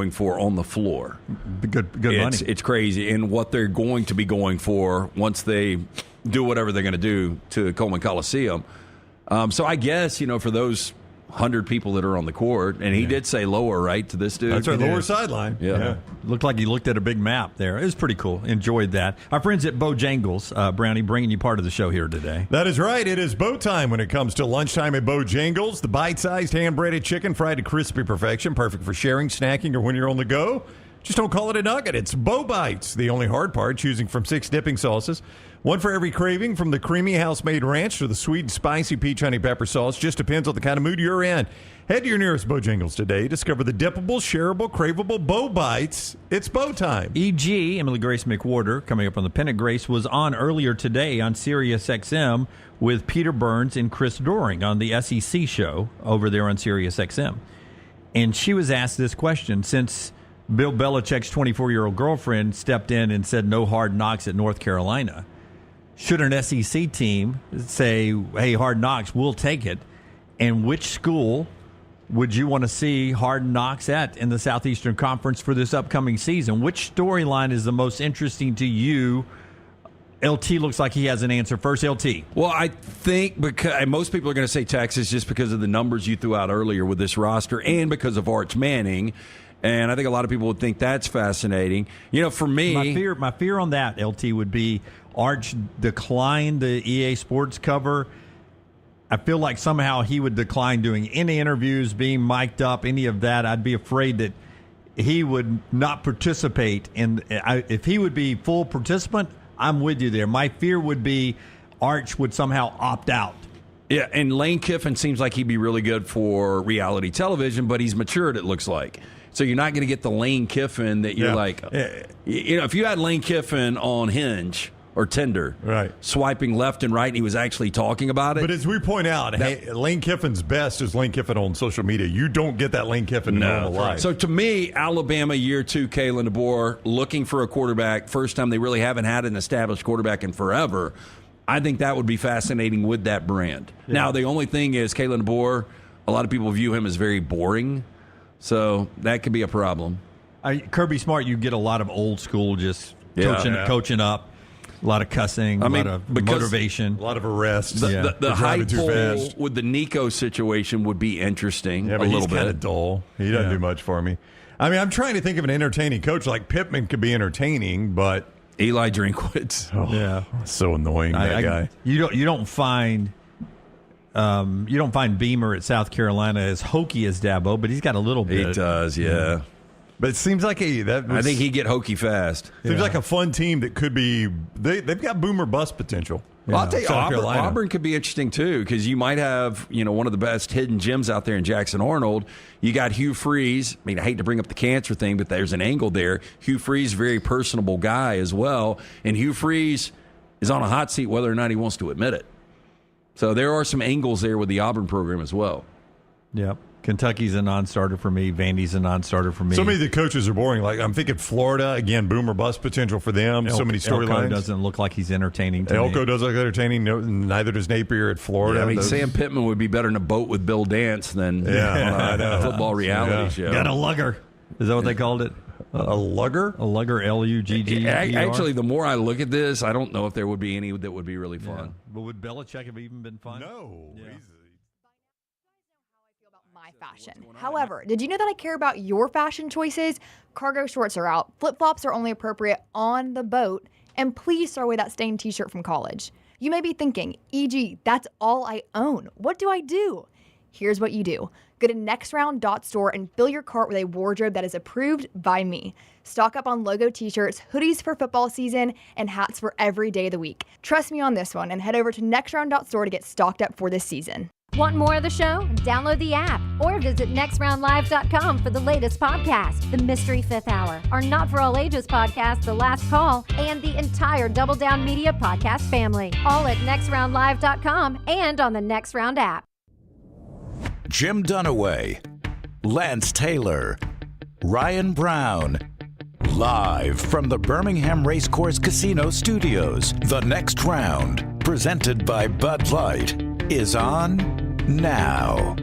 going for on the floor. Good money. It's crazy. And what they're going to be going for once they do whatever they're going to do to Coleman Coliseum. So I guess, for those 100 people that are on the court, and he did say lower, right, to this dude? That's right, lower sideline. Yeah. Looked like he looked at a big map there. It was pretty cool. Enjoyed that. Our friends at Bojangles, Brownie, bringing you part of the show here today. That is right. It is bow time when it comes to lunchtime at Bojangles. The bite-sized hand-breaded chicken fried to crispy perfection, perfect for sharing, snacking, or when you're on the go. Just don't call it a nugget. It's Bo Bites. The only hard part, choosing from 6 dipping sauces. One for every craving, from the creamy house-made ranch to the sweet and spicy peach honey pepper sauce. Just depends on the kind of mood you're in. Head to your nearest Bojangles today. Discover the dippable, shareable, craveable Bo Bites. It's Bo time. E.G., Emily Grace McWhorter, coming up on the Pennant Grace, was on earlier today on Sirius XM with Peter Burns and Chris Doering on the SEC show over there on Sirius XM. And she was asked this question since Bill Belichick's 24-year-old girlfriend stepped in and said no hard knocks at North Carolina. Should an SEC team say, hey, hard knocks, we'll take it? And which school would you want to see hard knocks at in the Southeastern Conference for this upcoming season? Which storyline is the most interesting to you? LT looks like he has an answer first. LT. Well, I think because most people are going to say Texas just because of the numbers you threw out earlier with this roster and because of Arch Manning. And I think a lot of people would think that's fascinating. For me, my fear on that, LT, would be Arch declined the EA Sports cover. I feel like somehow he would decline doing any interviews, being mic'd up, any of that. I'd be afraid that he would not participate. If he would be full participant, I'm with you there. My fear would be Arch would somehow opt out. Yeah, and Lane Kiffin seems like he'd be really good for reality television, but he's matured, it looks like. So you're not going to get the Lane Kiffin that you're like, if you had Lane Kiffin on Hinge or Tinder, right, swiping left and right, and he was actually talking about it. But as we point out, Lane Kiffin's best is Lane Kiffin on social media. You don't get that Lane Kiffin in normal life. So to me, Alabama year 2, Kalen DeBoer, looking for a quarterback, first time they really haven't had an established quarterback in forever. I think that would be fascinating with that brand. Yeah. Now, the only thing is Kalen DeBoer, a lot of people view him as very boring. So that could be a problem. Kirby Smart, you get a lot of old school just coaching up, a lot of cussing, a lot of motivation. A lot of arrests. The high pull with the Nico situation would be interesting. Yeah, but he's kind of dull. He doesn't do much for me. I mean, I'm trying to think of an entertaining coach. Like Pittman could be entertaining, but Eli Drinkwitz. So annoying, that guy. You don't find Beamer at South Carolina as hokey as Dabo, but he's got a little bit. He does, yeah. But it seems like I think he'd get hokey fast. Seems like a fun team that could be. They've got boomer bust potential. Well, I'll tell you, Auburn could be interesting too, because you might have one of the best hidden gems out there in Jackson Arnold. You got Hugh Freeze. I mean, I hate to bring up the cancer thing, but there's an angle there. Hugh Freeze, very personable guy as well, and Hugh Freeze is on a hot seat whether or not he wants to admit it. So there are some angles there with the Auburn program as well. Yep. Kentucky's a non-starter for me. Vandy's a non-starter for me. So many of the coaches are boring. Like I'm thinking Florida, again, boomer bust potential for them. So many storylines. Elko doesn't look like he's entertaining to Elko me. doesn't look entertaining. No, neither does Napier at Florida. Yeah, I mean, Sam Pittman would be better in a boat with Bill Dance than on a football reality show. Got a lugger. Is that what they called it? A lugger? A lugger, Lugger. Actually, the more I look at this, I don't know if there would be any that would be really fun. Yeah. But would Belichick have even been fun? No. Yeah. My fashion. However, did you know that I care about your fashion choices? Cargo shorts are out, flip-flops are only appropriate on the boat, and please throw away that stained t-shirt from college. You may be thinking, EG, that's all I own. What do I do? Here's what you do. Go to nextround.store and fill your cart with a wardrobe that is approved by me. Stock up on logo t-shirts, hoodies for football season, and hats for every day of the week. Trust me on this one and head over to nextround.store to get stocked up for this season. Want more of the show? Download the app or visit nextroundlive.com for the latest podcast, The Mystery Fifth Hour, our Not For All Ages podcast, The Last Call, and the entire Double Down Media podcast family. All at nextroundlive.com and on the Next Round app. Jim Dunaway, Lance Taylor, Ryan Brown. Live from the Birmingham Racecourse Casino Studios, The Next Round, presented by Bud Light, is on now.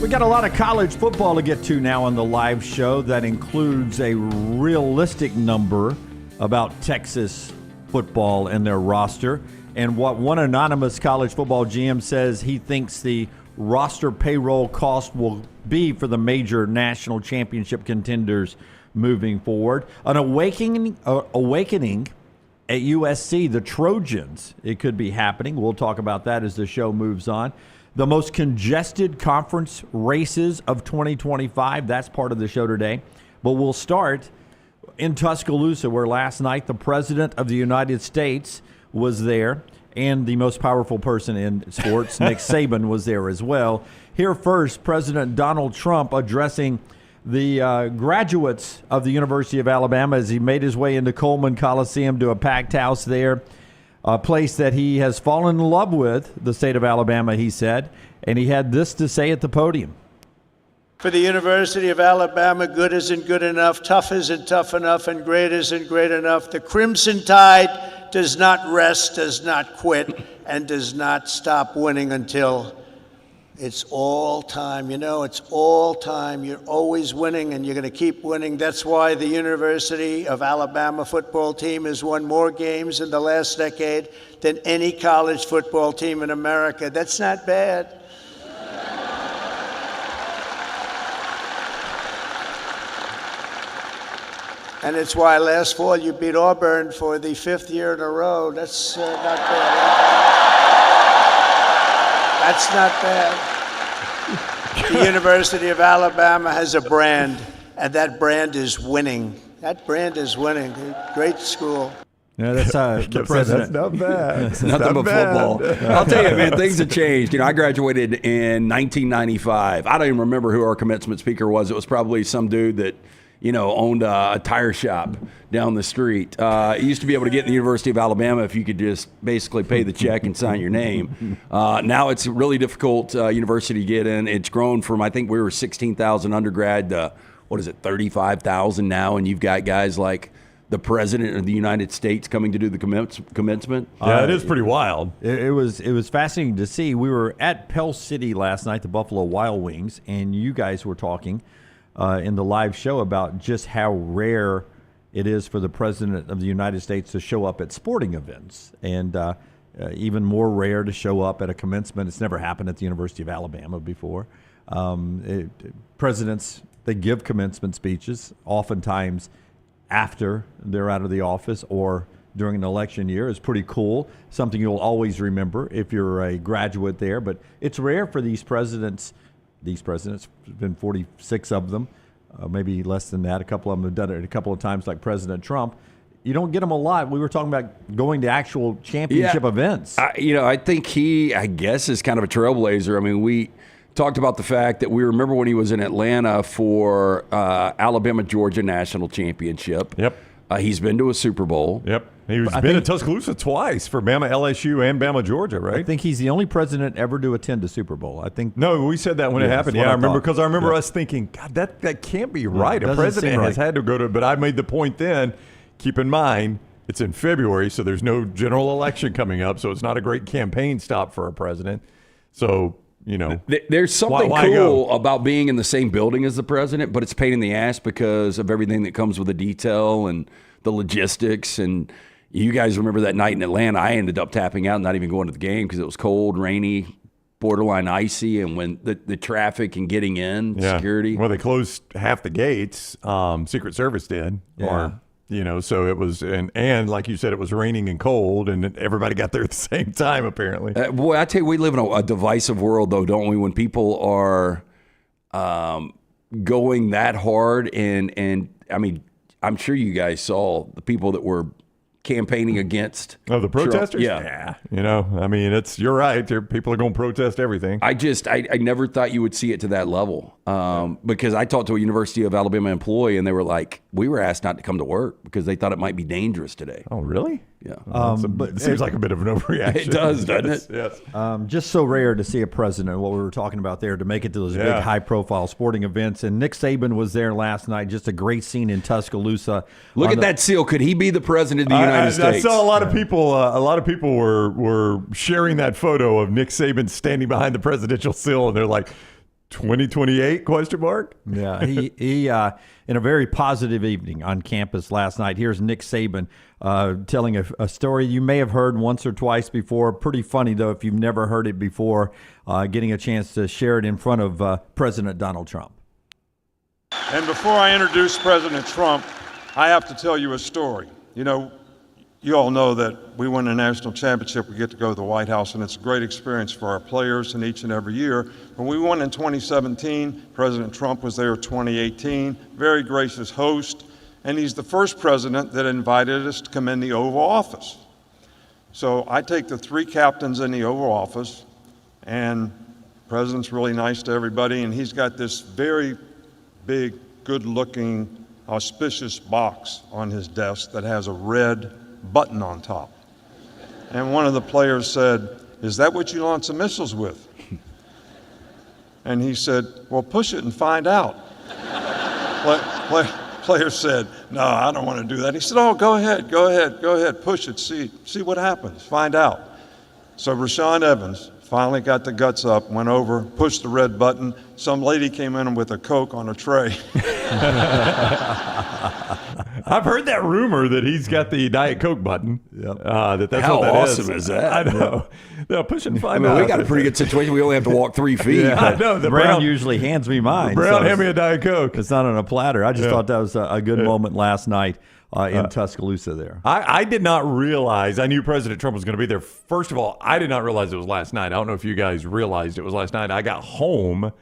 We got a lot of college football to get to now on the live show. That includes a realistic number about Texas football and their roster, and what one anonymous college football GM says he thinks the roster payroll cost will be for the major national championship contenders moving forward. An awakening at USC, the Trojans. It could be happening. We'll talk about that as the show moves on. The most congested conference races of 2025. That's part of the show today. But we'll start in Tuscaloosa, where last night the President of the United States was there, and the most powerful person in sports, Nick Saban, was there as well. Here first, President Donald Trump addressing the graduates of the University of Alabama as he made his way into Coleman Coliseum to a packed house there. A place that he has fallen in love with, the state of Alabama, he said. And he had this to say at the podium. For the University of Alabama, good isn't good enough, tough isn't tough enough, and great isn't great enough. The Crimson Tide does not rest, does not quit, and does not stop winning until it's all time. You know, it's all time. You're always winning, and you're going to keep winning. That's why the University of Alabama football team has won more games in the last decade than any college football team in America. That's not bad. And it's why last fall you beat Auburn for the 5th year in a row. That's not bad. That's not bad. The University of Alabama has a brand, and that brand is winning. That brand is winning. Great school. Yeah, that's the president. That's not bad. It's nothing but football. I'll tell you, man, things have changed. You know, I graduated in 1995. I don't even remember who our commencement speaker was. It was probably some dude that, you know, owned a tire shop down the street. You used to be able to get in the University of Alabama if you could just basically pay the check and sign your name. Now it's a really difficult university to get in. It's grown from, I think we were 16,000 undergrad to, 35,000 now, and you've got guys like the President of the United States coming to do the commencement. Yeah, it is pretty wild. It was fascinating to see. We were at Pell City last night, the Buffalo Wild Wings, and you guys were talking in the live show about just how rare it is for the President of the United States to show up at sporting events, and even more rare to show up at a commencement. It's never happened at the University of Alabama before. Presidents, they give commencement speeches oftentimes after they're out of the office or during an election year. Is pretty cool, something you'll always remember if you're a graduate there. But it's rare for these presidents. These presidents, there's been 46 of them, maybe less than that. A couple of them have done it a couple of times, like President Trump. You don't get them a lot. We were talking about going to actual championship events. I think he, I guess, is kind of a trailblazer. I mean, we talked about the fact that we remember when he was in Atlanta for Alabama-Georgia national championship. Yep. He's been to a Super Bowl. Yep. He's been in Tuscaloosa twice for Bama LSU and Bama Georgia, right? I think he's the only president ever to attend a Super Bowl. I think. No, we said that when it happened. Yeah, I remember, because I remember us thinking, God, that can't be right. A president has had to go to, but I made the point then, keep in mind, it's in February, so there's no general election coming up, so it's not a great campaign stop for a president. So, you know. There's something cool about being in the same building as the president, but it's a pain in the ass because of everything that comes with the detail and the logistics. And you guys remember that night in Atlanta, I ended up tapping out and not even going to the game because it was cold, rainy, borderline icy, and when the traffic and getting in, security. Well, they closed half the gates. Secret Service did. Yeah. So it was, and like you said, it was raining and cold, and everybody got there at the same time, apparently. Boy, I tell you, we live in a divisive world, though, don't we? When people are going that hard, and I mean, I'm sure you guys saw the people that were campaigning against the protesters. Trump. Yeah. I mean, you're right. People are going to protest everything. I never thought you would see it to that level, because I talked to a University of Alabama employee, and they were like, we were asked not to come to work because they thought it might be dangerous today. Oh, really? Yeah. But it seems like a bit of an overreaction. It does, doesn't it? Yes. Just so rare to see a president, what we were talking about there, to make it to those big high-profile sporting events. And Nick Saban was there last night. Just a great scene in Tuscaloosa. Look at that seal. Could he be the president of the United States? I saw a lot of people. A lot of people were sharing that photo of Nick Saban standing behind the presidential seal, and they're like, 2028 question mark? Yeah, he in a very positive evening on campus last night. Here's Nick Saban telling a story you may have heard once or twice before. Pretty funny, though, if you've never heard it before, getting a chance to share it in front of President Donald Trump. And before I introduce President Trump, I have to tell you a story. You know, you all know that we win a national championship, we get to go to the White House, and it's a great experience for our players and each and every year. When we won in 2017, President Trump was there 2018, very gracious host, and he's the first president that invited us to come in the Oval Office. So I take the 3 captains in the Oval Office, and the president's really nice to everybody, and he's got this very big, good-looking, auspicious box on his desk that has a red button on top. And one of the players said, "Is that what you launch the missiles with?" And he said, "Well, push it and find out." Player said, "No, I don't want to do that." He said, "Oh, go ahead, push it, see what happens, find out." So Rashaan Evans finally got the guts up, went over, pushed the red button. Some lady came in with a Coke on a tray. I've heard that rumor that he's got the Diet Coke button. Yep. That's How what that awesome is that? I know. Yeah, push and find I mean, out. we got a pretty good situation. We only have to walk 3 feet. Yeah, I know. The Brown usually hands me mine. Brown, hand me a Diet Coke. It's not on a platter. I just thought that was a good moment last night in Tuscaloosa there. I did not realize. I knew President Trump was going to be there. First of all, I did not realize it was last night. I don't know if you guys realized it was last night. I got home,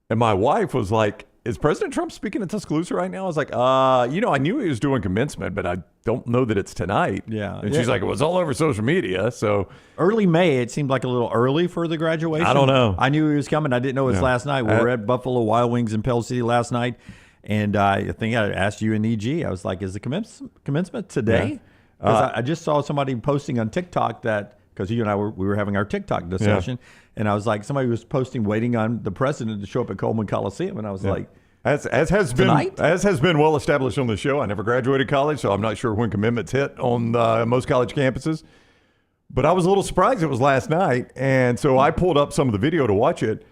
and my wife was like, "Is President Trump speaking in Tuscaloosa right now?" I was like, I knew he was doing commencement, but I don't know that it's tonight. Yeah. And she's like, it was all over social media. So early May, it seemed like a little early for the graduation. I don't know. I knew he was coming. I didn't know it was last night. We were at Buffalo Wild Wings in Pell City last night, and I think I asked you and EG. I was like, "Is the commencement today?" I just saw somebody posting on TikTok that, because you and I we were having our TikTok discussion, and I was like, somebody was posting waiting on the president to show up at Coleman Coliseum, and I was like, As has been well established on the show, I never graduated college, so I'm not sure when commitments hit on most college campuses. But I was a little surprised it was last night, and so I pulled up some of the video to watch it.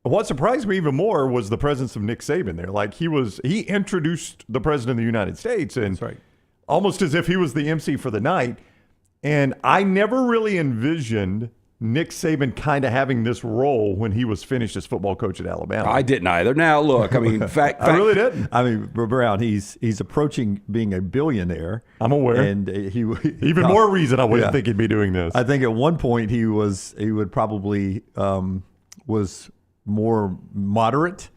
What surprised me even more was the presence of Nick Saban there. Like he introduced the president of the United States, and almost as if he was the MC for the night. And I never really envisioned Nick Saban kind of having this role when he was finished as football coach at Alabama. I didn't either. Now, look, I mean, I really didn't. I mean, Brown, he's approaching being a billionaire. I'm aware. And he even more reason I wouldn't think he'd be doing this. I think at one point he would probably was more moderate.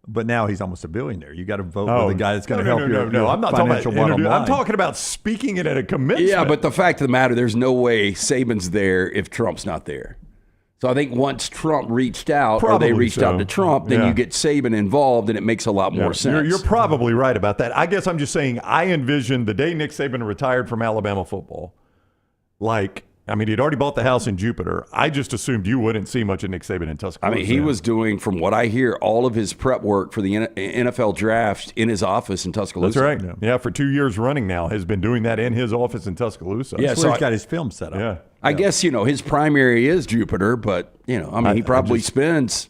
But now he's almost a billionaire. You got to vote with the guy that's going to help you. No, I'm not talking about bottom line. I'm talking about speaking it at a commencement. Yeah, but the fact of the matter, there's no way Saban's there if Trump's not there. So I think once Trump reached out, or they reached out to Trump, then you get Saban involved, and it makes a lot more sense. You're probably right about that. I guess I'm just saying I envisioned the day Nick Saban retired from Alabama football, he'd already bought the house in Jupiter. I just assumed you wouldn't see much of Nick Saban in Tuscaloosa. I mean, he was doing, from what I hear, all of his prep work for the NFL draft in his office in Tuscaloosa. That's right. Yeah, for 2 years running now, has been doing that in his office in Tuscaloosa. Yeah, so he's got his film set up. Yeah. I guess, his primary is Jupiter, but, he probably spends,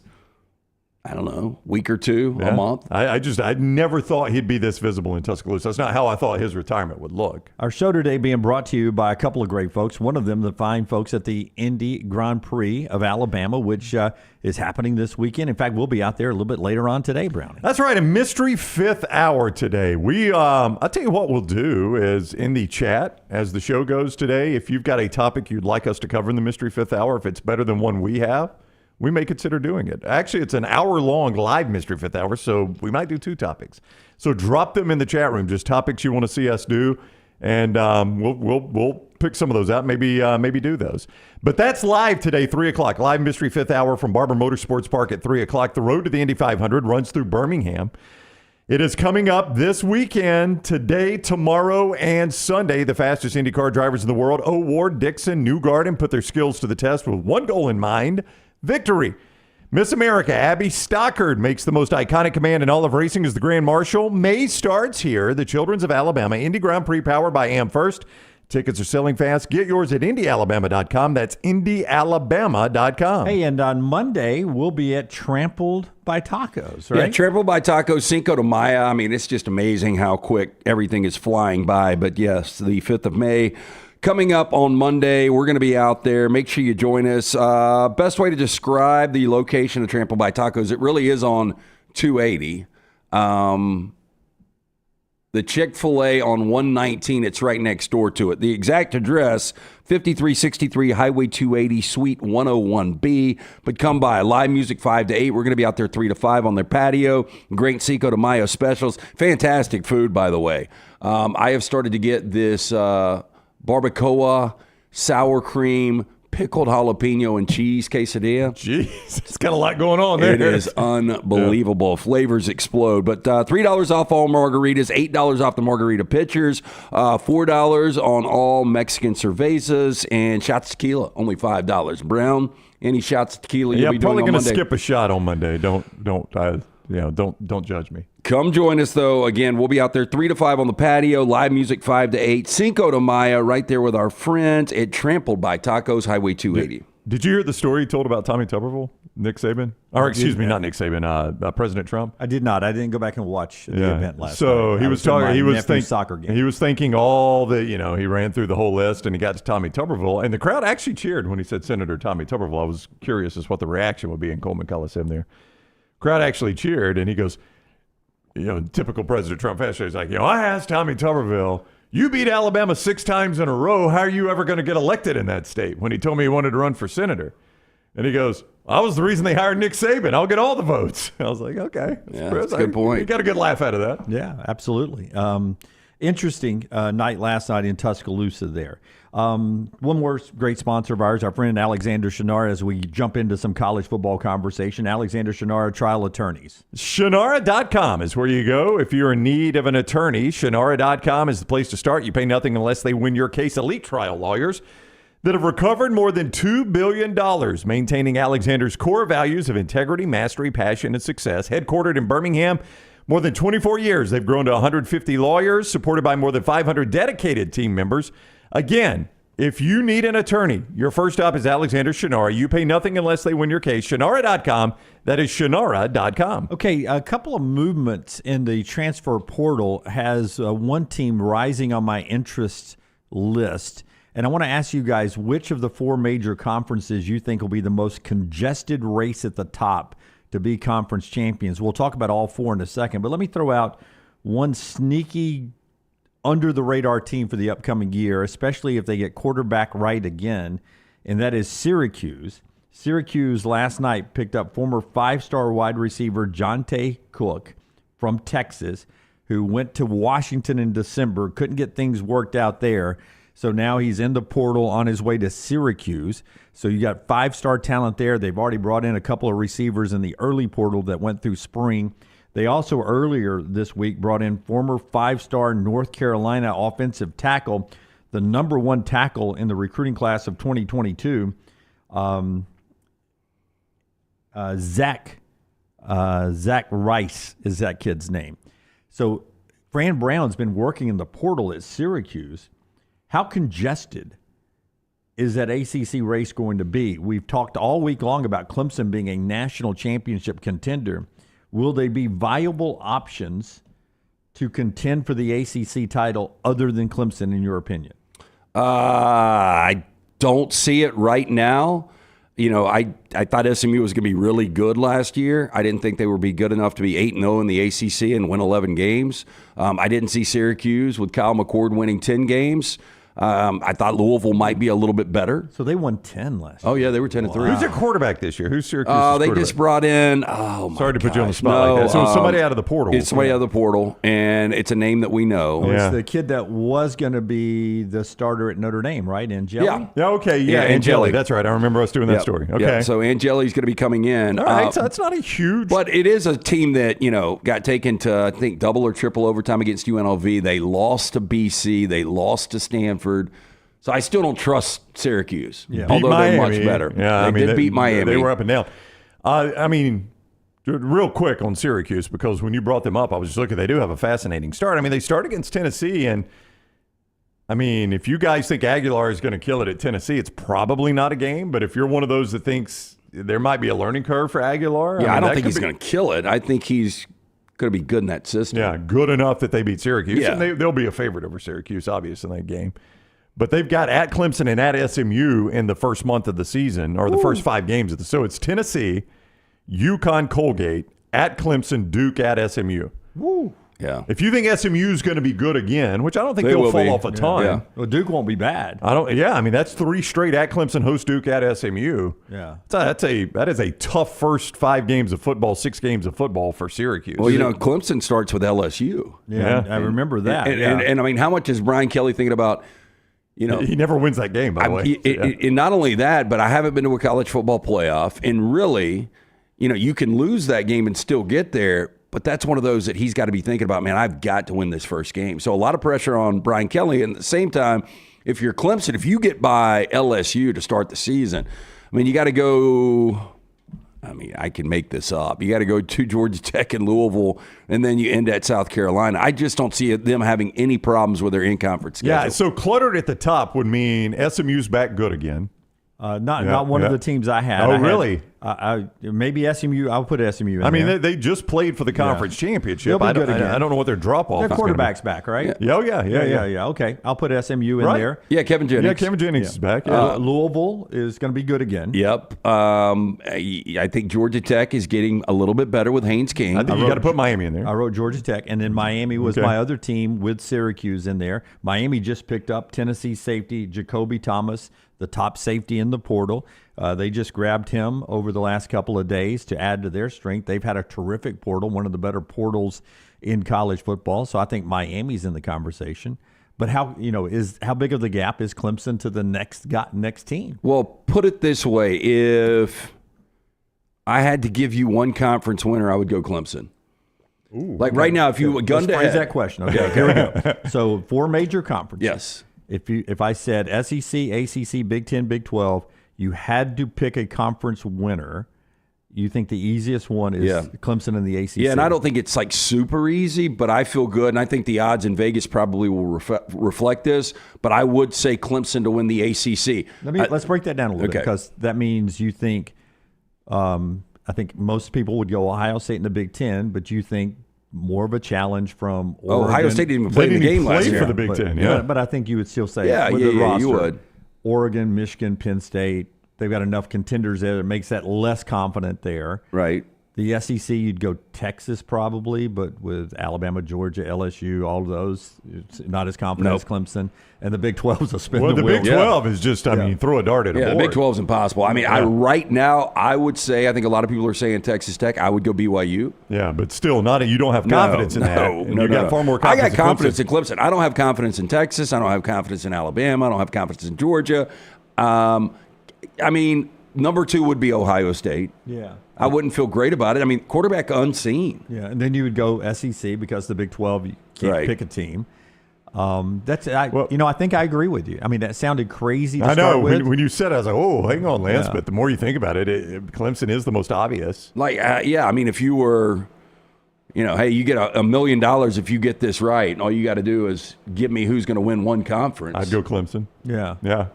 I don't know, a week or two, a month. I never thought he'd be this visible in Tuscaloosa. That's not how I thought his retirement would look. Our show today being brought to you by a couple of great folks. One of them, the fine folks at the Indy Grand Prix of Alabama, which is happening this weekend. In fact, we'll be out there a little bit later on today, Brownie. That's right, a mystery fifth hour today. I'll tell you what we'll do is in the chat as the show goes today, if you've got a topic you'd like us to cover in the mystery fifth hour, if it's better than one we have, we may consider doing it. Actually, it's an hour-long live Mystery Fifth Hour, so we might do 2 topics. So drop them in the chat room, just topics you want to see us do, and we'll pick some of those out, maybe do those. But that's live today, 3 o'clock. Live Mystery Fifth Hour from Barber Motorsports Park at 3 o'clock. The road to the Indy 500 runs through Birmingham. It is coming up this weekend, today, tomorrow, and Sunday. The fastest IndyCar drivers in the world, O'Ward, Dixon, Newgarden, put their skills to the test with one goal in mind: victory. Miss America Abby Stockard makes the most iconic command in all of racing as the Grand Marshal. May starts here. The Children's of Alabama Indy Grand Prix powered by AmFirst. Tickets are selling fast. Get yours at IndyAlabama.com. That's IndyAlabama.com. Hey, and on Monday, we'll be at Trampled by Tacos, right? Yeah, Trampled by Tacos, Cinco de Mayo. I mean, it's just amazing how quick everything is flying by. But yes, the 5th of May coming up on Monday. We're going to be out there. Make sure you join us. Best way to describe the location of Trampled by Tacos, it really is on 280. The Chick-fil-A on 119, it's right next door to it. The exact address, 5363 Highway 280, Suite 101B. But come by. Live music 5 to 8. We're going to be out there 3 to 5 on their patio. Great Cinco de Mayo specials. Fantastic food, by the way. I have started to get this barbacoa, sour cream, pickled jalapeno and cheese quesadilla. Jeez, it's got a lot going on there. It is unbelievable. Yeah. Flavors explode. But $3 off all margaritas, $8 off the margarita pitchers, $4 on all Mexican cervezas, and shots of tequila, only $5. Brown, any shots of tequila you'll be doing on Monday? I'm probably going to skip a shot on Monday. Don't judge me. Come join us, though. Again, we'll be out there 3 to 5 on the patio, live music 5 to 8. Cinco de Mayo, right there with our friends at Trampled by Tacos, Highway 280. Did you hear the story you told about Tommy Tuberville, Nick Saban? Or excuse me, not Nick Saban, President Trump? I did not. I didn't go back and watch the event last night. So he was talking. He was soccer game. He was thinking all the. He ran through the whole list and he got to Tommy Tuberville, and the crowd actually cheered when he said Senator Tommy Tuberville. I was curious as what the reaction would be in Coleman Coliseum there. Crowd actually cheered, and he goes, typical President Trump fashion. He's like, I asked Tommy Tuberville, you beat Alabama 6 times in a row. How are you ever going to get elected in that state? When he told me he wanted to run for senator. And he goes, I was the reason they hired Nick Saban. I'll get all the votes. I was like, okay. That's a good point. You got a good laugh out of that. Yeah, absolutely. Interesting night last night in Tuscaloosa there. One more great sponsor of ours, our friend Alexander Shunnarah, as we jump into some college football conversation. Alexander Shunnarah Trial Attorneys. Shunnarah.com is where you go if you're in need of an attorney. Shunnarah.com is the place to start. You pay nothing unless they win your case. Elite trial lawyers that have recovered more than $2 billion, maintaining Alexander's core values of integrity, mastery, passion, and success. Headquartered in Birmingham, more than 24 years, they've grown to 150 lawyers, supported by more than 500 dedicated team members. Again, if you need an attorney, your first stop is Alexander Shunnarah. You pay nothing unless they win your case. Shunnarah.com. That is Shunnarah.com. Okay, a couple of movements in the transfer portal has one team rising on my interest list. And I want to ask you guys which of the 4 major conferences you think will be the most congested race at the top to be conference champions. We'll talk about all 4 in a second, but let me throw out one sneaky under-the-radar team for the upcoming year, especially if they get quarterback right again, and that is Syracuse. Syracuse last night picked up former 5-star wide receiver Jonte Cook from Texas, who went to Washington in December, couldn't get things worked out there, so now he's in the portal on his way to Syracuse. So you got 5-star talent there. They've already brought in a couple of receivers in the early portal that went through spring. They also earlier this week brought in former 5-star North Carolina offensive tackle, the number 1 tackle in the recruiting class of 2022, Zach Rice is that kid's name. So Fran Brown's been working in the portal at Syracuse. How congested is that ACC race going to be? We've talked all week long about Clemson being a national championship contender. Will they be viable options to contend for the ACC title other than Clemson, in your opinion? I don't see it right now. I thought SMU was going to be really good last year. I didn't think they would be good enough to be 8-0 in the ACC and win 11 games. I didn't see Syracuse with Kyle McCord winning 10 games. I thought Louisville might be a little bit better. So they won 10 last year. Oh, yeah, they were 10-3. Who's their quarterback this year? Who's Syracuse's they quarterback? just brought in, Sorry to put you on the spot like that. So somebody out of the portal. It's somebody out of the portal, and it's a name that we know. It's the kid that was going to be the starter at Notre Dame, right? Angeli? Yeah, okay. Yeah, Angeli. That's right. I remember us doing that story. Okay. Yeah. So Angeli's going to be coming in. All right, so that's not a huge... But it is a team that, got taken to, I think, double or triple overtime against UNLV. They lost to BC. They lost to Stanford. So I still don't trust Syracuse, although they're much better. Yeah, they did beat Miami. They were up and down. Real quick on Syracuse, because when you brought them up, I was just looking. They do have a fascinating start. They start against Tennessee, and I mean, if you guys think Aguilar is going to kill it at Tennessee, it's probably not a game. But if you're one of those that thinks there might be a learning curve for Aguilar, I don't think he's going to kill it. I think he's going to be good in that system. Yeah, good enough that they beat Syracuse. Yeah. And they'll be a favorite over Syracuse, obviously, in that game. But they've got at Clemson and at SMU in the first month of the season, or the first 5 games of the. So it's Tennessee, UConn, Colgate, at Clemson, Duke, at SMU. Woo. Yeah. If you think SMU is going to be good again, which I don't think they'll fall off a ton. Yeah. Well, Duke won't be bad. I mean, that's 3 straight at Clemson, host Duke, at SMU. Yeah. That is a tough first 5 games of football, 6 games of football for Syracuse. Well, Clemson starts with LSU. Yeah. I remember that. And I mean, how much is Brian Kelly thinking about, he never wins that game, by the way. And not only that, but I haven't been to a college football playoff. And really, you can lose that game and still get there. But that's one of those that he's got to be thinking about, man, I've got to win this first game. So a lot of pressure on Brian Kelly. And at the same time, if you're Clemson, if you get by LSU to start the season, I mean, you got to go – I can make this up. You got to go to Georgia Tech and Louisville, and then you end at South Carolina. I just don't see them having any problems with their in-conference schedule. Yeah, so cluttered at the top would mean SMU's back good again. Not one of the teams I had. Oh, really? Maybe SMU. I'll put SMU in there. They just played for the conference championship. They'll be good again. I don't know what their drop-off is. Their quarterback's back, right? Yeah. Oh, yeah. Okay, I'll put SMU in there. Yeah, Kevin Jennings. Yeah, Kevin Jennings is back. Yeah. Louisville is going to be good again. Yep. I think Georgia Tech is getting a little bit better with Haynes King. I think you got to put Miami in there. I wrote Georgia Tech, and then Miami was my other team with Syracuse in there. Miami just picked up Tennessee safety Jacoby Thomas, the top safety in the portal. They just grabbed him over the last couple of days to add to their strength. They've had a terrific portal, one of the better portals in college football. So I think Miami's in the conversation. But how big of the gap is Clemson to the next team? Well, put it this way: if I had to give you one conference winner, I would go Clemson. Ooh, right now, if you gun to phrase head, that question. Okay, here we go. So 4 major conferences. Yes. If I said SEC, ACC, Big 10, Big 12, you had to pick a conference winner. You think the easiest one is Clemson and the ACC? Yeah, and I don't think it's like super easy, but I feel good, and I think the odds in Vegas probably will reflect this. But I would say Clemson to win the ACC. Let's break that down a little bit, because that means you think. I think most people would go Ohio State in the Big 10, but you think more of a challenge from Oregon. Ohio State didn't even play in the game last year for the Big 10. But I think you would still say the roster, you would. Oregon, Michigan, Penn State. They've got enough contenders there that makes that less confident there. Right. The SEC, you'd go Texas probably, but with Alabama, Georgia, LSU, all of those, it's not as confident as Clemson. And the Big 12 is a spin the wheel. The Big 12 is just, throw a dart at a board. The Big 12 is impossible. Right now, I would say, I think a lot of people are saying Texas Tech. I would go BYU. Yeah, but still, you don't have confidence in that. You got far more confidence. I got confidence in Clemson. I don't have confidence in Texas. I don't have confidence in Alabama. I don't have confidence in Georgia. Number 2 would be Ohio State. Yeah. I wouldn't feel great about it. Quarterback unseen. Yeah, and then you would go SEC because the Big 12, you can't pick a team. I think I agree with you. That sounded crazy to start with. When you said it, I was like, oh, hang on, Lance. But the more you think about it, Clemson is the most obvious. If you were, hey, you get $1 million if you get this right, and all you got to do is give me who's going to win one conference. I'd go Clemson. Yeah. Yeah.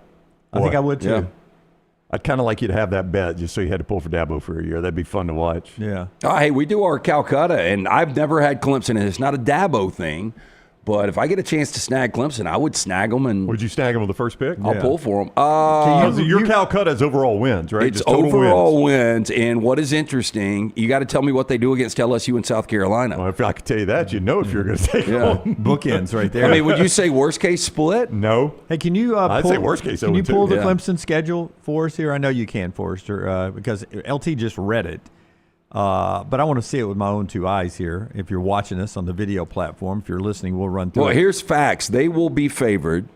I think I would too. Yeah. I'd kind of like you to have that bet just so you had to pull for Dabo for a year. That'd be fun to watch. Yeah. Hey, we do our Calcutta, and I've never had Clemson, and it's not a Dabo thing. But if I get a chance to snag Clemson, I would snag them. And would you snag them with the first pick? I'll pull for them. Your Calcutta is overall wins, right? It's overall wins. And what is interesting, you got to tell me what they do against LSU and South Carolina. Well, if I could tell you that, you'd know if you're going to take them. Bookends right there. Would you say worst case split? No. Hey, can you I'd say worst case. Can you pull the Clemson schedule for us here? I know you can, Forrester, because LT just read it. But I want to see it with my own 2 eyes here. If you're watching us on the video platform, if you're listening, we'll run through it. Well, here's facts. They will be favored.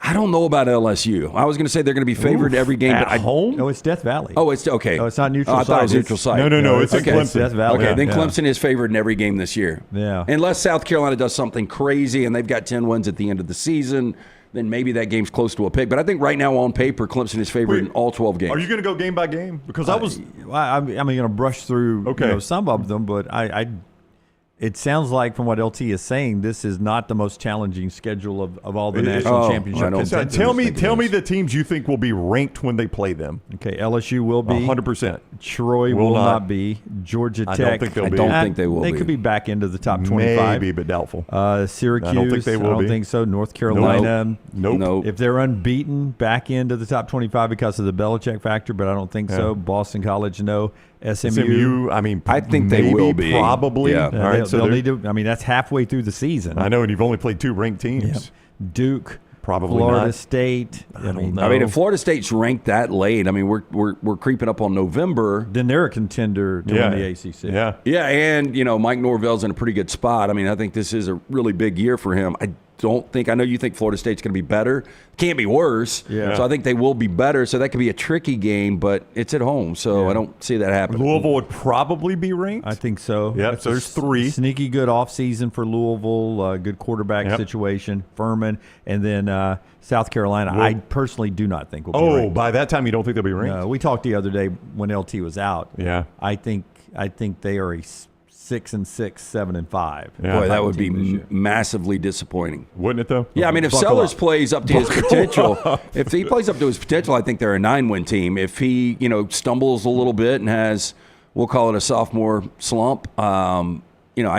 I don't know about LSU. I was going to say they're going to be favored every game. At home? No, it's Death Valley. Oh, it's okay. Oh, it's not neutral site. I thought it was neutral site. No, it's okay. Clemson. It's Death Valley. Okay, then Clemson is favored in every game this year. Yeah. Unless South Carolina does something crazy and they've got 10 wins at the end of the season, then maybe that game's close to a pick. But I think right now on paper, Clemson is favored in all 12 games. Are you going to go game by game? Because I'm going to brush through some of them, but It sounds like, from what LT is saying, this is not the most challenging schedule of all the national championship contenders. Tell me the teams you think will be ranked when they play them. Okay, LSU will be 100%. Troy will not be. Georgia Tech, I don't think they'll be. I don't think they will. They could be back into the top 25. Maybe, but doubtful. Syracuse, I don't think they will. I don't think so. North Carolina, Nope. If they're unbeaten, back into the top 25 because of the Belichick factor, but I don't think so. Boston College, no. SMU, I mean, I think they will be. Probably. Yeah. All right, they'll need to. I mean, that's halfway through the season. I know, and you've only played 2 ranked teams. Yeah. Duke, probably Florida not. State. I mean, if Florida State's ranked that late, I mean, we're creeping up on November. Then they're a contender to win the ACC. Yeah, and Mike Norvell's in a pretty good spot. I mean, I think this is a really big year for him. I know you think Florida State's going to be better. Can't be worse. Yeah. So I think they will be better. So that could be a tricky game, but it's at home. So I don't see that happening. Louisville would probably be ranked. I think so. Yep, so there's 3. Sneaky good offseason for Louisville, good quarterback situation, Fuhrman, and then South Carolina. I personally do not think will be ranked. By that time you don't think they'll be ranked? No, we talked the other day when LT was out. Yeah. I think they are a 6-6, 7-5. Yeah. Boy, that would be massively disappointing. Wouldn't it, though? Yeah, I mean, if Sellers plays up to his potential, if he plays up to his potential, I think they're a 9-win team. If he, stumbles a little bit and has, we'll call it a sophomore slump, I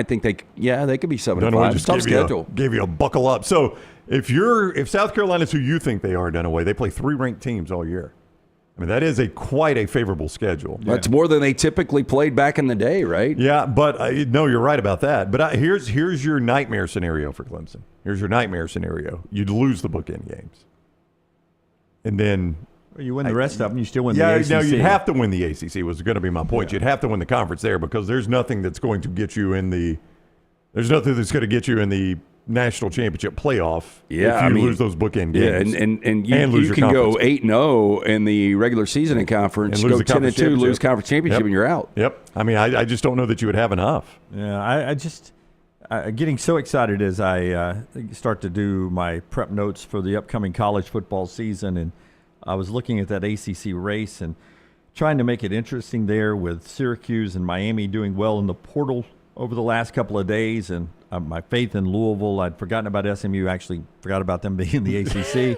think they could be 7-5. Just Tough schedule. Gave you a buckle up. So if South Carolina's who you think they are, Dunaway, they play 3 ranked teams all year. I mean, that is quite a favorable schedule. That's more than they typically played back in the day, right? Yeah, but no, you're right about that. But here's your nightmare scenario for Clemson. Here's your nightmare scenario. You'd lose the bookend games. And then you win the rest of them, you still win the ACC. No, you'd have to win the ACC was going to be my point. You'd have to win the conference there because there's nothing that's going to get you in the national championship playoff if you lose those bookend games. Yeah, and you can go 8-0 in the regular season in conference, and go 10-2, lose conference championship, and you're out. Yep. I mean, I just don't know that you would have enough. Yeah, I just getting so excited as I start to do my prep notes for the upcoming college football season, and I was looking at that ACC race and trying to make it interesting there with Syracuse and Miami doing well in the portal over the last couple of days, and my faith in Louisville. I'd forgotten about SMU, actually forgot about them being in the ACC.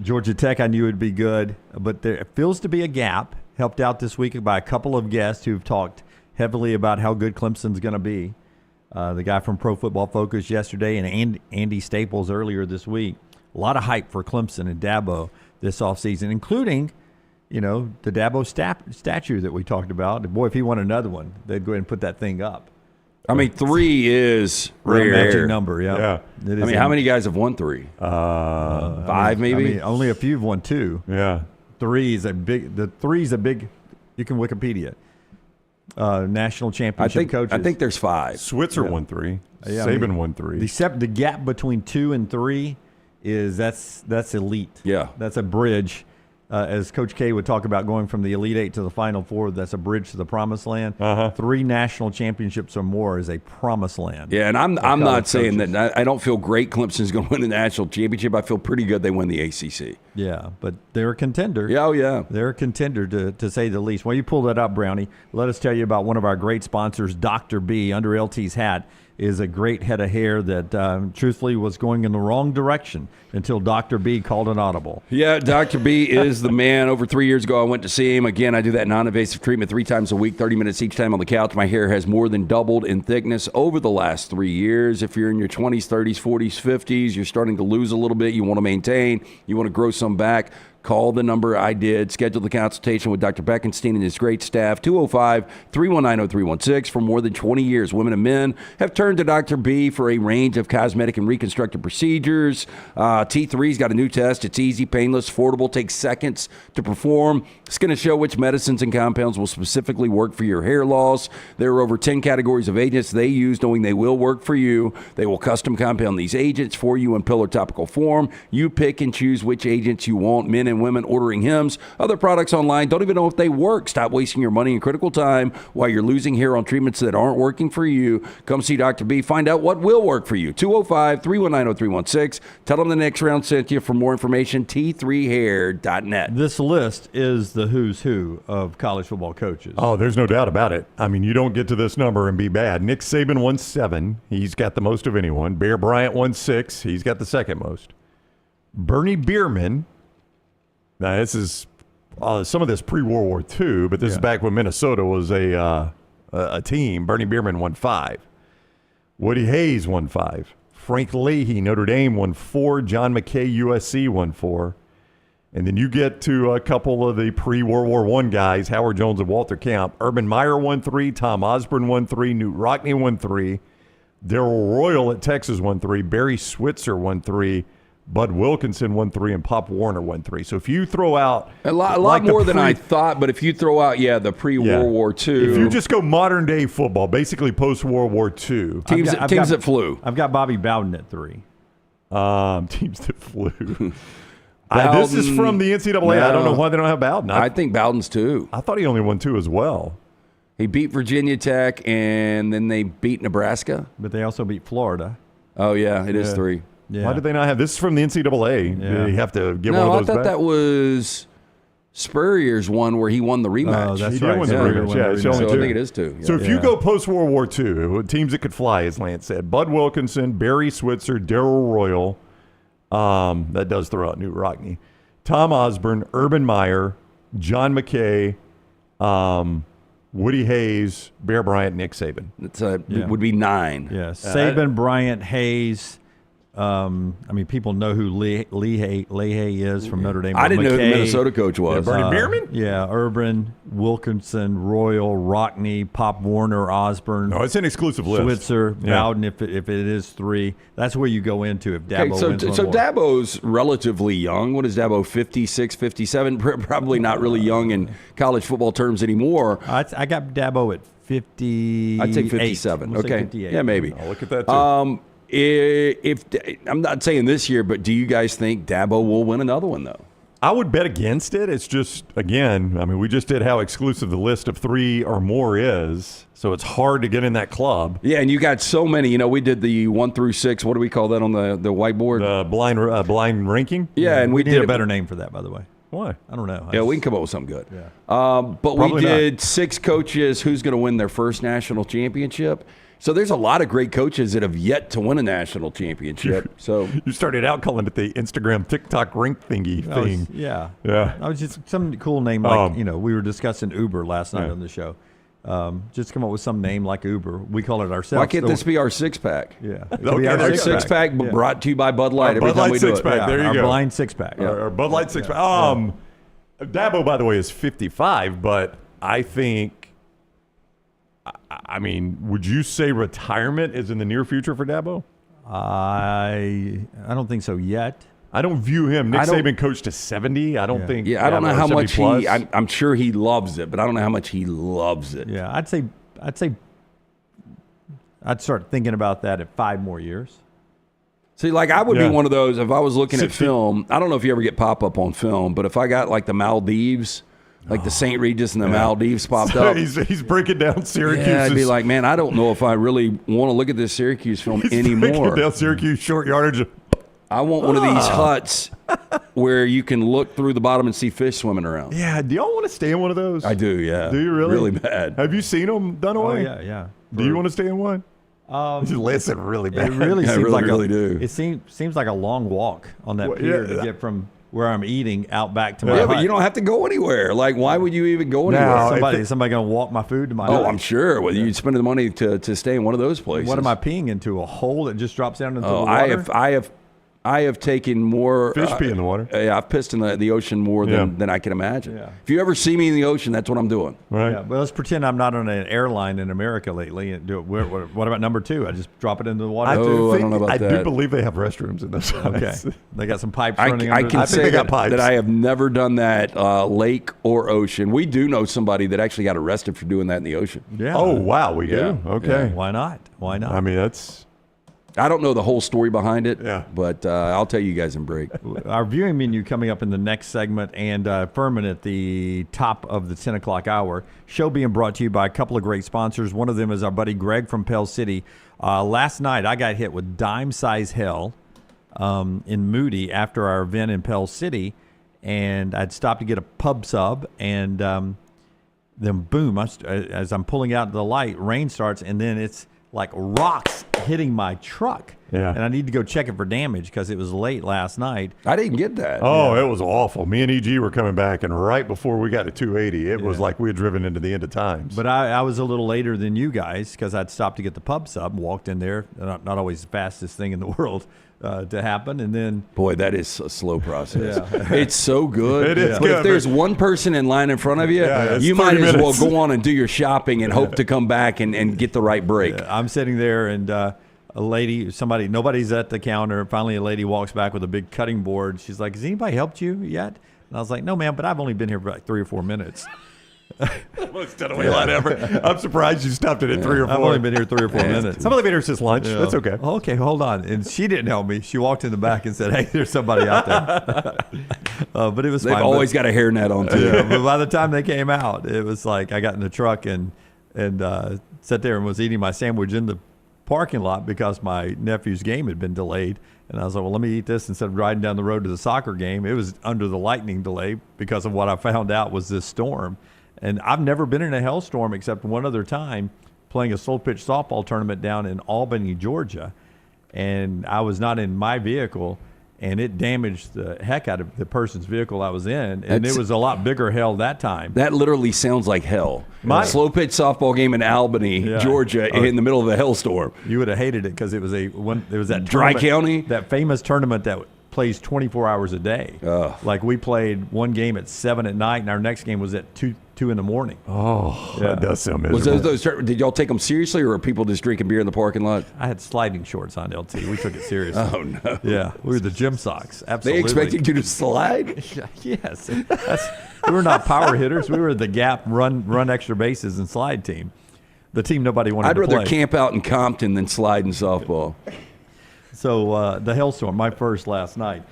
Georgia Tech I knew would be good, but there feels to be a gap, helped out this week by a couple of guests who've talked heavily about how good Clemson's going to be. The guy from Pro Football Focus yesterday and Andy Staples earlier this week. A lot of hype for Clemson and Dabo this offseason, including the Dabo statue that we talked about. Boy, if he won another one, they'd go ahead and put that thing up. I mean, 3 is rare. Magic number, yeah. I mean, how many guys have won 3? 5, maybe? I mean, only a few have won 2. Yeah. 3 is a big. The 3 is a big. You can Wikipedia. National championship coaches. I think there's 5. Switzer won 3. Saban won 3. The gap between 2 and 3 is that's elite. Yeah, that's a bridge. As Coach K would talk about going from the Elite 8 to the Final 4, that's a bridge to the promised land. 3 national championships or more is a promised land. Yeah, and I'm not saying that. I don't feel great Clemson's going to win the national championship. I feel pretty good they win the ACC. Yeah, but they're a contender. Yeah, oh yeah. They're a contender to say the least. Well, you pull that up, Brownie. Let us tell you about one of our great sponsors, Dr. B, under LT's hat. Is a great head of hair that, truthfully, was going in the wrong direction until Dr. B called an audible. Yeah, Dr. B is the man. Over 3 years ago, I went to see him. Again, I do that non-invasive treatment 3 times a week, 30 minutes each time on the couch. My hair has more than doubled in thickness over the last 3 years. If you're in your 20s, 30s, 40s, 50s, you're starting to lose a little bit, you want to maintain, you want to grow some back, call the number I did. Schedule the consultation with Dr. Beckenstein and his great staff, 205-319-0316. For more than 20 years, women and men have turned to Dr. B for a range of cosmetic and reconstructive procedures. T3's got a new test. It's easy, painless, affordable, takes seconds to perform. It's going to show which medicines and compounds will specifically work for your hair loss. There are over 10 categories of agents they use, knowing they will work for you. They will custom compound these agents for you in pill or topical form. You pick and choose which agents you want, men and women ordering hymns, other products online. Don't even know if they work. Stop wasting your money and critical time while you're losing hair on treatments that aren't working for you. Come see Dr. B. Find out what will work for you. 205-319-0316. Tell them the next round sent you. For more information, t3hair.net. This list is the who's who of college football coaches. Oh, there's no doubt about it. I mean, you don't get to this number and be bad. Nick Saban won 7. He's got the most of anyone. Bear Bryant won 6. He's got the second most. Bernie Bierman. Now, this is some of this pre-World War II, but this is back when Minnesota was a team. Bernie Bierman won 5. Woody Hayes won 5. Frank Leahy, Notre Dame, won 4. John McKay, USC, won 4. And then you get to a couple of the pre-World War I guys, Howard Jones and Walter Camp. Urban Meyer won 3. Tom Osborne won 3. Newt Rockne won 3. Darrell Royal at Texas won 3. Barry Switzer won 3. Bud Wilkinson won 3, and Pop Warner won 3. So if you throw out a lot more than I thought, but if you throw out the pre-World War II, if you just go modern day football, basically post World War II teams that flew. I've got Bobby Bowden at 3. Teams that flew. This is from the NCAA. No, I don't know why they don't have Bowden. I think Bowden's 2. I thought he only won 2 as well. He beat Virginia Tech, and then they beat Nebraska. But they also beat Florida. Oh yeah, it is 3. Yeah. Why did they not have this? Is from the NCAA. Yeah. You have to give one of those back. I thought that was Spurrier's one where he won the rematch. Oh, that's right. He did win the rematch. Yeah, it's only 2. I think it is 2. Yeah. So if you go post-World War II, teams that could fly, as Lance said, Bud Wilkinson, Barry Switzer, Darrell Royal, that does throw out Newt Rockne, Tom Osborne, Urban Meyer, John McKay, Woody Hayes, Bear Bryant, Nick Saban. It would be 9. Yeah, Saban, Bryant, Hayes. People know who Leahy is from Notre Dame. I didn't know who the Minnesota coach was. Bernie Bierman? Yeah, Urban, Wilkinson, Royal, Rockne, Pop Warner, Osborne. No, it's an exclusive list. Switzer, Bowden, if it is 3. That's where you go into if Dabo wins one so more. Dabo's relatively young. What is Dabo, 56, 57? Probably not really young in college football terms anymore. I got Dabo at 50. I'd take 57. We'll okay. 58. Yeah, maybe. I'll look at that too. If I'm not saying this year, but do you guys think Dabo will win another one, though? I would bet against it. It's just, again, we just did how exclusive the list of 3 or more is, so it's hard to get in that club. Yeah, and you got so many. We did the 1 through 6. What do we call that on the whiteboard? The blind ranking? Yeah, and we need did a better name for that, by the way. Why? I don't know. We can come up with something good. Yeah. But Probably we did not. 6 coaches who's going to win their first national championship. So there's a lot of great coaches that have yet to win a national championship. So you started out calling it the Instagram TikTok rank thingy thing. Yeah. I was just some cool name like we were discussing Uber last night on the show. Just come up with some name like Uber. We call it ourselves. Why can't this be our 6-pack? Yeah. Our 6-pack brought to you by Bud Light every time we do it. There you our go. blind 6-pack. Our Bud Light 6-pack. Dabo, by the way, is 55, but I think, would you say retirement is in the near future for Dabo? I don't think so yet. I don't view him. Nick Saban coached to 70. I don't think. Yeah, I don't know how much plus. I'm sure he loves it, but I don't know how much he loves it. Yeah, I'd say I'd start thinking about that at 5 more years. See, I would be one of those if I was looking at film. I don't know if you ever get pop-up on film, but if I got the Maldives, the St. Regis and the Maldives popped up. He's breaking down Syracuse. Yeah, I'd be like, man, I don't know if I really want to look at this Syracuse film anymore. Breaking down Syracuse short yardage. I want one of these huts where you can look through the bottom and see fish swimming around. Yeah, do y'all want to stay in one of those? I do, yeah. Do you really? Really bad. Have you seen them done away? Oh, yeah. Do you want to stay in one? Listen, really bad. It really seems I really do. It seems like a long walk on that pier to get from where I'm eating out back to my hut. But you don't have to go anywhere. Why would you even go anywhere? Is somebody going to walk my food to my hut? I'm sure. Well, you'd spend the money to stay in one of those places. What am I peeing into? A hole that just drops down into the water? I have taken more fish pee in the water. Yeah, I've pissed in the ocean more than I can imagine. Yeah. If you ever see me in the ocean, that's what I'm doing. Right. Yeah, well, let's pretend I'm not on an airline in America lately and do it. What about number 2? I just drop it into the water. I don't know about that. I do believe they have restrooms in those. Okay. They got some pipes running. I can say that I have never done that lake or ocean. We do know somebody that actually got arrested for doing that in the ocean. Yeah. Oh wow, we do. Yeah. Okay. Yeah. Why not? I mean, that's. I don't know the whole story behind it, Yeah. but I'll tell you guys in break. Our viewing menu coming up in the next segment, and Fuhrman at the top of the 10 o'clock hour. Show being brought to you by a couple of great sponsors. One of them is our buddy Greg from Pell City. Last night, I got hit with dime-size hell in Moody after our event in Pell City, and I'd stopped to get a pub sub, and then boom, as I'm pulling out the light, rain starts, and then it's like rocks hitting my truck. Yeah. And I need to go check it for damage because it was late last night. I didn't get that. Oh, it was awful. Me and EG were coming back, and right before we got to 280, it was like we had driven into the end of times. But I was a little later than you guys because I'd stopped to get the pub sub, walked in there, not always the fastest thing in the world to happen, and then... Boy, that is a slow process. Yeah. It's so good. It is But good, if there's one person in line in front of you, it's you might 30 as minutes. well go on and do your shopping and hope to come back and get the right break. I'm sitting there, and a lady, nobody's at the counter. Finally, a lady walks back with a big cutting board. She's like, has anybody helped you yet? And I was like, no, ma'am, but I've only been here for like 3 or 4 minutes. Most done away lot ever. I'm surprised you stopped it at 3 or 4. I've only been here 3 or 4 minutes. Some of the been here since lunch. Yeah. That's okay. Okay, hold on. And she didn't help me. She walked in the back and said, hey, there's somebody out there. But it was They've fine. always got a hairnet on, too. Yeah, but by the time they came out, it was like I got in the truck and sat there and was eating my sandwich in the parking lot because my nephew's game had been delayed. And I was like, well, let me eat this instead of riding down the road to the soccer game. It was under the lightning delay because of what I found out was this storm. And I've never been in a hailstorm except one other time playing a slow pitch softball tournament down in Albany, Georgia. And I was not in my vehicle, and it damaged the heck out of the person's vehicle I was in. And it was a lot bigger hail that time. That literally sounds like hell. My slow pitch softball game in Albany, Georgia, in the middle of a hailstorm. You would have hated it because it was that Dry tournament, County? that famous tournament that plays 24 hours a day. Like we played one game at 7 at night, and our next game was at 2 in the morning. Oh, that does sound miserable. Did y'all take them seriously, or were people just drinking beer in the parking lot? I had sliding shorts on, LT. We took it seriously. Oh, no. Yeah, we were the gym socks. Absolutely. They expected you to slide? Yes. We were not power hitters. We were the gap, run extra bases, and slide team. The team nobody wanted to play. I'd rather camp out in Compton than slide in softball. So the hailstorm, my first last night.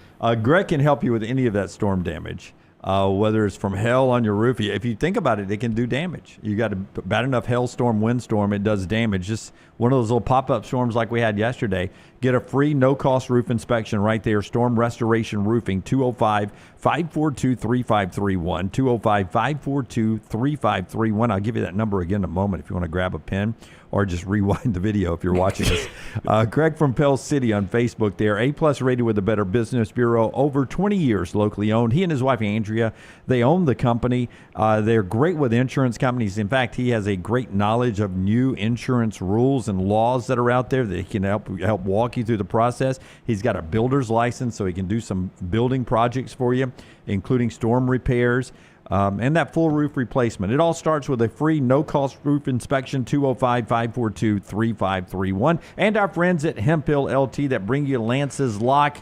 Greg can help you with any of that storm damage, whether it's from hail on your roof. If you think about it, it can do damage. You got a bad enough hailstorm, windstorm, it does damage. Just one of those little pop-up storms like we had yesterday. Get a free no-cost roof inspection right there. Storm Restoration Roofing, 205-542-3531, 205-542-3531. I'll give you that number again in a moment if you want to grab a pen or just rewind the video if you're watching us. Greg from Pell City on Facebook there. A-plus rated with the Better Business Bureau. Over 20 years locally owned. He and his wife, Andrea, they own the company. They're great with insurance companies. In fact, he has a great knowledge of new insurance rules and laws that are out there that he can help walk you through the process. He's got a builder's license, so he can do some building projects for you, including storm repairs. And that full roof replacement. It all starts with a free no-cost roof inspection, 205-542-3531. And our friends at Hemphill LT that bring you Lance's Lock.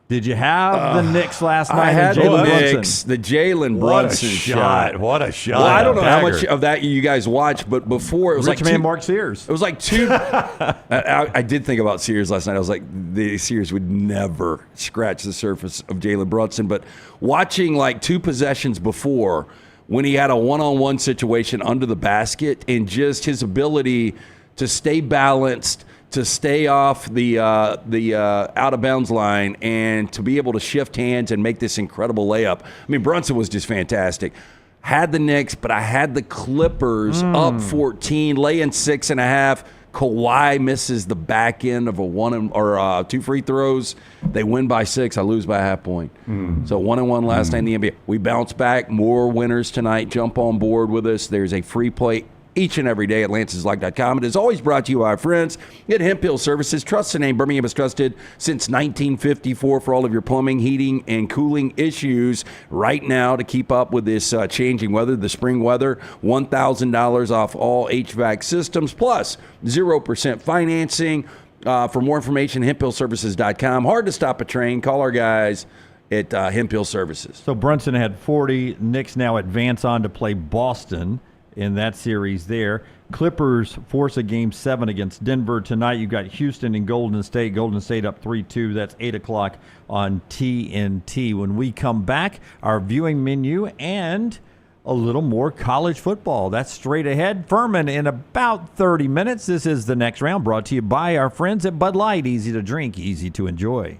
Did you have the Knicks last night? I had the Jalen Knicks, the Jalen Brunson shot. What a shot. Well, I don't know how much of that you guys watched, but before it was Rich like man Mark Sears. It was like two. I did think about Sears last night. I was like, the Sears would never scratch the surface of Jalen Brunson. But watching like 2 possessions before, when he had a one-on-one situation under the basket, and just his ability to stay balanced, to stay off the out of bounds line, and to be able to shift hands and make this incredible layup. I mean, Brunson was just fantastic. Had the Knicks, but I had the Clippers up 14, laying 6.5. Kawhi misses the back end of a 2 free throws. They win by 6. I lose by a half point. So 1-1 last night in the NBA. We bounce back. More winners tonight. Jump on board with us. There's a free play each and every day at lanceslock.com. It is always brought to you by our friends at Hemphill Services. Trust the name. Birmingham has trusted since 1954 for all of your plumbing, heating, and cooling issues. Right now, to keep up with this changing weather, the spring weather, $1,000 off all HVAC systems, plus 0% financing. For more information, hemphillservices.com. Hard to stop a train. Call our guys at Hemphill Services. So Brunson had 40. Knicks now advance on to play Boston in that series there. Clippers force a Game 7 against Denver tonight. You've got Houston and Golden State. Golden State up 3-2. That's 8 o'clock on TNT. When we come back, our viewing menu and a little more college football. That's straight ahead. Fuhrman in about 30 minutes. This is The Next Round, brought to you by our friends at Bud Light. Easy to drink, easy to enjoy.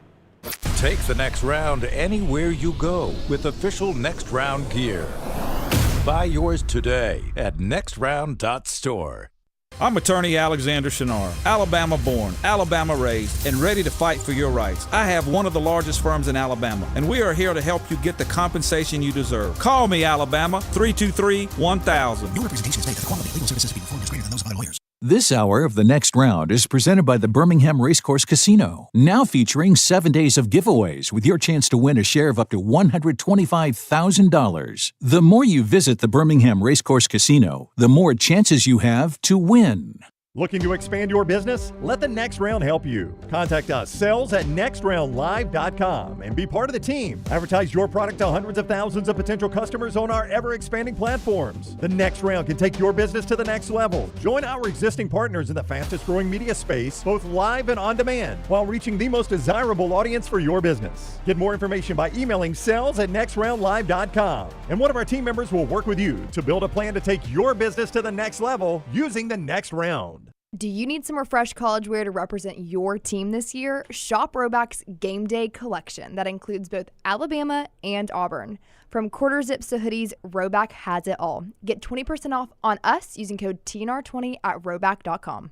Take the Next Round anywhere you go with official Next Round gear. Buy yours today at nextround.store. I'm attorney Alexander Shunnarah, Alabama born, Alabama raised, and ready to fight for your rights. I have one of the largest firms in Alabama, and we are here to help you get the compensation you deserve. Call me, Alabama, 323-1000. No representation is made that the quality of legal services being performed is greater than those of other lawyers. This hour of The Next Round is presented by the Birmingham Racecourse Casino, now featuring 7 days of giveaways with your chance to win a share of up to $125,000. The more you visit the Birmingham Racecourse Casino, the more chances you have to win. Looking to expand your business? Let the Next Round help you. Contact us, sales@nextroundlive.com, and be part of the team. Advertise your product to hundreds of thousands of potential customers on our ever-expanding platforms. The Next Round can take your business to the next level. Join our existing partners in the fastest-growing media space, both live and on demand, while reaching the most desirable audience for your business. Get more information by emailing sales@nextroundlive.com, and one of our team members will work with you to build a plan to take your business to the next level using the Next Round. Do you need some refreshed college wear to represent your team this year? Shop Roback's Game Day collection that includes both Alabama and Auburn. From quarter zips to hoodies, Roback has it all. Get 20% off on us using code TNR20 at roback.com.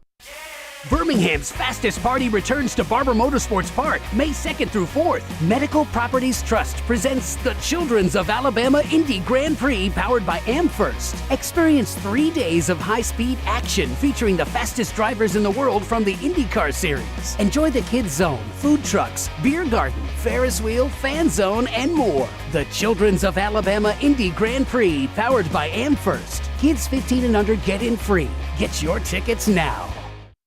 Birmingham's fastest party returns to Barber Motorsports Park May 2nd through 4th. Medical Properties Trust presents the Children's of Alabama Indy Grand Prix powered by AmFirst. Experience 3 days of high-speed action featuring the fastest drivers in the world from the IndyCar Series. Enjoy the Kids Zone, food trucks, beer garden, Ferris wheel, fan zone, and more. The Children's of Alabama Indy Grand Prix powered by AmFirst. Kids 15 and under get in free. Get your tickets now.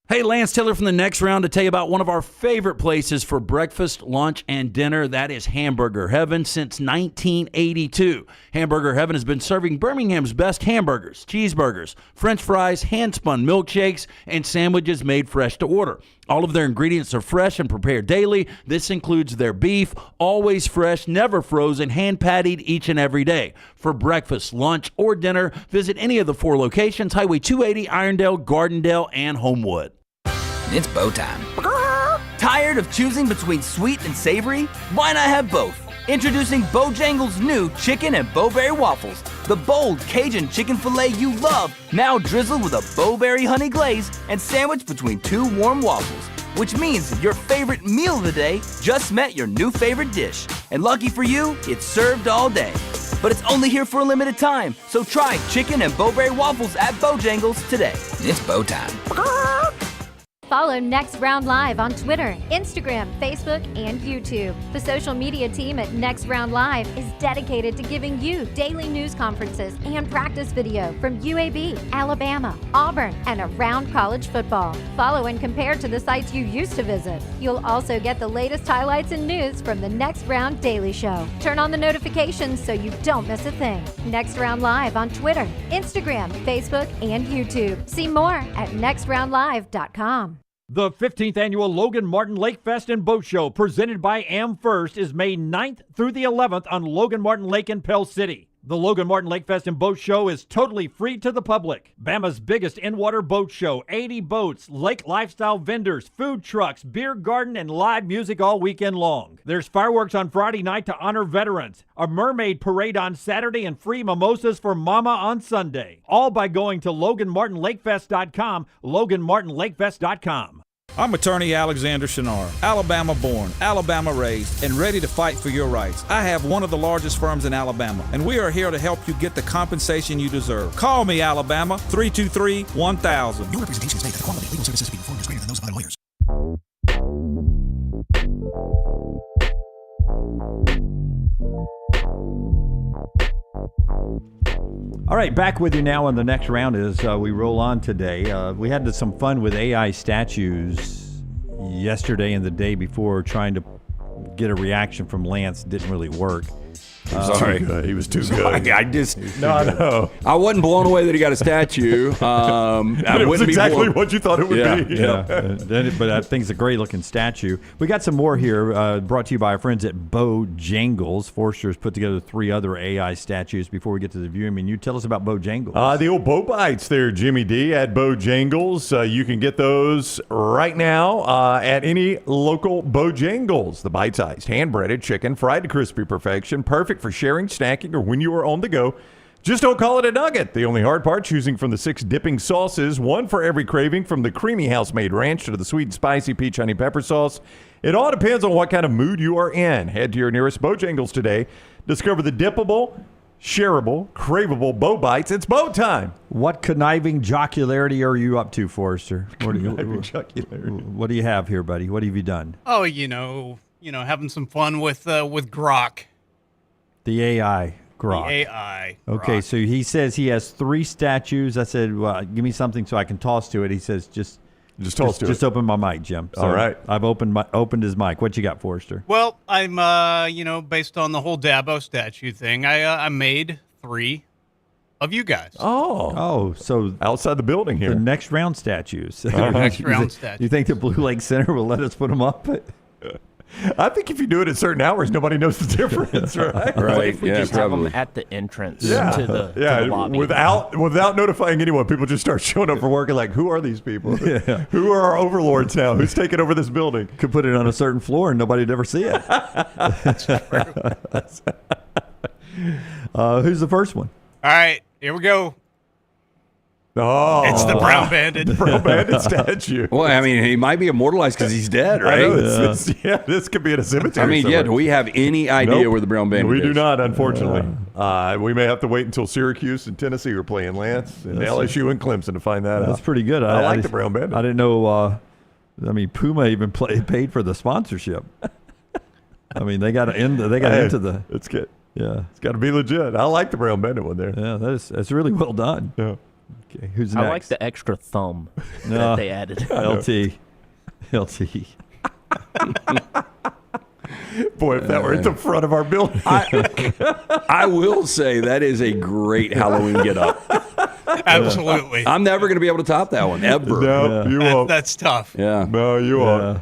Hey, Lance Taylor from The Next Round to tell you about one of our favorite places for breakfast, lunch, and dinner. That is Hamburger Heaven since 1982. Hamburger Heaven has been serving Birmingham's best hamburgers, cheeseburgers, French fries, hand-spun milkshakes, and sandwiches made fresh to order. All of their ingredients are fresh and prepared daily. This includes their beef, always fresh, never frozen, hand-pattied each and every day. For breakfast, lunch, or dinner, visit any of the 4 locations, Highway 280, Irondale, Gardendale, and Homewood. It's bow time. Tired of choosing between sweet and savory? Why not have both? Introducing Bojangles' new chicken and bowberry waffles. The bold Cajun chicken filet you love, now drizzled with a bowberry honey glaze and sandwiched between 2 warm waffles. Which means your favorite meal of the day just met your new favorite dish. And lucky for you, it's served all day. But it's only here for a limited time, so try chicken and bowberry waffles at Bojangles today. It's bow time. Follow Next Round Live on Twitter, Instagram, Facebook, and YouTube. The social media team at Next Round Live is dedicated to giving you daily news conferences and practice video from UAB, Alabama, Auburn, and around college football. Follow and compare to the sites you used to visit. You'll also get the latest highlights and news from the Next Round Daily Show. Turn on the notifications so you don't miss a thing. Next Round Live on Twitter, Instagram, Facebook, and YouTube. See more at nextroundlive.com. The 15th annual Logan Martin Lake Fest and Boat Show, presented by AmFirst, is May 9th through the 11th on Logan Martin Lake in Pell City. The Logan Martin Lake Fest and Boat Show is totally free to the public. Bama's biggest in-water boat show, 80 boats, lake lifestyle vendors, food trucks, beer garden, and live music all weekend long. There's fireworks on Friday night to honor veterans, a mermaid parade on Saturday, and free mimosas for Mama on Sunday. All by going to LoganMartinLakeFest.com, LoganMartinLakeFest.com. I'm attorney Alexander Shunnarah, Alabama born, Alabama raised, and ready to fight for your rights. I have one of the largest firms in Alabama, and we are here to help you get the compensation you deserve. Call me, Alabama, 323-1000. No representation is made that the quality of legal services being performed is greater than those of other lawyers. All right, back with you now on the next round as we roll on today. We had some fun with AI statues yesterday and the day before, trying to get a reaction from Lance. Didn't really work. Sorry. He was too good. I just I know. I wasn't blown away that he got a statue. But it was exactly what you thought it would be. Yeah. But I think it's a great-looking statue. We got some more here, brought to you by our friends at Bojangles. Forrester's put together 3 other AI statues before we get to the viewing menu. Tell us about Bojangles. The old Bo Bites there, Jimmy D, at Bojangles. You can get those right now at any local Bojangles. The bite-sized, hand-breaded chicken, fried to crispy perfection, perfect for sharing, snacking, or when you are on the go. Just don't call it a nugget. The only hard part, choosing from the 6 dipping sauces, one for every craving, from the creamy house-made ranch to the sweet and spicy peach honey pepper sauce. It all depends on what kind of mood you are in. Head to your nearest Bojangles today. Discover the dippable, shareable, craveable Bo Bites. It's Bo time. What conniving jocularity are you up to, Forrester? What do you have here, buddy? What have you done? Oh, having some fun with Grok. The AI Grok. The AI. Okay, Grok. so he says he has 3 statues. I said, well, give me something so I can toss to it. He says, just toss to it. Just open my mic, Jim. So all right. I've opened his mic. What you got, Forrester? Well, I'm, based on the whole Dabo statue thing, I made 3 of you guys. Oh, so outside the building here. The next round statues. Next round statues. You think the Blue Lake Center will let us put them up? I think if you do it at certain hours, nobody knows the difference, right? Right. If we just have them at the entrance to the lobby. Without notifying anyone, people just start showing up for work and like, who are these people? Who are our overlords now? Who's taking over this building? Could put it on a certain floor and nobody'd ever see it. That's true. Who's the first one? All right, here we go. Oh, it's the Brown Bandit. The Brown Bandit statue. Well, I mean, he might be immortalized because he's dead, right? I know, this could be in a cemetery. I mean, somewhere. do we have any idea where the Brown Bandit is? We do not, unfortunately. We may have to wait until Syracuse and Tennessee are playing, Lance, and LSU and Clemson to find that out. That's pretty good. I like the Brown Bandit. I didn't know. Puma even paid for the sponsorship. I mean, they got into the. It's good. Yeah, it's got to be legit. I like the Brown Bandit one there. Yeah, that's really well done. Yeah. Okay, who's next? I like the extra thumb that they added. LT. Boy, if that were at the front of our building. I will say that is a great Halloween get-up. Absolutely. I'm never going to be able to top that one, ever. No, you won't. That's tough. Yeah. No, you won't.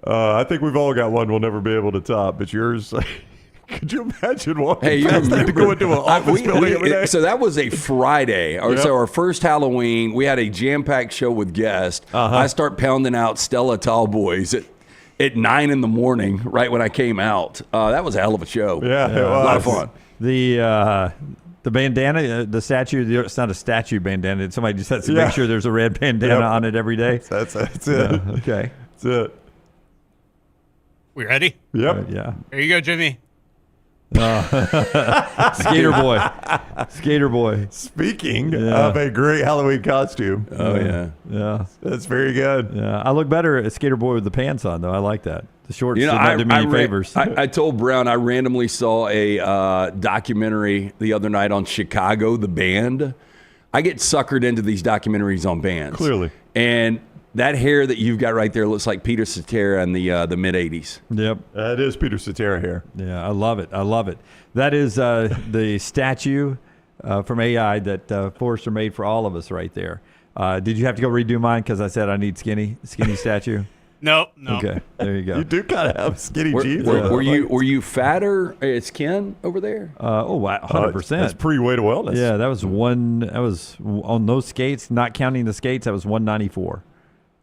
I think we've all got one we'll never be able to top, but yours... Could you imagine walking past that to go into an office building every day? So that was a Friday. So our first Halloween, we had a jam-packed show with guests. I start pounding out Stella Tall Boys at 9 in the morning, right when I came out. That was a hell of a show. Yeah, it was. A lot of fun. The bandana, the statue, it's not a statue bandana. Somebody just has to make sure there's a red bandana on it every day. That's it. Okay. That's it. We ready? Yep. Yeah. Here you go, Jimmy. Skater boy. Speaking of a great Halloween costume. Oh, yeah. That's very good. Yeah. I look better at skater boy with the pants on, though. I like that. The shorts did not do me any favors. I told Brown I randomly saw a documentary the other night on Chicago, the band. I get suckered into these documentaries on bands. Clearly. And that hair that you've got right there looks like Peter Cetera in the mid-'80s. Yep. That is Peter Cetera hair. Yeah, I love it. That is the statue from AI that Forrester made for all of us right there. Did you have to go redo mine because I said I need skinny statue? No. Okay, there you go. You do kind of have skinny jeans. Were you fatter as Ken over there? 100%. That's pre-weight of wellness. Yeah, that was on those skates, not counting the skates, that was 194.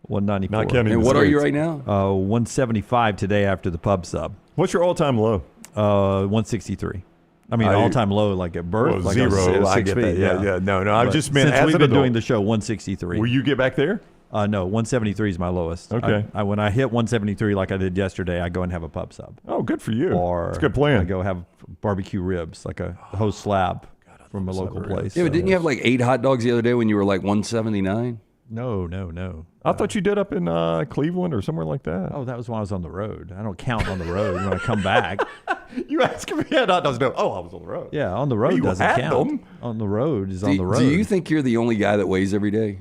194. Not counting and the what skates. are you right now? 175 today after the pub sub. What's your all-time low? 163. I mean, all-time low like at birth. Well, like zero. I 6 get feet. that. Yeah. No. I've just meant since as we've an been adult. doing the show, 163. Will you get back there? No, 173 is my lowest. Okay. When I hit 173 like I did yesterday, I go and have a pub sub. Oh, good for you. Or it's a good plan. I go have barbecue ribs, like a whole slab from a local place. Yeah, but didn't you have like 8 hot dogs the other day when you were like 179? No. I thought you did up in Cleveland or somewhere like that. Oh, that was when I was on the road. I don't count on the road when I come back. You asking me had hot dogs? No. Oh, I was on the road. Yeah, on the road You doesn't had count. them. On the road is on the road. Do you think you're the only guy that weighs every day?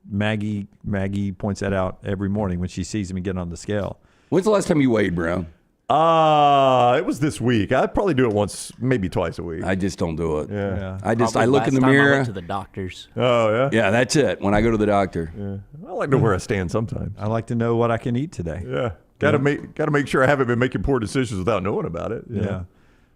Maggie points that out every morning when she sees me getting on the scale. When's the last time you weighed, Brown? It was this week. I'd probably do it once, maybe twice a week. I just don't do it. Yeah. I look in the mirror. I went to the doctors. Oh, yeah? Yeah, that's it. When I go to the doctor. Yeah. I like to know where I stand sometimes. I like to know what I can eat today. Yeah. Got to make sure I haven't been making poor decisions without knowing about it. Yeah.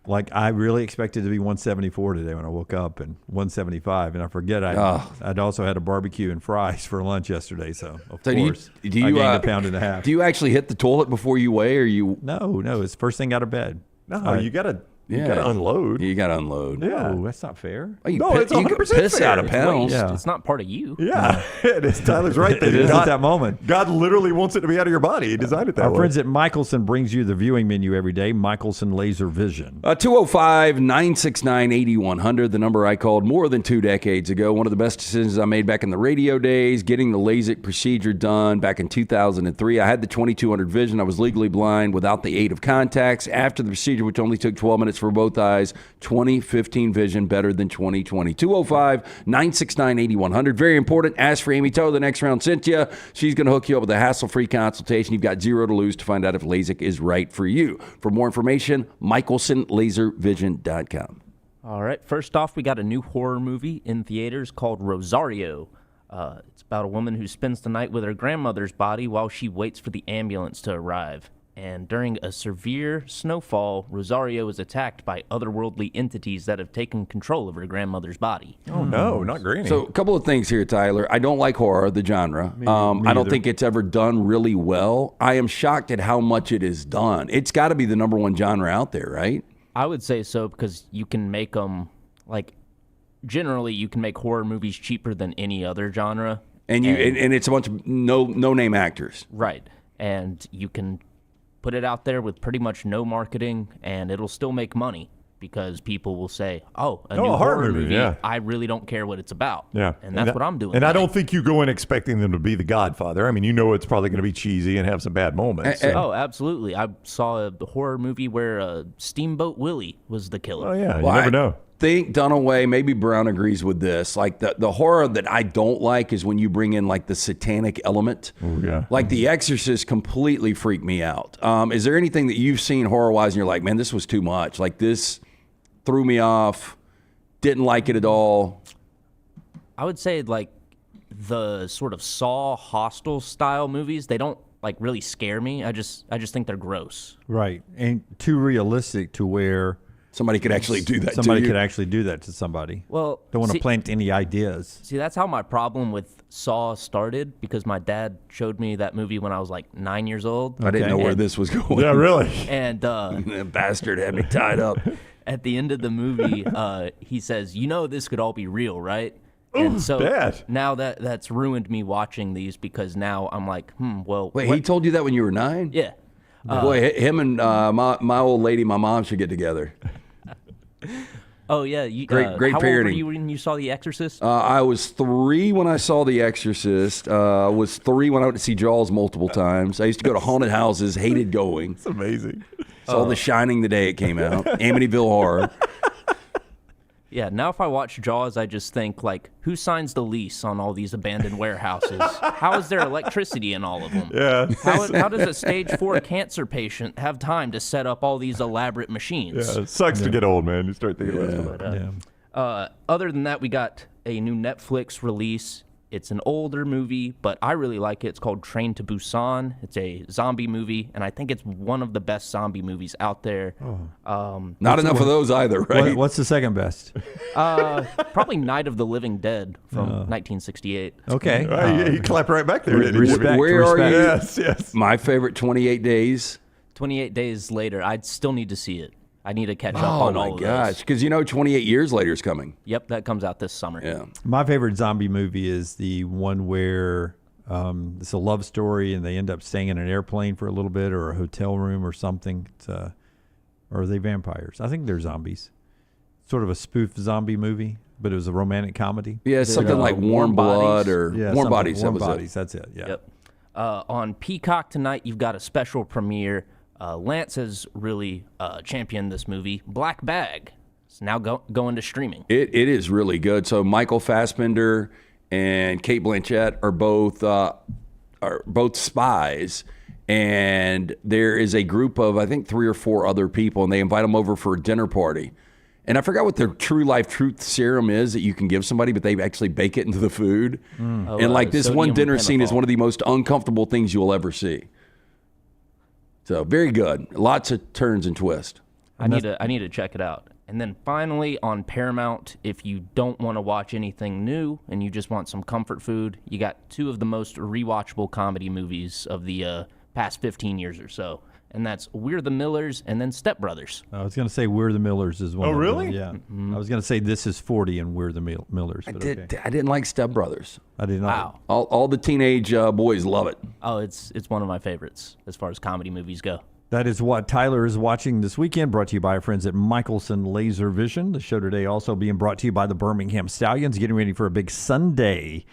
Like, I really expected to be 174 today when I woke up, and 175, and I forget I'd also had a barbecue and fries for lunch yesterday, so of course do you, I gained a pound and a half. Do you actually hit the toilet before you weigh, or you? No, it's first thing out of bed. No, you gotta unload. You gotta unload. Yeah. No, that's not fair. It's 100% piss fair. out of pounds. Yeah. It's not part of you. Yeah, it is. Tyler's right. It is at that moment. God literally wants it to be out of your body. He designed it that way. Our friends at Michelson brings you the viewing menu every day. Michelson Laser Vision. 205-969-8100, the number I called more than 2 decades ago. One of the best decisions I made back in the radio days, getting the LASIK procedure done back in 2003. I had the 2200 vision. I was legally blind without the aid of contacts. After the procedure, which only took 12 minutes for both eyes, 2015 vision better than 2020. 205-969-8100. Very important. Ask for Amy Toe. The next round sent you. She's going to hook you up with a hassle-free consultation. You've got 0 to lose to find out if LASIK is right for you. For more information, michelsonlaservision.com. All right. First off, we got a new horror movie in theaters called Rosario. It's about a woman who spends the night with her grandmother's body while she waits for the ambulance to arrive. And during a severe snowfall, Rosario is attacked by otherworldly entities that have taken control of her grandmother's body. Oh, no, not Granny. So a couple of things here, Tyler. I don't like horror, the genre. I don't think it's ever done really well. I am shocked at how much it is done. It's got to be the number one genre out there, right? I would say so because you can make them, generally you can make horror movies cheaper than any other genre. And it's a bunch of no-name actors. Right. And you can put it out there with pretty much no marketing, and it'll still make money because people will say, a new horror movie. Yeah. I really don't care what it's about. Yeah. And that's what I'm doing. And I don't think you go in expecting them to be The Godfather. I mean, it's probably going to be cheesy and have some bad moments. Oh, absolutely. I saw a horror movie where Steamboat Willie was the killer. Oh, yeah. You never know. Think Dunaway, maybe Brown agrees with this. Like the horror that I don't like is when you bring in like the satanic element. Ooh, yeah. Like The Exorcist completely freaked me out. Is there anything that you've seen horror-wise and you're like, man, this was too much? Like this threw me off, didn't like it at all? I would say the sort of Saw Hostel style movies, they don't really scare me. I just think they're gross. Right. And too realistic to where somebody could actually do that. Somebody could actually do that to somebody. Well, don't want to plant any ideas. See, that's how my problem with Saw started because my dad showed me that movie when I was 9 years old. I didn't know where this was going. Yeah, really. And that bastard had me tied up. At the end of the movie, he says, this could all be real, right? Ooh, and so Dad. Now that's ruined me watching these because now I'm like, well. Wait, he told you that when you were 9? Yeah. Boy, him and my old lady, my mom, should get together. Oh, yeah. Great how parenting. Old were you when you saw The Exorcist? I was 3 when I saw The Exorcist. I was 3 when I went to see Jaws multiple times. I used to go to haunted houses, hated going. It's amazing. Saw The Shining the day it came out. Amityville Horror. Yeah, now if I watch Jaws, I just think, who signs the lease on all these abandoned warehouses? How is there electricity in all of them? Yeah. How does a stage 4 cancer patient have time to set up all these elaborate machines? Yeah, it sucks to get old, man. You start thinking about stuff. Other than that, we got a new Netflix release. It's an older movie, but I really like it. It's called Train to Busan. It's a zombie movie, and I think it's one of the best zombie movies out there. Not enough of those either, right? What's the second best? Probably Night of the Living Dead from 1968. Okay. He clapped right back there. Where are you? Yes. My favorite, 28 Days. 28 Days Later. I'd still need to see it. I need to catch up on all of those. Oh, my gosh. Because 28 Years Later is coming. Yep, that comes out this summer. Yeah. My favorite zombie movie is the one where it's a love story and they end up staying in an airplane for a little bit or a hotel room or something. Or are they vampires? I think they're zombies. Sort of a spoof zombie movie, but it was a romantic comedy. Yeah, something like Warm Blood or Warm Bodies. Warm Bodies, that's it. Yeah. Yep. On Peacock tonight, you've got a special premiere. Lance has really championed this movie. Black Bag. It's now going to streaming. It is really good. So Michael Fassbender and Cate Blanchett are both spies, and there is a group of, I think, 3 or 4 other people, and they invite them over for a dinner party. And I forgot what the True Life Truth Serum is that you can give somebody, but they actually bake it into the food. And like this one dinner scene is one of the most uncomfortable things you'll ever see. So very good. Lots of turns and twists. I need to check it out. And then finally on Paramount, if you don't want to watch anything new and you just want some comfort food, you got 2 of the most rewatchable comedy movies of the past 15 years or so. And that's We're the Millers and then Step Brothers. I was going to say We're the Millers is one. Oh, really? Yeah. I was going to say This Is 40 and We're the Millers. I didn't like Step Brothers. I did not. Wow. All the teenage boys love it. Oh, it's one of my favorites as far as comedy movies go. That is what Tyler is watching this weekend, brought to you by our friends at Michelson Laser Vision. The show today also being brought to you by the Birmingham Stallions, getting ready for a big Sunday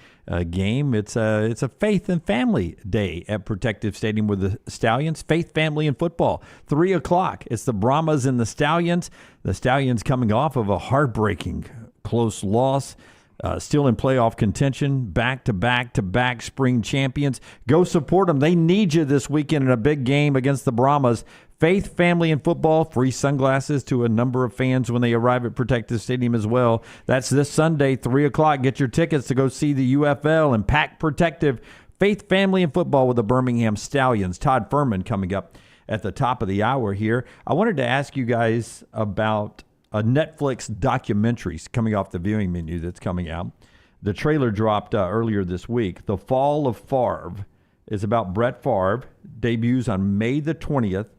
game. It's a faith and family day at Protective Stadium with the Stallions. Faith, family, and football. 3 o'clock. It's the Brahmas and the Stallions. The Stallions coming off of a heartbreaking close loss. Still in playoff contention, back-to-back spring champions. Go support them. They need you this weekend in a big game against the Brahmas. Faith, family, and football. Free sunglasses to a number of fans when they arrive at Protective Stadium as well. That's this Sunday, 3 o'clock. Get your tickets to go see the UFL and pack Protective. Faith, family, and football with the Birmingham Stallions. Todd Fuhrman coming up at the top of the hour here. I wanted to ask you guys about a Netflix documentary coming off the viewing menu that's coming out. The trailer dropped earlier this week. The Fall of Favre is about Brett Favre, debuts on May the 20th,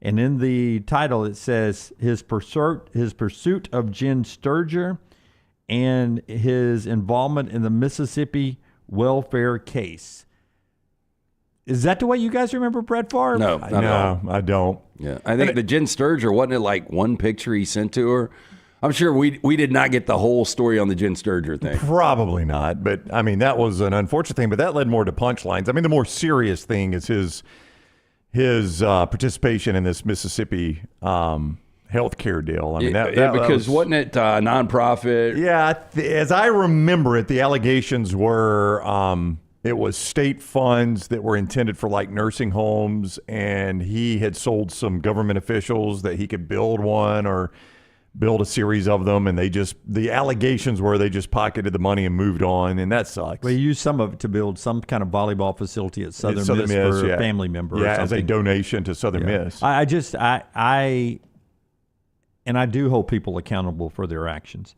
and in the title it says his pursuit of Jen Sturger and his involvement in the Mississippi welfare case. Is that the way you guys remember Brett Favre? No, I don't. Yeah, I think the Jen Sturger, wasn't it like one picture he sent to her? I'm sure we did not get the whole story on the Jen Sturger thing. Probably not, but I mean that was an unfortunate thing. But that led more to punchlines. I mean, the more serious thing is his participation in this Mississippi healthcare deal. I mean, because wasn't it nonprofit? Yeah, as I remember it, the allegations were. It was state funds that were intended for like nursing homes, and he had sold some government officials that he could build one or build a series of them, and the allegations were they just pocketed the money and moved on, and that sucks. They used some of it to build some kind of volleyball facility at Southern Miss for a family member. Yeah, or as a donation to Southern Miss. I do hold people accountable for their actions.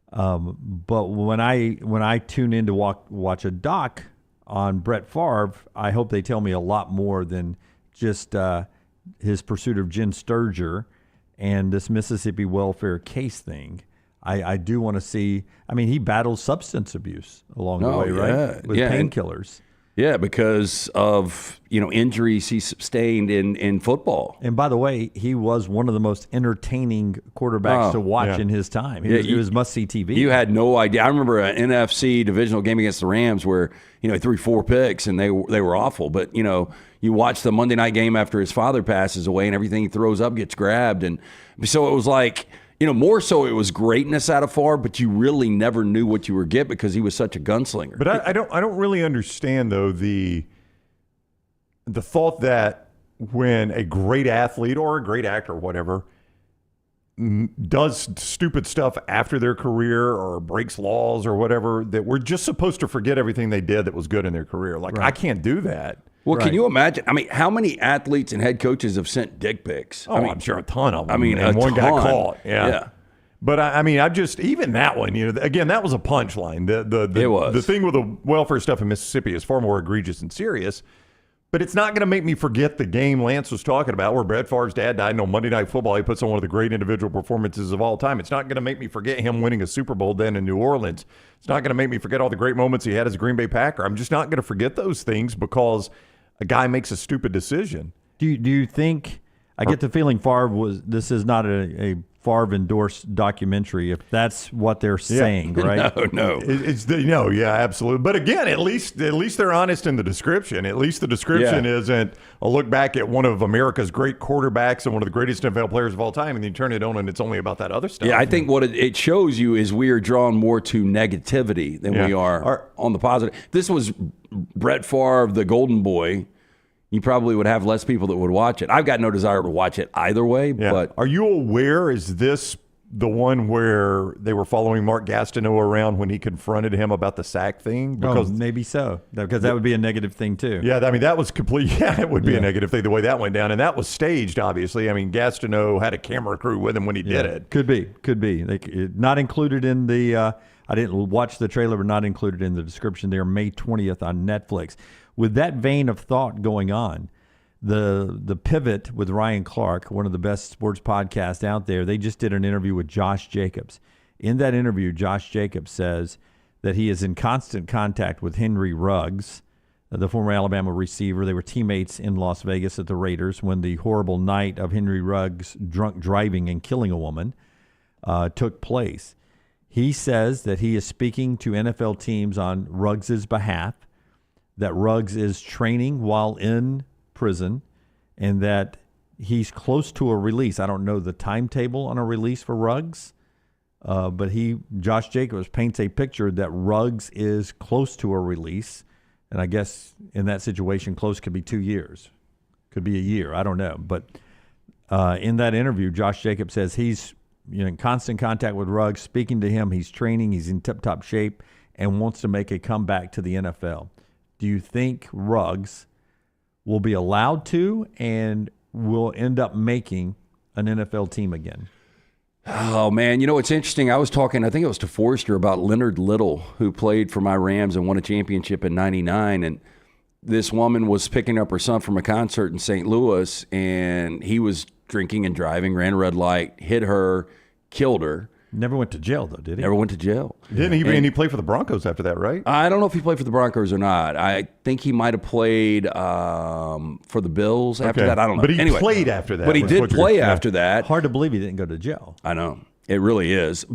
But when I tune in to watch a doc on Brett Favre, I hope they tell me a lot more than just his pursuit of Jen Sturger and this Mississippi welfare case thing. I do want to see. I mean, he battles substance abuse along the way, right? With painkillers. Yeah, because of injuries he sustained in football. And by the way, he was one of the most entertaining quarterbacks to watch in his time. He was must-see TV. You had no idea. I remember an NFC divisional game against the Rams where he threw 4 picks and they were awful. But you watch the Monday night game after his father passes away and everything he throws up gets grabbed, and so it was like. More so it was greatness out of Favre, but you really never knew what you were getting because he was such a gunslinger. But I don't really understand though the thought that when a great athlete or a great actor or whatever does stupid stuff after their career or breaks laws or whatever, that we're just supposed to forget everything they did that was good in their career. Like, I can't do that. Well, can you imagine? I mean, how many athletes and head coaches have sent dick pics? Oh, I'm sure a ton of them. I mean, and one got caught. Yeah. But I mean, even that one, again, that was a punchline. It was. The thing with the welfare stuff in Mississippi is far more egregious and serious. But it's not going to make me forget the game Lance was talking about where Brett Favre's dad died on Monday Night Football. He puts on one of the great individual performances of all time. It's not going to make me forget him winning a Super Bowl then in New Orleans. It's not going to make me forget all the great moments he had as a Green Bay Packer. I'm just not going to forget those things because a guy makes a stupid decision. Do you think – I get the feeling this is not a Favre-endorsed documentary, if that's what they're saying, right? No. Yeah, absolutely. But again, at least they're honest in the description. At least the description isn't a look back at one of America's great quarterbacks and one of the greatest NFL players of all time, and then you turn it on and it's only about that other stuff. Yeah, I think what it shows you is we are drawn more to negativity than we are on the positive. This was Brett Favre, the golden boy, you probably would have less people that would watch it. I've got no desire to watch it either way. Yeah. But are you aware, is this the one where they were following Mark Gastineau around when he confronted him about the sack thing? Because maybe so, because that would be a negative thing too. Yeah, I mean, that was complete. Yeah, it would be a negative thing the way that went down. And that was staged, obviously. I mean, Gastineau had a camera crew with him when he did it. Could be. Not included in the, I didn't watch the trailer, but not included in the description there, May 20th on Netflix. With that vein of thought going on, the Pivot with Ryan Clark, one of the best sports podcasts out there, they just did an interview with Josh Jacobs. In that interview, Josh Jacobs says that he is in constant contact with Henry Ruggs, the former Alabama receiver. They were teammates in Las Vegas at the Raiders when the horrible night of Henry Ruggs drunk driving and killing a woman took place. He says that he is speaking to NFL teams on Ruggs' behalf, that Ruggs is training while in prison, and that he's close to a release. I don't know the timetable on a release for Ruggs, but Josh Jacobs paints a picture that Ruggs is close to a release, and I guess in that situation, close could be 2 years, could be a year. I don't know, but in that interview, Josh Jacobs says he's in constant contact with Ruggs, speaking to him. He's training, he's in tip-top shape, and wants to make a comeback to the NFL. Do you think Ruggs will be allowed to and will end up making an NFL team again? Oh, man. It's interesting. I was talking, I think it was to Forrester, about Leonard Little, who played for my Rams and won a championship in 99. And this woman was picking up her son from a concert in St. Louis, and he was drinking and driving, ran a red light, hit her, killed her. Never went to jail, though, did he? Never went to jail. Didn't he? And he played for the Broncos after that, right? I don't know if he played for the Broncos or not. I think he might have played for the Bills after that. I don't know. But he played after that. But he did play after that. Hard to believe he didn't go to jail. I know. It really is.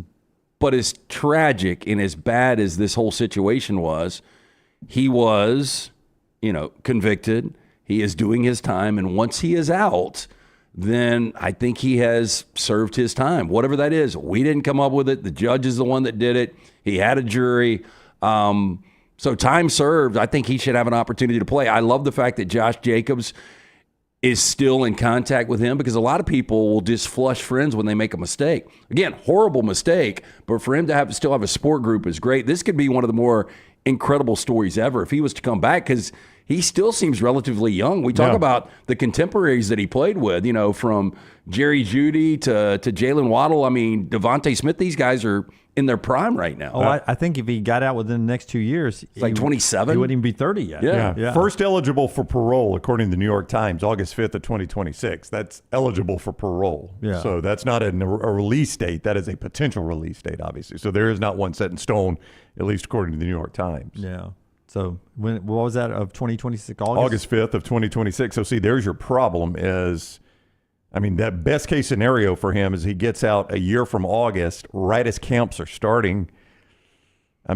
But as tragic and as bad as this whole situation was, he was, convicted. He is doing his time. And once he is out, then I think he has served his time, whatever that is. We didn't come up with it. The judge is the one that did it. He had a jury. So time served. I think he should have an opportunity to play. I love the fact that Josh Jacobs is still in contact with him, because a lot of people will just flush friends when they make a mistake. Again, horrible mistake, but for him to still have a support group is great. This could be one of the more incredible stories ever if he was to come back, because he still seems relatively young. We talk about the contemporaries that he played with, from Jerry Jeudy to Jalen Waddle. I mean, Devontae Smith, these guys are in their prime right now. I think if he got out within the next 2 years, it's like 27. He wouldn't even be 30 yet. Yeah. First eligible for parole, according to the New York Times, August 5th of 2026. That's eligible for parole. Yeah. So that's not a release date. That is a potential release date, obviously. So there is not one set in stone, at least according to the New York Times. Yeah. So what was that, of 2026? August 5th of 2026. So see, there's your problem is, that best case scenario for him is he gets out a year from August, right as camps are starting. I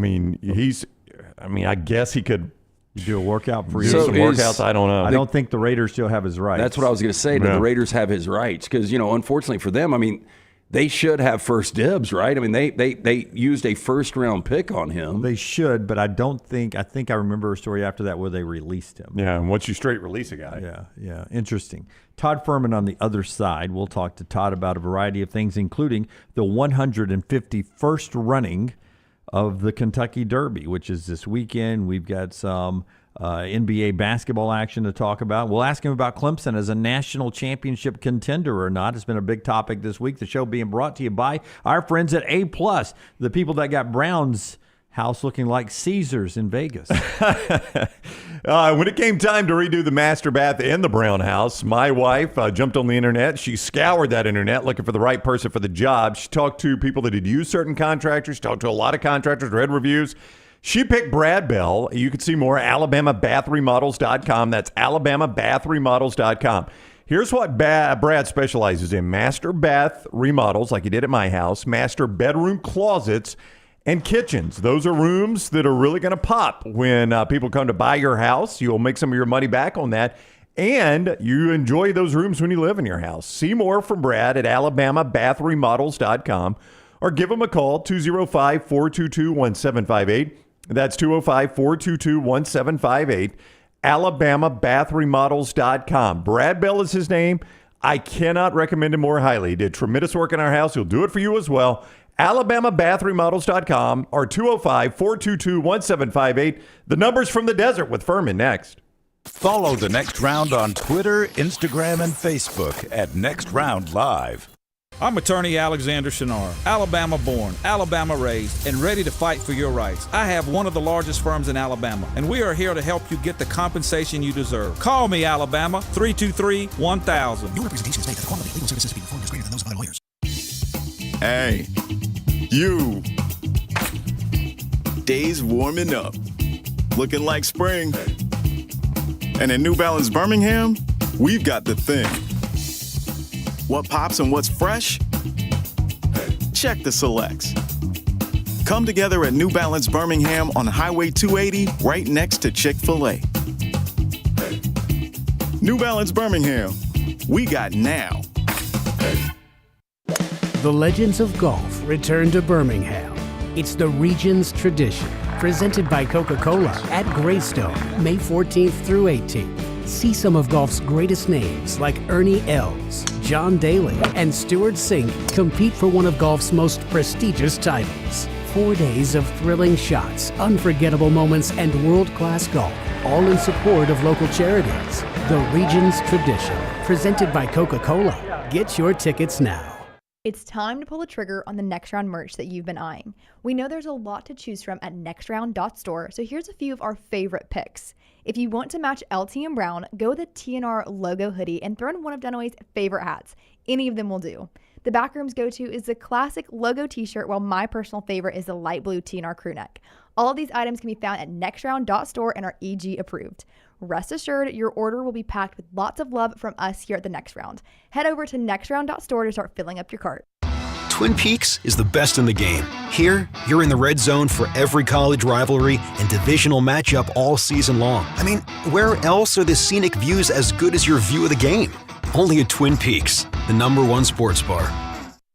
guess he could do a workout for you. Some workouts, I don't know. I don't think the Raiders still have his rights. That's what I was going to say. The Raiders have his rights? Because, unfortunately for them, they should have first dibs, right? They used a first-round pick on him. They should, but I think I remember a story after that where they released him. Yeah, and once you straight release a guy. Yeah, interesting. Todd Fuhrman on the other side. We'll talk to Todd about a variety of things, including the 151st running of the Kentucky Derby, which is this weekend. We've got some NBA basketball action to talk about. We'll ask him about Clemson as a national championship contender or not. It's been a big topic this week. The show being brought to you by our friends at A+, the people that got Brown's house looking like Caesars in Vegas. When it came time to redo the master bath in the Brown house, my wife jumped on the internet. She scoured that internet looking for the right person for the job. She talked to people that had used certain contractors, talked to a lot of contractors, read reviews. She picked Brad Bell. You can see more at AlabamaBathRemodels.com. That's AlabamaBathRemodels.com. Here's what Brad specializes in: master bath remodels, like he did at my house, master bedroom closets, and kitchens. Those are rooms that are really going to pop when people come to buy your house. You'll make some of your money back on that, and you enjoy those rooms when you live in your house. See more from Brad at AlabamaBathRemodels.com, or give him a call, 205-422-1758. That's 205-422-1758. AlabamaBathRemodels.com. Brad Bell is his name. I cannot recommend him more highly. He did tremendous work in our house. He'll do it for you as well. AlabamaBathRemodels.com or 205-422-1758. The numbers from the desert with Fuhrman next. Follow The Next Round on Twitter, Instagram, and Facebook at Next Round Live. I'm attorney Alexander Shunnarah, Alabama born, Alabama raised, and ready to fight for your rights. I have one of the largest firms in Alabama, and we are here to help you get the compensation you deserve. Call me, Alabama, 323-1000. Your representation is made that the quality of legal services being performed is greater than those of other lawyers. Hey, you. Days warming up. Looking like spring. And at New Balance Birmingham, we've got the thing. What pops and what's fresh? Check the selects. Come together at New Balance Birmingham on Highway 280, right next to Chick-fil-A. New Balance Birmingham, we got now. The Legends of Golf return to Birmingham. It's the region's tradition, presented by Coca-Cola at Greystone, May 14th through 18th. See some of golf's greatest names like Ernie Els, John Daly, and Stuart Sink compete for one of golf's most prestigious titles. 4 days of thrilling shots, unforgettable moments, and world-class golf, all in support of local charities. The region's tradition, presented by Coca-Cola. Get your tickets now. It's time to pull the trigger on the Next Round merch that you've been eyeing. We know there's a lot to choose from at nextround.store, so here's a few of our favorite picks. If you want to match LT and Brown, go with the TNR logo hoodie and throw in one of Dunaway's favorite hats. Any of them will do. The Backroom's go-to is the classic logo t-shirt, while my personal favorite is the light blue TNR crew neck. All of these items can be found at nextround.store and are EG approved. Rest assured, your order will be packed with lots of love from us here at the Next Round. Head over to nextround.store to start filling up your cart. Twin Peaks is the best in the game. Here, you're in the red zone for every college rivalry and divisional matchup all season long. I mean, where else are the scenic views as good as your view of the game? Only at Twin Peaks, the #1 sports bar.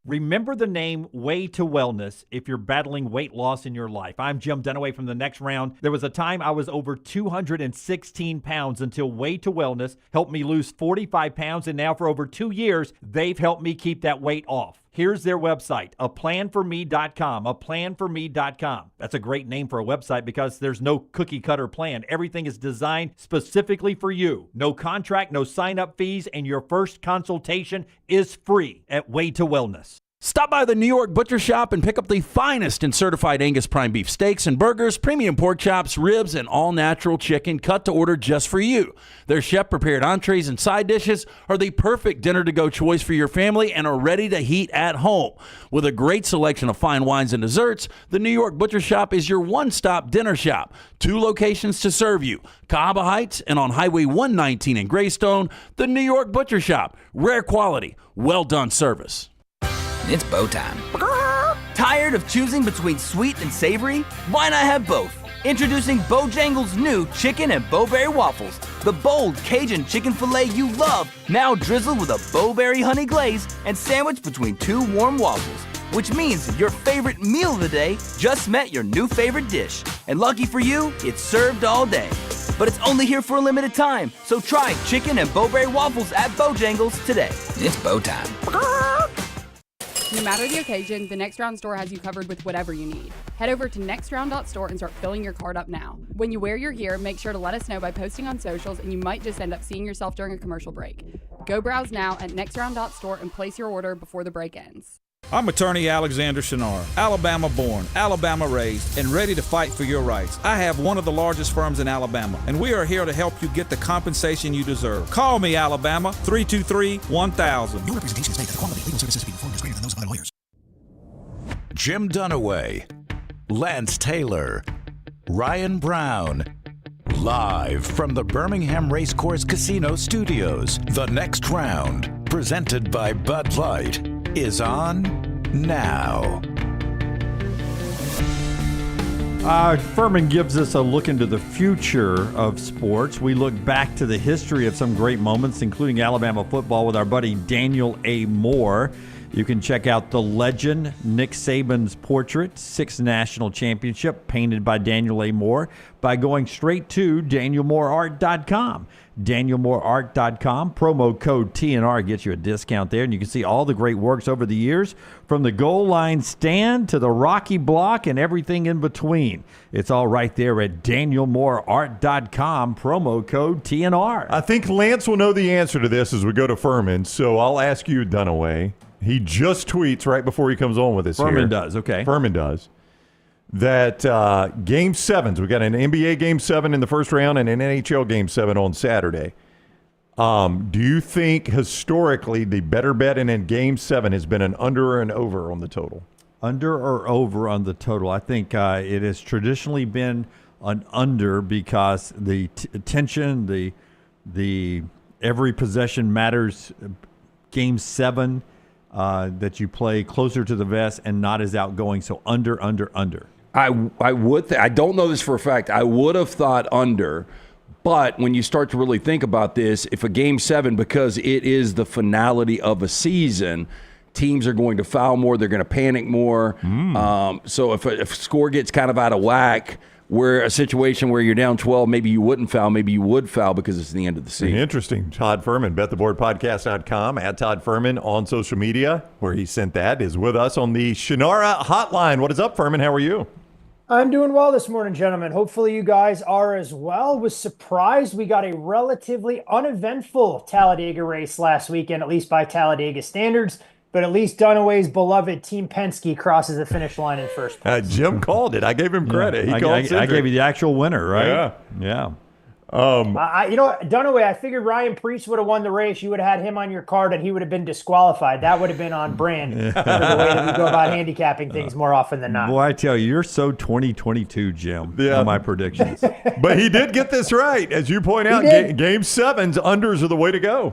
Remember the name Way to Wellness if you're battling weight loss in your life. I'm Jim Dunaway from The Next Round. There was a time I was over 216 pounds until Way to Wellness helped me lose 45 pounds, and now for over 2 years, they've helped me keep that weight off. Here's their website, aplanforme.com, aplanforme.com. That's a great name for a website because there's no cookie-cutter plan. Everything is designed specifically for you. No contract, no sign-up fees, and your first consultation is free at Way to Wellness. Stop by the New York Butcher Shop and pick up the finest in certified Angus prime beef steaks and burgers, premium pork chops, ribs, and all-natural chicken cut to order just for you. Their chef-prepared entrees and side dishes are the perfect dinner-to-go choice for your family and are ready to heat at home. With a great selection of fine wines and desserts, the New York Butcher Shop is your one-stop dinner shop. 2 locations to serve you, Cahaba Heights and on Highway 119 in Greystone. The New York Butcher Shop, rare quality, well-done service. It's bow time. Tired of choosing between sweet and savory? Why not have both? Introducing Bojangles' new chicken and bowberry waffles. The bold Cajun chicken filet you love, now drizzled with a bowberry honey glaze and sandwiched between 2 warm waffles. Which means your favorite meal of the day just met your new favorite dish. And lucky for you, it's served all day. But it's only here for a limited time, so try chicken and bowberry waffles at Bojangles today. It's bow time. No matter the occasion, the Next Round store has you covered with whatever you need. Head over to nextround.store and start filling your cart up now. When you wear your gear, make sure to let us know by posting on socials, and you might just end up seeing yourself during a commercial break. Go browse now at nextround.store and place your order before the break ends. I'm attorney Alexander Shunnarah, Alabama born, Alabama raised, and ready to fight for your rights. I have one of the largest firms in Alabama, and we are here to help you get the compensation you deserve. Call me, Alabama, 323-1000. Your representation is made that the quality of legal services being performed is greater than those of other lawyers. Jim Dunaway, Lance Taylor, Ryan Brown. Live from the Birmingham Racecourse Casino Studios, The Next Round, presented by Bud Light, is on now. Fuhrman gives us a look into the future of sports. We look back to the history of some great moments, including Alabama football, with our buddy Daniel A. Moore. You can check out the legend Nick Saban's portrait, 6th national championship, painted by Daniel A. Moore, by going straight to DanielMooreArt.com. DanielMooreArt.com. Promo code TNR gets you a discount there, and you can see all the great works over the years, from the goal line stand to the Rocky block and everything in between. It's all right there at DanielMooreArt.com. Promo code TNR. I think Lance will know the answer to this as we go to Fuhrman, so I'll ask you, Dunaway. He just tweets right before he comes on with us. Fuhrman does, okay. Fuhrman does. That Game 7s, we got an NBA Game 7 in the first round and an NHL Game 7 on Saturday. Do you think historically the better bet in a Game 7 has been an under or an over on the total? Under or over on the total? I think it has traditionally been an under because the tension, the every possession matters. Game 7 that you play closer to the vest and not as outgoing. So under. I would. I don't know this for a fact. I would have thought under, but when you start to really think about this, if a Game 7, because it is the finality of a season, teams are going to foul more. They're going to panic more. So if a score gets kind of out of whack, where a situation where you're down 12, maybe you wouldn't foul, maybe you would foul because it's the end of the season. Interesting. Todd Fuhrman, BetTheBoardPodcast.com, at Todd Fuhrman on social media, where he sent that, is with us on the Shunnarah hotline. What is up, Fuhrman? How are you? I'm doing well this morning, gentlemen. Hopefully you guys are as well. Was surprised we got a relatively uneventful Talladega race last weekend, at least by Talladega standards. But at least Dunaway's beloved Team Penske crosses the finish line in first place. Jim called it. I gave him credit. Yeah, I gave you the actual winner, right? Yeah. Dunaway, I figured Ryan Preece would have won the race. You would have had him on your card and he would have been disqualified. That would have been on brand for the way that we go about handicapping things more often than not. Boy, I tell you, you're so 2022, Jim, on my predictions. But he did get this right. As you point out, Game 7's unders are the way to go.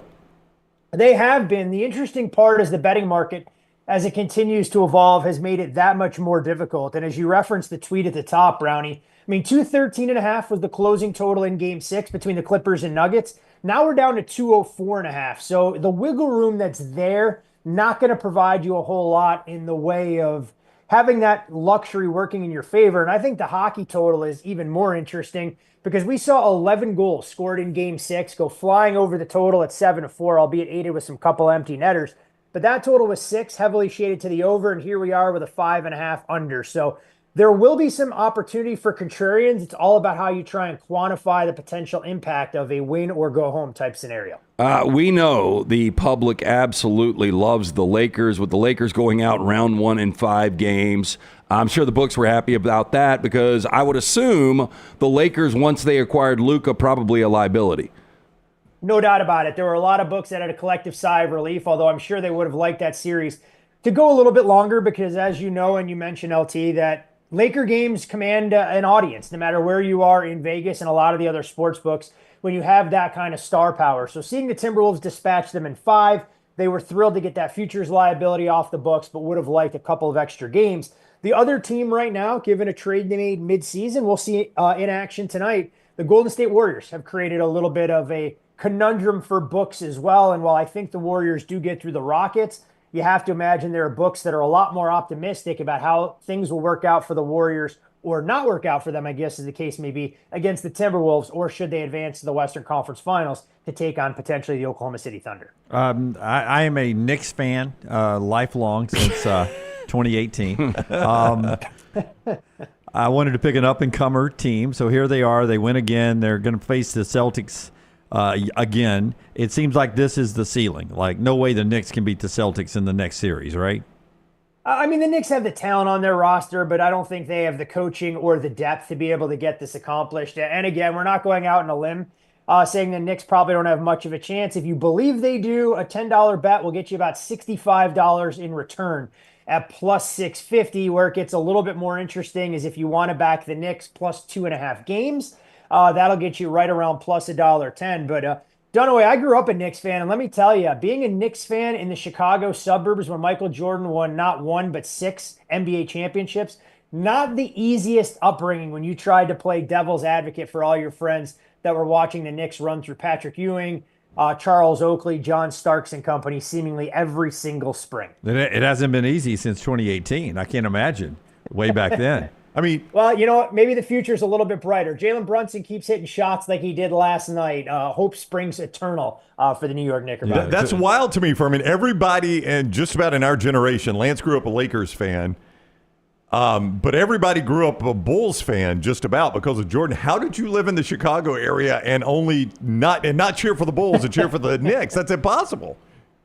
They have been. The interesting part is the betting market, as it continues to evolve, has made it that much more difficult. And as you referenced the tweet at the top, Brownie, 213.5 was the closing total in Game 6 between the Clippers and Nuggets. Now we're down to 204.5. So the wiggle room that's there, not going to provide you a whole lot in the way of having that luxury working in your favor. And I think the hockey total is even more interesting because we saw 11 goals scored in Game 6 go flying over the total at 7-4, albeit aided with some couple empty netters. But that total was 6, heavily shaded to the over, and here we are with a 5.5 under. So there will be some opportunity for contrarians. It's all about how you try and quantify the potential impact of a win or go home type scenario. We know the public absolutely loves the Lakers, with the Lakers going out round 1 in 5 games. I'm sure the books were happy about that because I would assume the Lakers, once they acquired Luka, probably a liability. No doubt about it. There were a lot of books that had a collective sigh of relief, although I'm sure they would have liked that series to go a little bit longer because, as you know, and you mentioned, LT, that Laker games command an audience, no matter where you are in Vegas and a lot of the other sports books, when you have that kind of star power. So seeing the Timberwolves dispatch them in 5, they were thrilled to get that futures liability off the books, but would have liked a couple of extra games. The other team right now, given a trade they made midseason, we'll see in action tonight, the Golden State Warriors have created a little bit of a conundrum for books as well. And while I think the Warriors do get through the Rockets, you have to imagine there are books that are a lot more optimistic about how things will work out for the Warriors or not work out for them, I guess, as the case may be, against the Timberwolves, or should they advance to the Western Conference Finals to take on potentially the Oklahoma City Thunder. I am a Knicks fan, lifelong since 2018. I wanted to pick an up-and-comer team, so here they are. They win again. They're going to face the Celtics again. It seems like this is the ceiling. Like, no way the Knicks can beat the Celtics in the next series, right? The Knicks have the talent on their roster, but I don't think they have the coaching or the depth to be able to get this accomplished. And again, we're not going out on a limb saying the Knicks probably don't have much of a chance. If you believe they do, a $10 bet will get you about $65 in return at plus 650. Where it gets a little bit more interesting is if you want to back the Knicks plus 2.5 games. That'll get you right around plus $1.10. But Dunaway, I grew up a Knicks fan, and let me tell you, being a Knicks fan in the Chicago suburbs when Michael Jordan won not 1 but 6 NBA championships, not the easiest upbringing when you tried to play devil's advocate for all your friends that were watching the Knicks run through Patrick Ewing, Charles Oakley, John Starks and company seemingly every single spring. It hasn't been easy since 2018. I can't imagine way back then. I mean, well, you know what? Maybe the future's a little bit brighter. Jalen Brunson keeps hitting shots like he did last night. Hope springs eternal for the New York Knickerbockers. That's wild to me, Fuhrman. Everybody, and just about in our generation, Lance grew up a Lakers fan, but everybody grew up a Bulls fan just about because of Jordan. How did you live in the Chicago area and not cheer for the Bulls and cheer for the Knicks? That's impossible.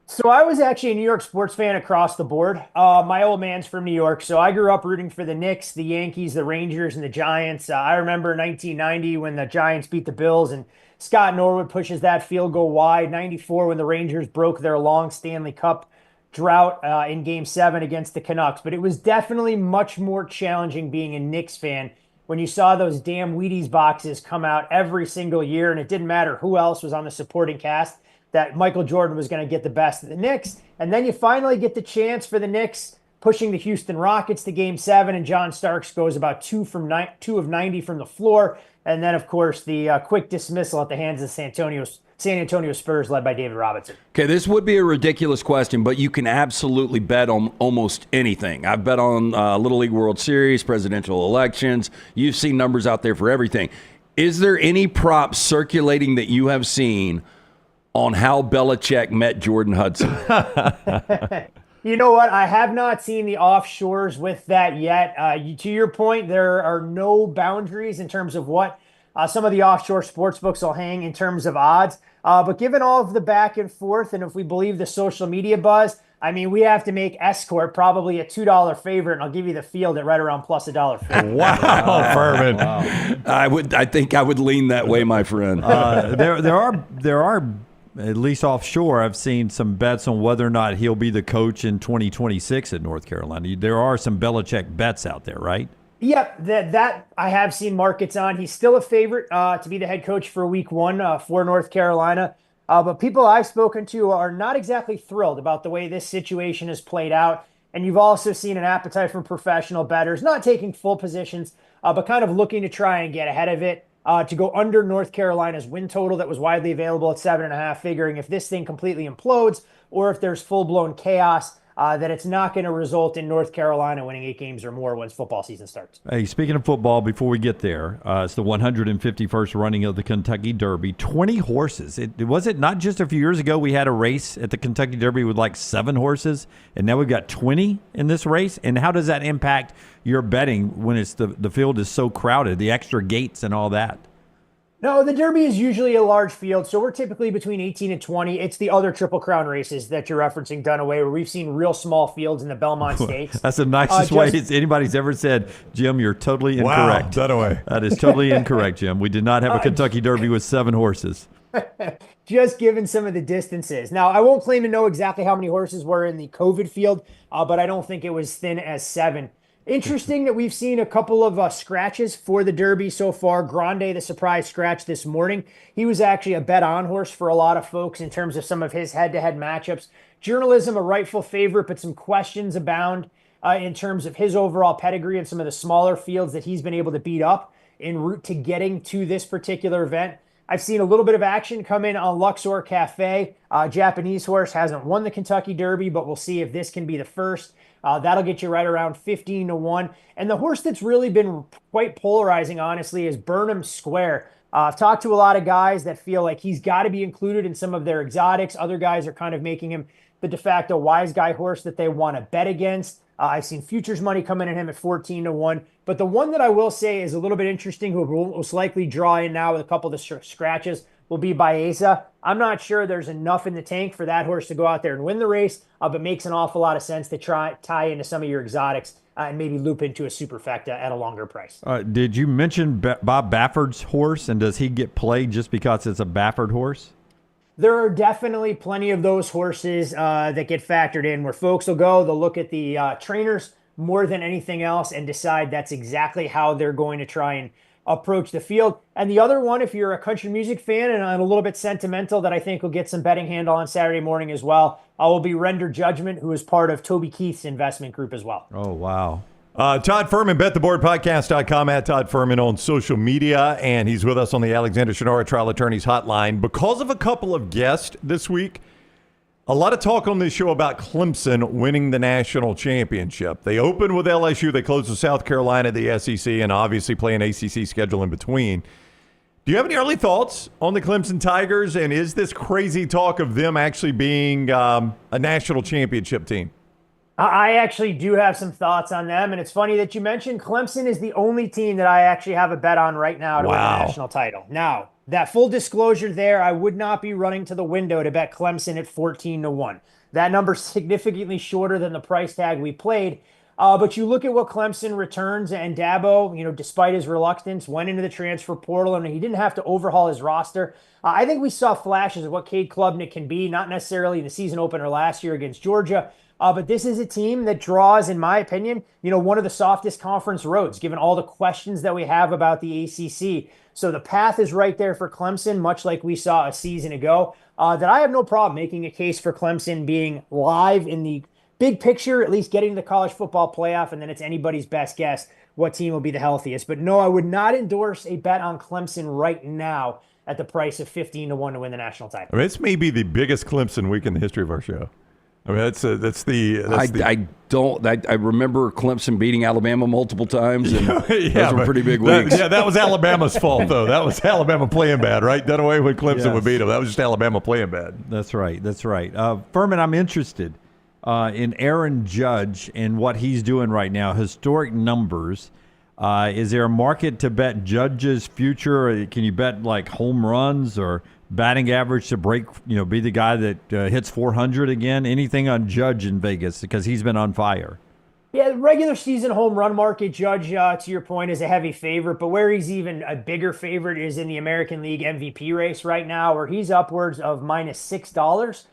So I was actually a New York sports fan across the board. My old man's from New York, so I grew up rooting for the Knicks, the Yankees, the Rangers, and the Giants. I remember 1990 when the Giants beat the Bills and Scott Norwood pushes that field goal wide. 94 when the Rangers broke their long Stanley Cup drought in Game 7 against the Canucks. But it was definitely much more challenging being a Knicks fan when you saw those damn Wheaties boxes come out every single year, and it didn't matter who else was on the supporting cast, that Michael Jordan was going to get the best of the Knicks. And then you finally get the chance for the Knicks pushing the Houston Rockets to Game 7, and John Starks goes about 2 of 90 from the floor. And then, of course, the quick dismissal at the hands of San Antonio Spurs led by David Robinson. Okay, this would be a ridiculous question, but you can absolutely bet on almost anything. I've bet on Little League World Series, presidential elections. You've seen numbers out there for everything. Is there any prop circulating that you have seen on how Belichick met Jordan Hudson? You know what? I have not seen the offshores with that yet. To your point, there are no boundaries in terms of what some of the offshore sports books will hang in terms of odds. But given all of the back and forth, and if we believe the social media buzz, I mean, we have to make Escort probably a $2 favorite, and I'll give you the field at right around plus $1.50. Wow, Fuhrman. Wow. I think I would lean that way, my friend. There are at least offshore, I've seen some bets on whether or not he'll be the coach in 2026 at North Carolina. There are some Belichick bets out there, right? Yep, that I have seen markets on. He's still a favorite to be the head coach for Week 1 for North Carolina. But people I've spoken to are not exactly thrilled about the way this situation has played out. And you've also seen an appetite from professional bettors, not taking full positions, but kind of looking to try and get ahead of it. To go under North Carolina's win total that was widely available at 7.5, figuring if this thing completely implodes or if there's full-blown chaos, that it's not going to result in North Carolina winning 8 games or more once football season starts. Hey, speaking of football, before we get there, it's the 151st running of the Kentucky Derby. 20 horses. Was it not just a few years ago we had a race at the Kentucky Derby with like 7 horses, and now we've got 20 in this race? And how does that impact your betting when it's the field is so crowded, the extra gates and all that? No, the Derby is usually a large field, so we're typically between 18 and 20. It's the other Triple Crown races that you're referencing, Dunaway, where we've seen real small fields in the Belmont Stakes. That's the nicest way anybody's ever said. Jim, you're totally incorrect. Wow, Dunaway. That is totally incorrect, Jim. We did not have a Kentucky Derby with 7 horses. Just given some of the distances. Now, I won't claim to know exactly how many horses were in the COVID field, but I don't think it was thin as 7. Interesting that we've seen a couple of scratches for the Derby so far. Grande, the surprise scratch this morning. He was actually a bet-on horse for a lot of folks in terms of some of his head-to-head matchups. Journalism, a rightful favorite, but some questions abound in terms of his overall pedigree and some of the smaller fields that he's been able to beat up en route to getting to this particular event. I've seen a little bit of action come in on Luxor Cafe. Japanese horse hasn't won the Kentucky Derby, but we'll see if this can be the first. That'll get you right around 15-1. And the horse that's really been quite polarizing, honestly, is Burnham Square. I've talked to a lot of guys that feel like he's got to be included in some of their exotics. Other guys are kind of making him the de facto wise guy horse that they want to bet against. I've seen futures money come in at him at 14-1. But the one that I will say is a little bit interesting, who will most likely draw in now with a couple of the scratches, will be Baeza. I'm not sure there's enough in the tank for that horse to go out there and win the race, but makes an awful lot of sense to tie into some of your exotics and maybe loop into a superfecta at a longer price. Did you mention Bob Bafford's horse, and does he get played just because it's a Bafford horse? There are definitely plenty of those horses that get factored in where folks will go, they'll look at the trainers more than anything else and decide that's exactly how they're going to try and approach the field. And the other one, if you're a country music fan and I'm a little bit sentimental, that I think will get some betting handle on Saturday morning as well, will be Render Judgment, who is part of Toby Keith's investment group as well. Oh, wow. Todd Fuhrman, bettheboardpodcast.com, at Todd Fuhrman on social media, and he's with us on the Alexander Shunnarah Trial Attorneys Hotline. Because of a couple of guests this week, a lot of talk on this show about Clemson winning the national championship. They opened with LSU, they closed with South Carolina, the SEC, and obviously play an ACC schedule in between. Do you have any early thoughts on the Clemson Tigers, and is this crazy talk of them actually being a national championship team? I actually do have some thoughts on them, and it's funny that you mentioned Clemson is the only team that I actually have a bet on right now to win the national title. Now, that full disclosure there, I would not be running to the window to bet Clemson at 14-1. That number's significantly shorter than the price tag we played. But you look at what Clemson returns, and Dabo, despite his reluctance, went into the transfer portal, and he didn't have to overhaul his roster. I think we saw flashes of what Cade Klubnik can be, not necessarily in the season opener last year against Georgia, but this is a team that draws, in my opinion, one of the softest conference roads, given all the questions that we have about the ACC. So the path is right there for Clemson, much like we saw a season ago, that I have no problem making a case for Clemson being live in the big picture, at least getting to the college football playoff, and then it's anybody's best guess what team will be the healthiest. But no, I would not endorse a bet on Clemson right now at the price of 15-1 to win the national title. I mean, it's maybe the biggest Clemson week in the history of our show. I mean, I remember Clemson beating Alabama multiple times, and those were pretty big weeks. That was Alabama's fault, though. That was Alabama playing bad, right? Dunaway when Clemson would beat them. That was just Alabama playing bad. That's right. Fuhrman, I'm interested in Aaron Judge and what he's doing right now. Historic numbers. Is there a market to bet Judge's future? Can you bet like home runs or batting average to break, be the guy that hits 400 again? Anything on Judge in Vegas, because he's been on fire? Yeah, the regular season home run market, Judge, to your point, is a heavy favorite. But where he's even a bigger favorite is in the American League MVP race right now, where he's upwards of -$6.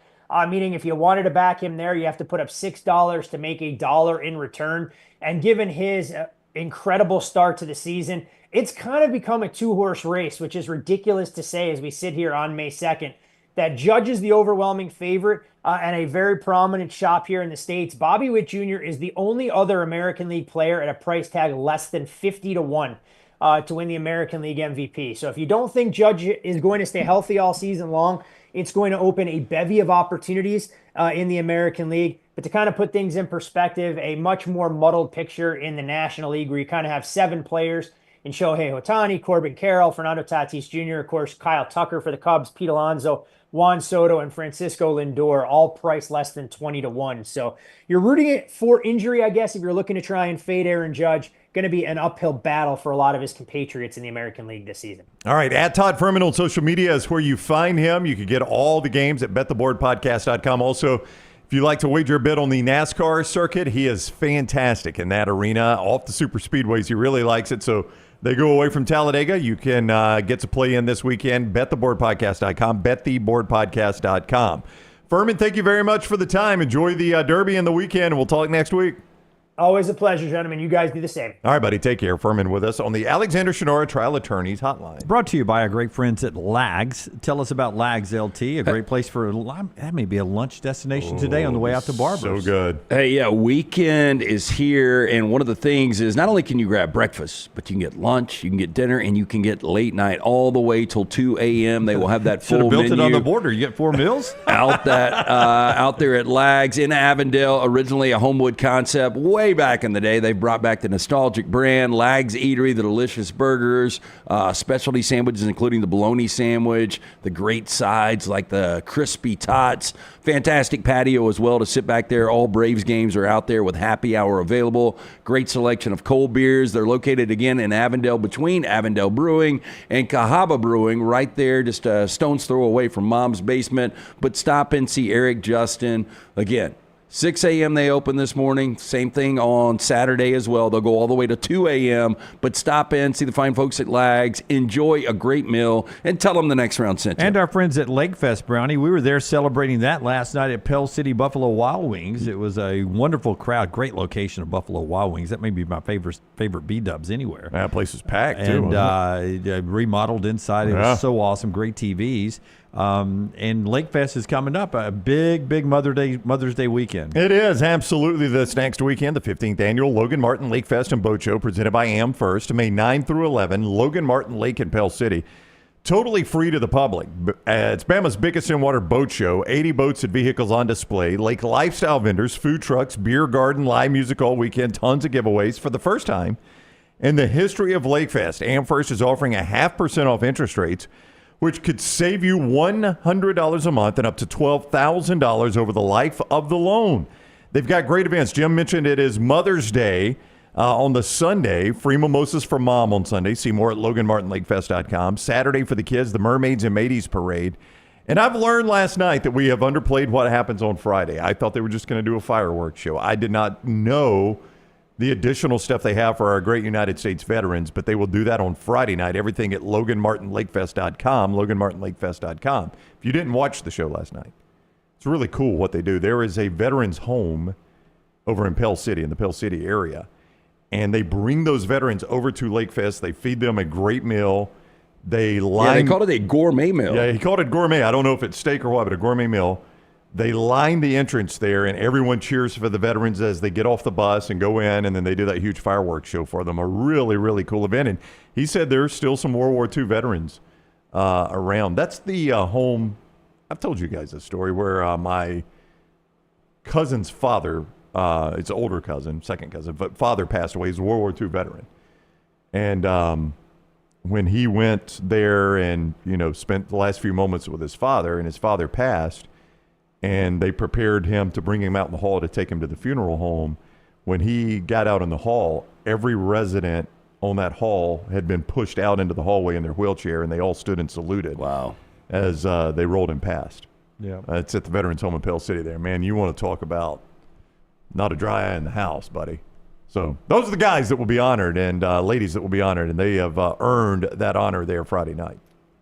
Meaning if you wanted to back him there, you have to put up $6 to make $1 in return. And given his incredible start to the season, it's kind of become a two-horse race, which is ridiculous to say as we sit here on May 2nd, that Judge is the overwhelming favorite and a very prominent shop here in the States. Bobby Witt Jr. is the only other American League player at a price tag less than 50-1 to win the American League MVP. So if you don't think Judge is going to stay healthy all season long, it's going to open a bevy of opportunities in the American League. But to kind of put things in perspective, a much more muddled picture in the National League, where you kind of have 7 players in Shohei Ohtani, Corbin Carroll, Fernando Tatis Jr., of course, Kyle Tucker for the Cubs, Pete Alonso, Juan Soto, and Francisco Lindor, all priced less than 20-1. So you're rooting it for injury, I guess, if you're looking to try and fade Aaron Judge. Going to be an uphill battle for a lot of his compatriots in the American League this season. All right, at Todd Fuhrman on social media is where you find him. You can get all the games at bettheboardpodcast.com. Also, if you like to wager a bit on the NASCAR circuit, he is fantastic in that arena. Off the super speedways, he really likes it. So they go away from Talladega. You can get to play in this weekend. bettheboardpodcast.com, bettheboardpodcast.com. Fuhrman, thank you very much for the time. Enjoy the Derby and the weekend, and we'll talk next week. Always a pleasure, gentlemen. You guys do the same. All right, buddy. Take care. Fuhrman with us on the Alexander Shunnarah Trial Attorneys Hotline. Brought to you by our great friends at Lags. Tell us about Lags, LT. A great place for, that may be a lunch destination today on the way out to Barber's. So good. Hey, yeah, weekend is here, and one of the things is not only can you grab breakfast, but you can get lunch, you can get dinner, and you can get late night all the way till 2 a.m. They will have that full menu. Should have built it on the border. You get 4 meals? out there at Lags in Avondale, originally a Homewood concept way back in the day. They brought back the nostalgic brand, Lags Eatery, the delicious burgers, specialty sandwiches, including the bologna sandwich, the great sides like the crispy tots, fantastic patio as well to sit back there. All Braves games are out there with happy hour available. Great selection of cold beers. They're located again in Avondale, between Avondale Brewing and Cahaba Brewing, right there, just a stone's throw away from Mom's Basement. But stop and see Eric, Justin. Again, 6 a.m. they open this morning. Same thing on Saturday as well. They'll go all the way to 2 a.m. But stop in, see the fine folks at Lags, enjoy a great meal, and tell them the next round sent you. And our friends at Lake Fest, Brownie. We were there celebrating that last night at Pell City Buffalo Wild Wings. It was a wonderful crowd. Great location of Buffalo Wild Wings. That may be my favorite B-dubs anywhere. That place was packed, too. And remodeled inside. It was so awesome. Great TVs. And Lake Fest is coming up, a big Mother's Day weekend. It is, absolutely. This next weekend, the 15th annual Logan Martin Lake Fest and Boat Show presented by AmFirst, May 9 through 11, Logan Martin Lake in Pell City. Totally free to the public. It's Bama's biggest in-water boat show, 80 boats and vehicles on display, lake lifestyle vendors, food trucks, beer garden, live music all weekend, tons of giveaways. For the first time in the history of Lake Fest, AmFirst is offering 0.5% off interest rates, which could save you $100 a month and up to $12,000 over the life of the loan. They've got great events. Jim mentioned it is Mother's Day on the Sunday. Free mimosas for Mom on Sunday. See more at LoganMartinLakeFest.com. Saturday for the kids, the Mermaids and Mateys Parade. And I've learned last night that we have underplayed what happens on Friday. I thought they were just going to do a fireworks show. I did not know the additional stuff they have for our great United States veterans, but they will do that on Friday night. Everything at LoganMartinLakeFest.com, LoganMartinLakeFest.com. If you didn't watch the show last night, it's really cool what they do. There is a veterans home over in Pell City, in the Pell City area, and they bring those veterans over to Lake Fest. They feed them a great meal. They called it a gourmet meal. Yeah, he called it gourmet. I don't know if it's steak or what, but a gourmet meal. They line the entrance there, and everyone cheers for the veterans as they get off the bus and go in, and then they do that huge fireworks show for them. A really, really cool event. And he said there's still some World War II veterans around. That's the home. I've told you guys this story where my cousin's father, it's an older cousin, second cousin, but father passed away. He's a World War II veteran. And when he went there and, spent the last few moments with his father, and his father passed, and they prepared him to bring him out in the hall to take him to the funeral home. When he got out in the hall, every resident on that hall had been pushed out into the hallway in their wheelchair, and they all stood and saluted. Wow. As they rolled him past. Yeah. It's at the Veterans Home in Pell City there. Man, you want to talk about not a dry eye in the house, buddy. So those are the guys that will be honored and ladies that will be honored, and they have earned that honor there Friday night.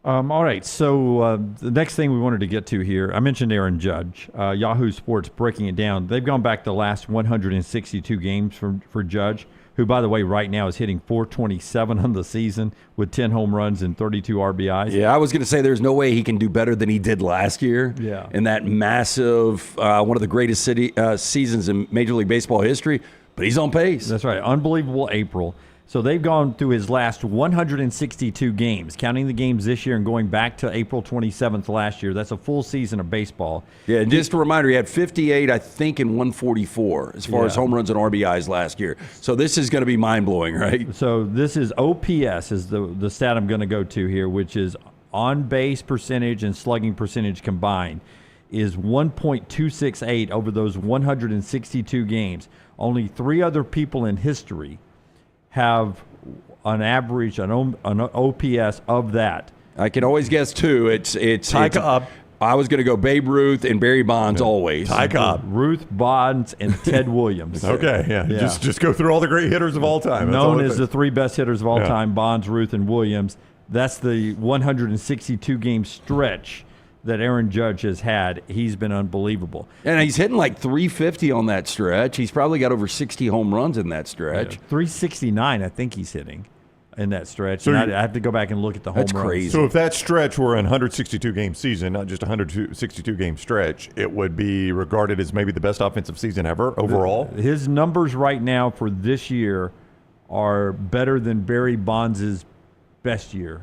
All right, so the next thing we wanted to get to here, I mentioned Aaron Judge. Yahoo Sports breaking it down. They've gone back the last 162 games for Judge, who, by the way, right now is hitting .427 on the season with 10 home runs and 32 RBIs. Yeah, I was going to say there's no way he can do better than he did last year. Yeah. In that massive, one of the greatest seasons in Major League Baseball history, but he's on pace. That's right. Unbelievable April. So they've gone through his last 162 games, counting the games this year and going back to April 27th last year. That's a full season of baseball. Yeah, and just a reminder, he had 58, I think, and 144 as far as home runs and RBIs last year. So this is going to be mind-blowing, right? So this is OPS is the stat I'm going to go to here, which is on-base percentage and slugging percentage combined is 1.268 over those 162 games. Only 3 other people in history have an average, an OPS of that. I can always guess 2. It's Ty Cobb. I was going to go Babe Ruth and Barry Bonds always. Ty Cobb. Ruth Bonds and Ted Williams. Okay, yeah. Just go through all the great hitters of all time. Known as the 3 best hitters of all time, Bonds, Ruth, and Williams. That's the 162-game stretch that Aaron Judge has had. He's been unbelievable. And he's hitting like 350 on that stretch. He's probably got over 60 home runs in that stretch. 369, I think he's hitting in that stretch. So and I have to go back and look at the home runs. That's crazy. So if that stretch were a 162-game season, not just a 162-game stretch, it would be regarded as maybe the best offensive season ever overall? His numbers right now for this year are better than Barry Bonds' best year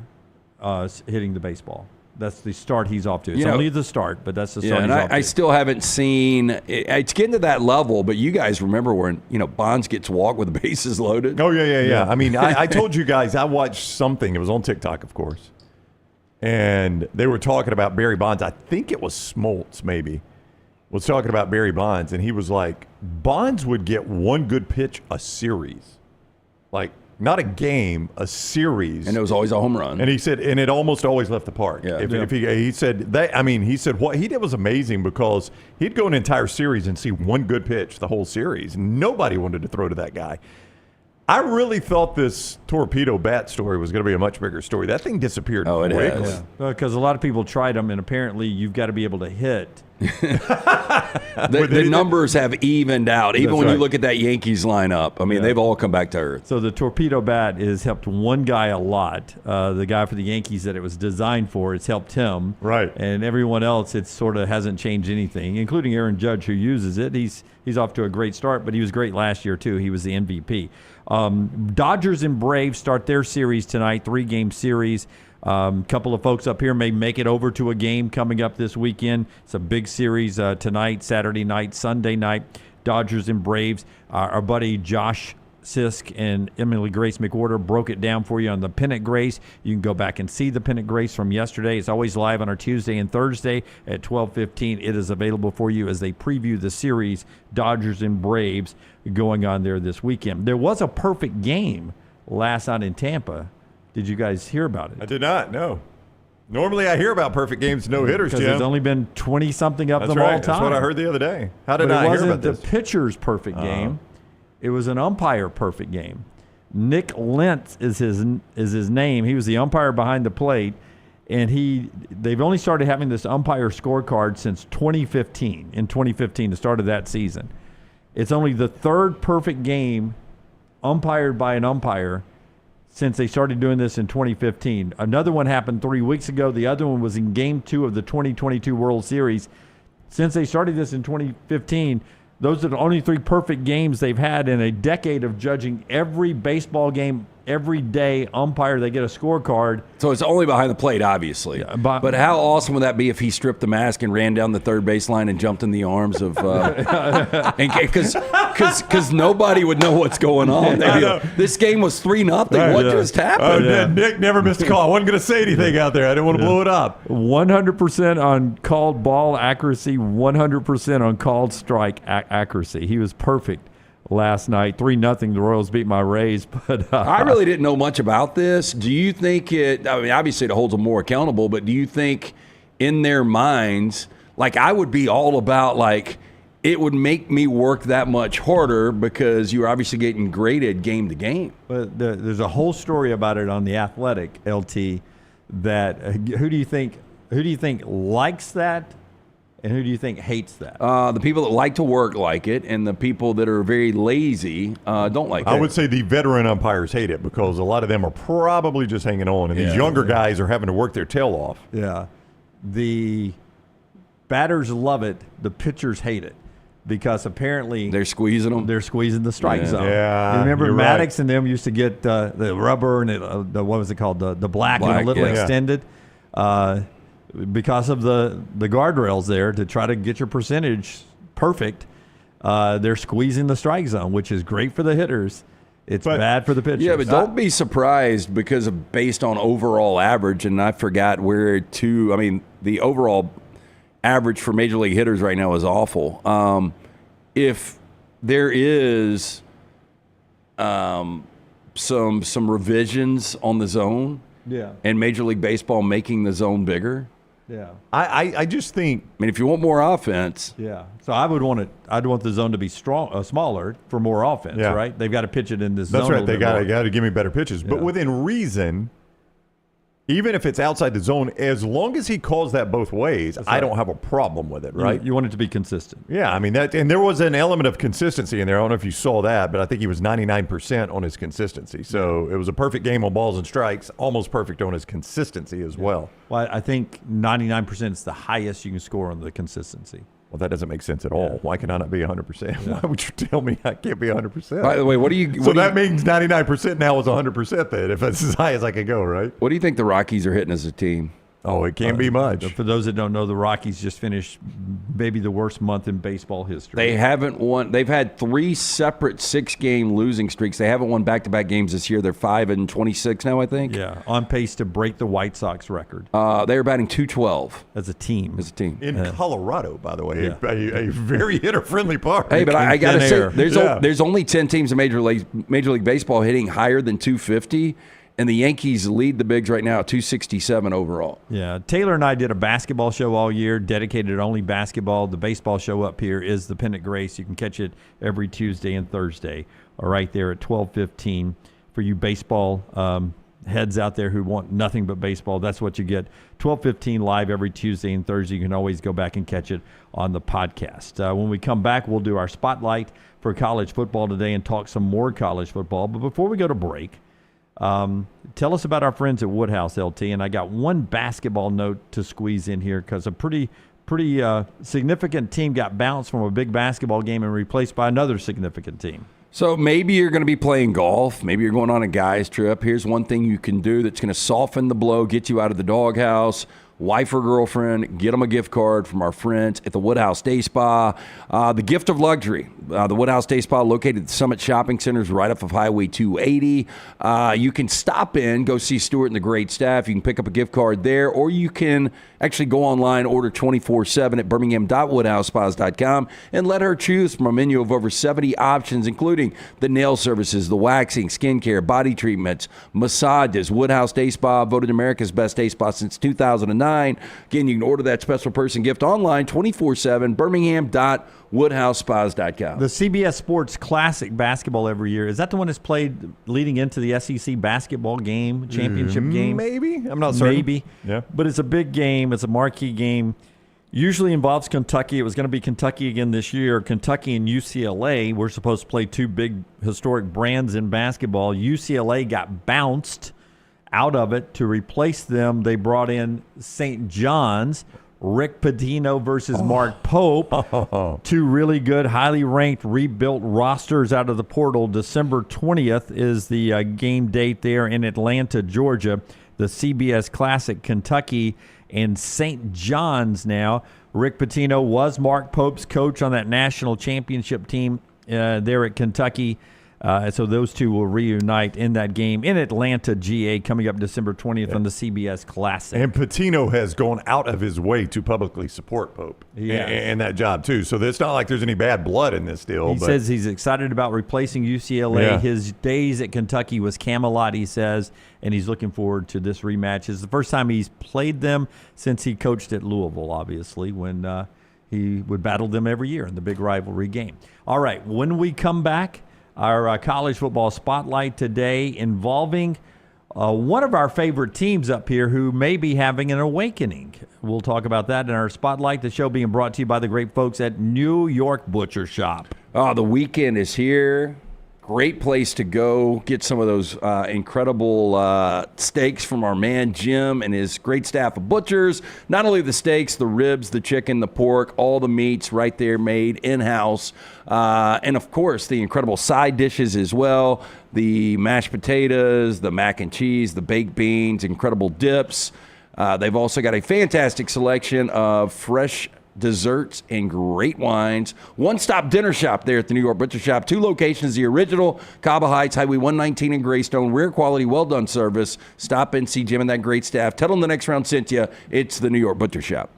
hitting the baseball. That's the start he's off to. It's only the start, but that's the start he's off to. I still haven't seen it's getting to that level, but you guys remember when Bonds gets walked with the bases loaded? Oh, yeah. I mean, I told you guys I watched something. It was on TikTok, of course. And they were talking about Barry Bonds. I think it was Smoltz, maybe, was talking about Barry Bonds. And he was like, Bonds would get one good pitch a series. Like, not a game, a series. And it was always a home run. And he said, and it almost always left the park. Yeah. He said what he did was amazing because he'd go an entire series and see one good pitch the whole series. Nobody wanted to throw to that guy. I really thought this torpedo bat story was going to be a much bigger story. That thing disappeared. Oh, it quickly. has. Because a lot of people tried them, and apparently you've got to be able to hit The numbers have evened out. Even when you look at that Yankees lineup, I mean, they've all come back to earth. So the torpedo bat has helped one guy a lot. The guy for the Yankees that it was designed for, it's helped him. Right. And everyone else, it sort of hasn't changed anything, including Aaron Judge, who uses it. He's off to a great start, but he was great last year, too. He was the MVP. Dodgers and Braves start their series tonight, 3-game series. Couple of folks up here may make it over to a game coming up this weekend. It's a big series tonight, Saturday night, Sunday night. Dodgers and Braves. Our buddy Josh Sisk and Emily Grace McWhorter broke it down for you on the Pennant Grace. You can go back and see the Pennant Grace from yesterday. It's always live on our Tuesday and Thursday at 12:15. It is available for you as they preview the series, Dodgers and Braves, going on there this weekend. There was a perfect game last night in Tampa. Did you guys hear about it? I did not, no. Normally I hear about perfect games, no hitters, Jim. Because there's only been 20-something of them all time. That's what I heard the other day. How did I hear about this? It wasn't the pitcher's perfect game. It was an umpire perfect game. Nick Lentz is his name. He was the umpire behind the plate, and they've only started having this umpire scorecard since 2015. In 2015, the start of that season. It's only the third perfect game umpired by an umpire since they started doing this in 2015. Another one happened 3 weeks ago. The other one was in Game 2 of the 2022 World Series. Since they started this in 2015, those are the only 3 perfect games they've had in a decade of judging every baseball game every day. Umpire, they get a scorecard. So it's only behind the plate, obviously. Yeah, but how awesome would that be if he stripped the mask and ran down the third baseline and jumped in the arms of because nobody would know what's going on. This game was 3-0. What just happened? Nick never missed a call. I wasn't going to say anything out there. I didn't want to blow it up. 100% on called ball accuracy, 100% on called strike accuracy. He was perfect last night. 3-0, the Royals beat my Rays. But I really didn't know much about this. Do you think obviously it holds them more accountable, but do you think in their minds, like I would be all about it would make me work that much harder because you're obviously getting graded game to game? But there's a whole story about it on The Athletic, LT, that who do you think likes that? And who do you think hates that? The people that like to work like it, and the people that are very lazy don't like it. I would say the veteran umpires hate it because a lot of them are probably just hanging on, and these younger guys are having to work their tail off. Yeah. The batters love it. The pitchers hate it because apparently they're squeezing them. They're squeezing the strike zone. Yeah, you remember Maddox right. and them used to get the rubber and what was it called? The black and a little extended. Because of the guardrails there to try to get your percentage perfect, they're squeezing the strike zone, which is great for the hitters. It's bad for the pitchers. Yeah, but don't be surprised because of based on overall average, and I forgot the overall average for major league hitters right now is awful. If there is some revisions on the zone, and Major League Baseball making the zone bigger. Yeah, I just think. I mean, if you want more offense, So I'd want the zone to be smaller for more offense, right? They've got to pitch it in this zone. That's right. They got to give me better pitches, but within reason. Even if it's outside the zone, as long as he calls that both ways, I don't have a problem with it, right? You want it to be consistent. Yeah, I mean and there was an element of consistency in there. I don't know if you saw that, but I think he was 99% on his consistency. So it was a perfect game on balls and strikes, almost perfect on his consistency as well. Well, I think 99% is the highest you can score on the consistency. Well, that doesn't make sense at all. Why can I not be 100%? Why would you tell me I can't be 100%? By the way, that means 99% now is 100% then, if that's as high as I can go, right? What do you think the Rockies are hitting as a team? Oh, it can't be much. For those that don't know, the Rockies just finished maybe the worst month in baseball history. They haven't won. They've had 3 separate 6-game losing streaks. They haven't won back-to-back games this year. They're 5-26 now, I think. Yeah, on pace to break the White Sox record. They were batting .212 as a team. In Colorado, by the way, a very hitter-friendly park. Hey, but I got to say, there's only 10 teams in Major League Baseball hitting higher than .250. And the Yankees lead the bigs right now at 267 overall. Yeah, Taylor and I did a basketball show all year, dedicated to only basketball. The baseball show up here is the Pennant Grace. You can catch it every Tuesday and Thursday, right there at 12:15 for you baseball heads out there who want nothing but baseball, that's what you get. 12:15 live every Tuesday and Thursday. You can always go back and catch it on the podcast. When we come back, we'll do our spotlight for college football today and talk some more college football. But before we go to break, tell us about our friends at Woodhouse, LT. And I got one basketball note to squeeze in here because a pretty significant team got bounced from a big basketball game and replaced by another significant team. So maybe you're going to be playing golf. Maybe you're going on a guy's trip. Here's one thing you can do that's going to soften the blow, get you out of the doghouse. Wife or girlfriend, get them a gift card from our friends at the Woodhouse Day Spa. The gift of luxury. The Woodhouse Day Spa, located at the Summit Shopping Centers right off of Highway 280. You can stop in, go see Stuart and the great staff. You can pick up a gift card there, or you can actually go online, order 24/7 at birmingham.woodhousespas.com, and let her choose from a menu of over 70 options, including the nail services, the waxing, skincare, body treatments, massages. Woodhouse Day Spa, voted America's best day spa since 2009. Again, you can order that special person gift online 24/7, birmingham.woodhousespas.com. The CBS Sports Classic basketball every year, is that the one that's played leading into the SEC basketball game, championship game? Maybe. I'm not certain. Maybe. Yeah. But it's a big game. It's a marquee game. Usually involves Kentucky. It was going to be Kentucky again this year. Kentucky and UCLA were supposed to play two big historic brands in basketball. UCLA got bounced out of it. To replace them, they brought in St. John's, Rick Pitino versus Mark Pope. Two really good, highly ranked, rebuilt rosters out of the portal. December 20th is the game date there in Atlanta, Georgia. The CBS Classic, Kentucky and St. John's now. Rick Pitino was Mark Pope's coach on that national championship team there at Kentucky. So those two will reunite in that game in Atlanta, GA, coming up December 20th on the CBS Classic. And Pitino has gone out of his way to publicly support Pope and that job, too. So it's not like there's any bad blood in this deal. He says he's excited about replacing UCLA. Yeah. His days at Kentucky was Camelot, he says, and he's looking forward to this rematch. It's the first time he's played them since he coached at Louisville, obviously, when he would battle them every year in the big rivalry game. All right, when we come back, our college football spotlight today involving one of our favorite teams up here who may be having an awakening. We'll talk about that in our spotlight. The show being brought to you by the great folks at New York Butcher Shop. Oh, the weekend is here. Great place to go get some of those incredible steaks from our man Jim and his great staff of butchers. Not only the steaks, the ribs, the chicken, the pork, all the meats right there made in-house. And, of course, the incredible side dishes as well. The mashed potatoes, the mac and cheese, the baked beans, incredible dips. They've also got a fantastic selection of fresh desserts and great wines. One-stop dinner shop there at the New York Butcher Shop. Two locations, the original, Cabo Heights, Highway 119 in Greystone. Rare quality, well-done service. Stop and see Jim and that great staff. Tell them the next round sent you. It's the New York Butcher Shop.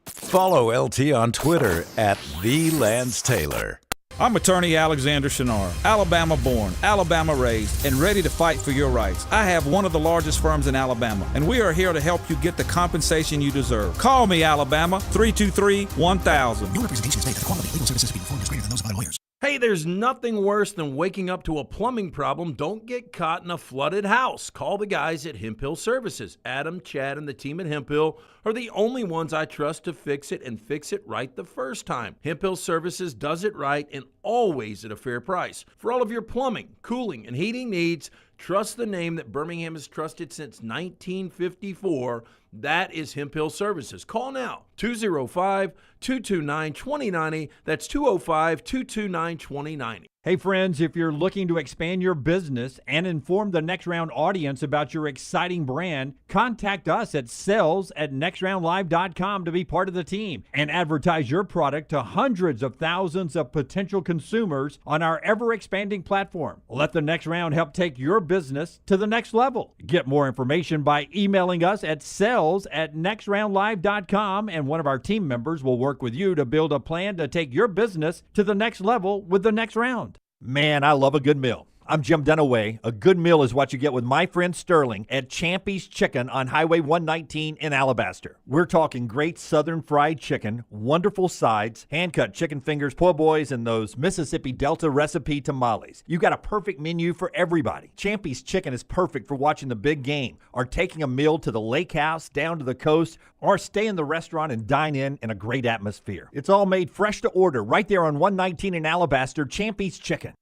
Follow LT on Twitter at @TheLanceTaylor. I'm attorney Alexander Shunnarah, Alabama born, Alabama raised, and ready to fight for your rights. I have one of the largest firms in Alabama, and we are here to help you get the compensation you deserve. Call me, Alabama, 323-1000. No representation is made that the quality of legal services being performed is greater than those of other lawyers. Hey, there's nothing worse than waking up to a plumbing problem. Don't get caught in a flooded house. Call the guys at Hemp Hill Services. Adam, Chad, and the team at Hemp Hill are the only ones I trust to fix it and fix it right the first time. Hemp Hill Services does it right and always at a fair price. For all of your plumbing, cooling, and heating needs, trust the name that Birmingham has trusted since 1954. That is Hemp Hill Services. Call now, 205-229-2090. That's 205-229-2090. Hey friends, if you're looking to expand your business and inform the Next Round audience about your exciting brand, contact us at sales@nextroundlive.com to be part of the team and advertise your product to hundreds of thousands of potential consumers on our ever-expanding platform. Let the Next Round help take your business to the next level. Get more information by emailing us at sales@nextroundlive.com, and one of our team members will work with you to build a plan to take your business to the next level with the Next Round. Man, I love a good meal. I'm Jim Dunaway. A good meal is what you get with my friend Sterling at Champy's Chicken on Highway 119 in Alabaster. We're talking great southern fried chicken, wonderful sides, hand-cut chicken fingers, po' boys, and those Mississippi Delta recipe tamales. You got a perfect menu for everybody. Champy's Chicken is perfect for watching the big game, or taking a meal to the lake house, down to the coast, or stay in the restaurant and dine in a great atmosphere. It's all made fresh to order right there on 119 in Alabaster, Champy's Chicken.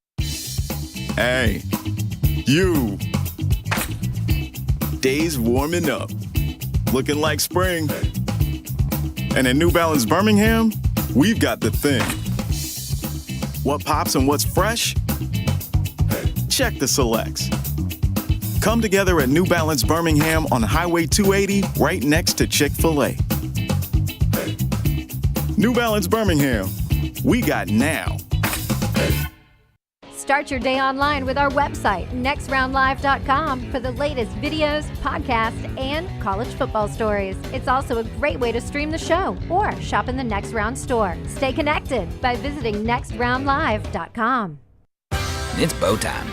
Hey, you. Days warming up. Looking like spring. And at New Balance Birmingham, we've got the thing. What pops and what's fresh? Check the selects. Come together at New Balance Birmingham on Highway 280, right next to Chick-fil-A. New Balance Birmingham, we got now. Start your day online with our website, nextroundlive.com, for the latest videos, podcasts, and college football stories. It's also a great way to stream the show or shop in the Next Round store. Stay connected by visiting nextroundlive.com. It's bow time.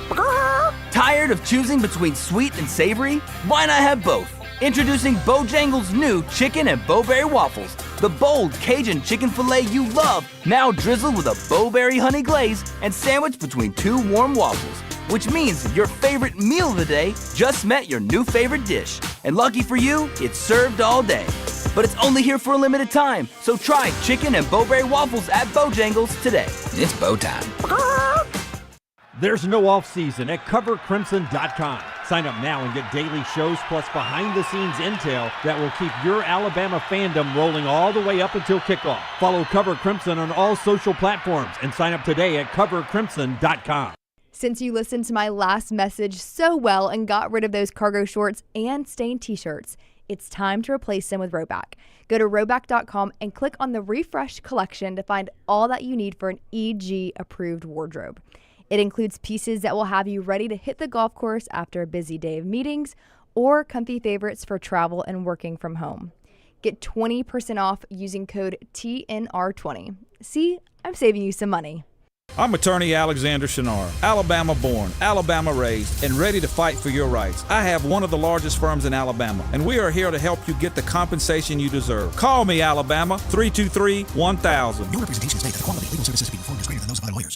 Tired of choosing between sweet and savory? Why not have both? Introducing Bojangles' new chicken and bowberry waffles. The bold Cajun chicken filet you love, now drizzled with a bowberry honey glaze and sandwiched between two warm waffles. Which means your favorite meal of the day just met your new favorite dish. And lucky for you, it's served all day. But it's only here for a limited time, so try chicken and bowberry waffles at Bojangles today. It's bow time. There's no off-season at covercrimson.com. Sign up now and get daily shows plus behind-the-scenes intel that will keep your Alabama fandom rolling all the way up until kickoff. Follow Cover Crimson on all social platforms and sign up today at covercrimson.com. Since you listened to my last message so well and got rid of those cargo shorts and stained t-shirts, it's time to replace them with Rhoback. Go to Rhoback.com and click on the Refresh collection to find all that you need for an EG-approved wardrobe. It includes pieces that will have you ready to hit the golf course after a busy day of meetings, or comfy favorites for travel and working from home. Get 20% off using code TNR20. See, I'm saving you some money. I'm attorney Alexander Shunnarah, Alabama born, Alabama raised, and ready to fight for your rights. I have one of the largest firms in Alabama, and we are here to help you get the compensation you deserve. Call me, Alabama, 323-1000. No representation is made that the quality of legal services being performed is greater than those of other lawyers.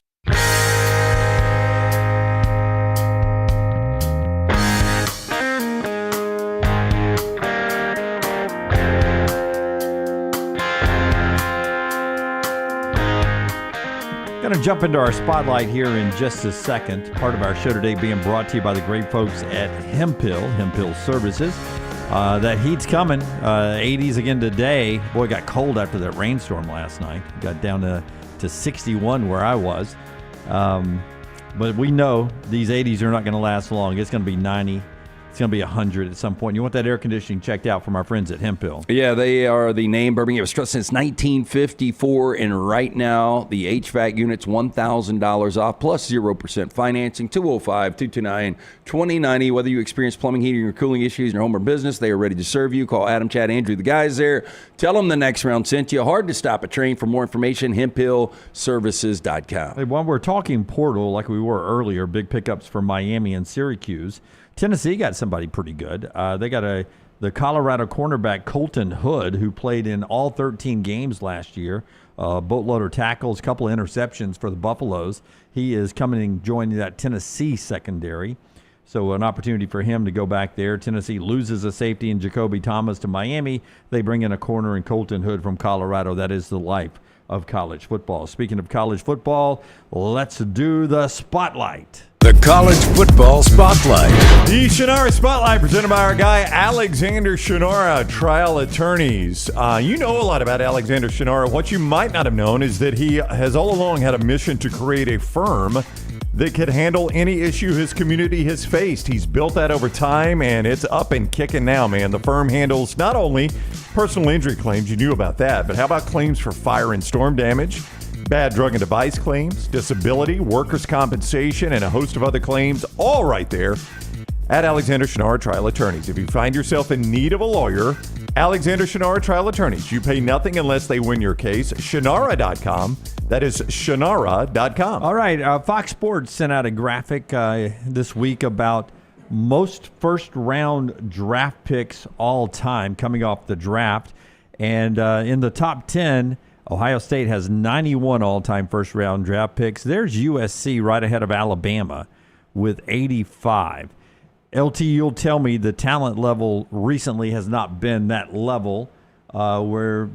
Going to jump into our spotlight here in just a second. Part of our show today being brought to you by the great folks at Hemp Services. That heat's coming. 80s again today. Boy, it got cold after that rainstorm last night. Got down to 61 where I was. But we know these 80s are not going to last long. It's going to be 90. It's going to be 100 at some point. You want that air conditioning checked out from our friends at Hemp Hill. Yeah, they are the name Birmingham has trusted since 1954, and right now the HVAC unit's $1,000 off plus 0% financing, 205-229-2090. Whether you experience plumbing, heating, or cooling issues in your home or business, they are ready to serve you. Call Adam, Chad, Andrew, the guys there. Tell them the Next Round sent you. Hard to stop a train. For more information, hemphillservices.com. Hey, while we're talking portal like we were earlier, big pickups for Miami and Syracuse, Tennessee got somebody pretty good. They got the Colorado cornerback Colton Hood, who played in all 13 games last year. Boatload of tackles, couple of interceptions for the Buffaloes. He is coming and joining that Tennessee secondary. So an opportunity for him to go back there. Tennessee loses a safety in Jacoby Thomas to Miami. They bring in a corner in Colton Hood from Colorado. That is the life of college football. Speaking of college football, let's do the spotlight. The College Football Spotlight. The Shunnarah Spotlight presented by our guy Alexander Shunnarah, Trial Attorneys. You know a lot about Alexander Shunnarah. What you might not have known is that he has all along had a mission to create a firm that could handle any issue his community has faced. He's built that over time, and it's up and kicking now, man. The firm handles not only personal injury claims, you knew about that, but how about claims for fire and storm damage, bad drug and device claims, disability, workers' compensation, and a host of other claims, all right there at Alexander Shunnarah Trial Attorneys. If you find yourself in need of a lawyer, Alexander Shunnarah Trial Attorneys. You pay nothing unless they win your case. Shunnarah.com. That is Shunnarah.com. All right. Fox Sports sent out a graphic this week about most first-round draft picks all time coming off the draft. And in the top 10, Ohio State has 91 all-time first-round draft picks. There's USC right ahead of Alabama with 85. LT, you'll tell me the talent level recently has not been that level where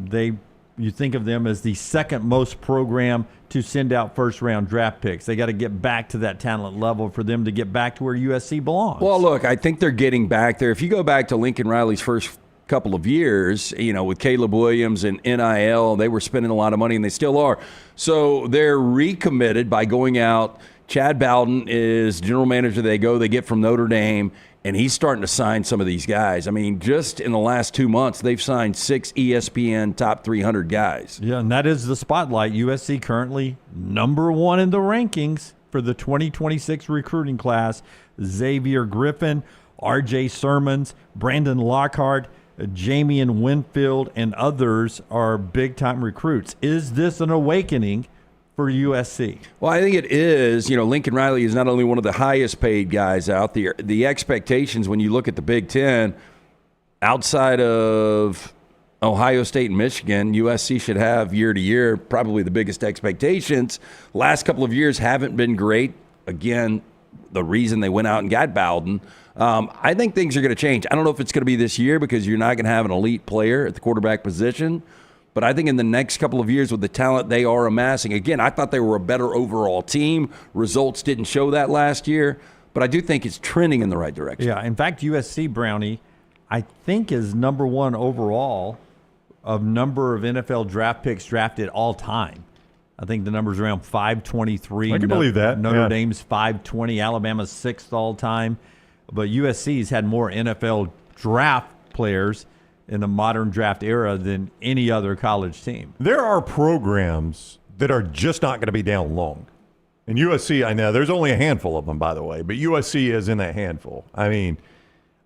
you think of them as the second most program to send out first-round draft picks. They got to get back to that talent level for them to get back to where USC belongs. Well, look, I think they're getting back there. If you go back to Lincoln Riley's first couple of years, with Caleb Williams and NIL, they were spending a lot of money, and they still are. So they're recommitted by going out. Chad Bowden is general manager. They get from Notre Dame, and he's starting to sign some of these guys. I mean, just in the last 2 months, they've signed 6 ESPN top 300 guys. Yeah, and that is the spotlight. USC currently number 1 in the rankings for the 2026 recruiting class. Xavier Griffin, R.J. Sermons, Brandon Lockhart, Jamian Winfield, and others are big-time recruits. Is this an awakening for USC? Well, I think it is. Lincoln Riley is not only one of the highest paid guys out there. The expectations when you look at the Big Ten, outside of Ohio State and Michigan, USC should have year to year probably the biggest expectations. Last couple of years haven't been great. Again, the reason they went out and got Bowden. I think things are going to change. I don't know if it's going to be this year because you're not going to have an elite player at the quarterback position. But I think in the next couple of years with the talent they are amassing, again, I thought they were a better overall team. Results didn't show that last year. But I do think it's trending in the right direction. Yeah, in fact, USC, Brownie, I think is number 1 overall of number of NFL draft picks drafted all time. I think the number's around 523. I can believe that. Notre Dame's 520. Alabama's 6th all time. But USC's had more NFL draft players in the modern draft era than any other college team. There are programs that are just not going to be down long. And USC, I know, there's only a handful of them, by the way, but USC is in that handful. I mean,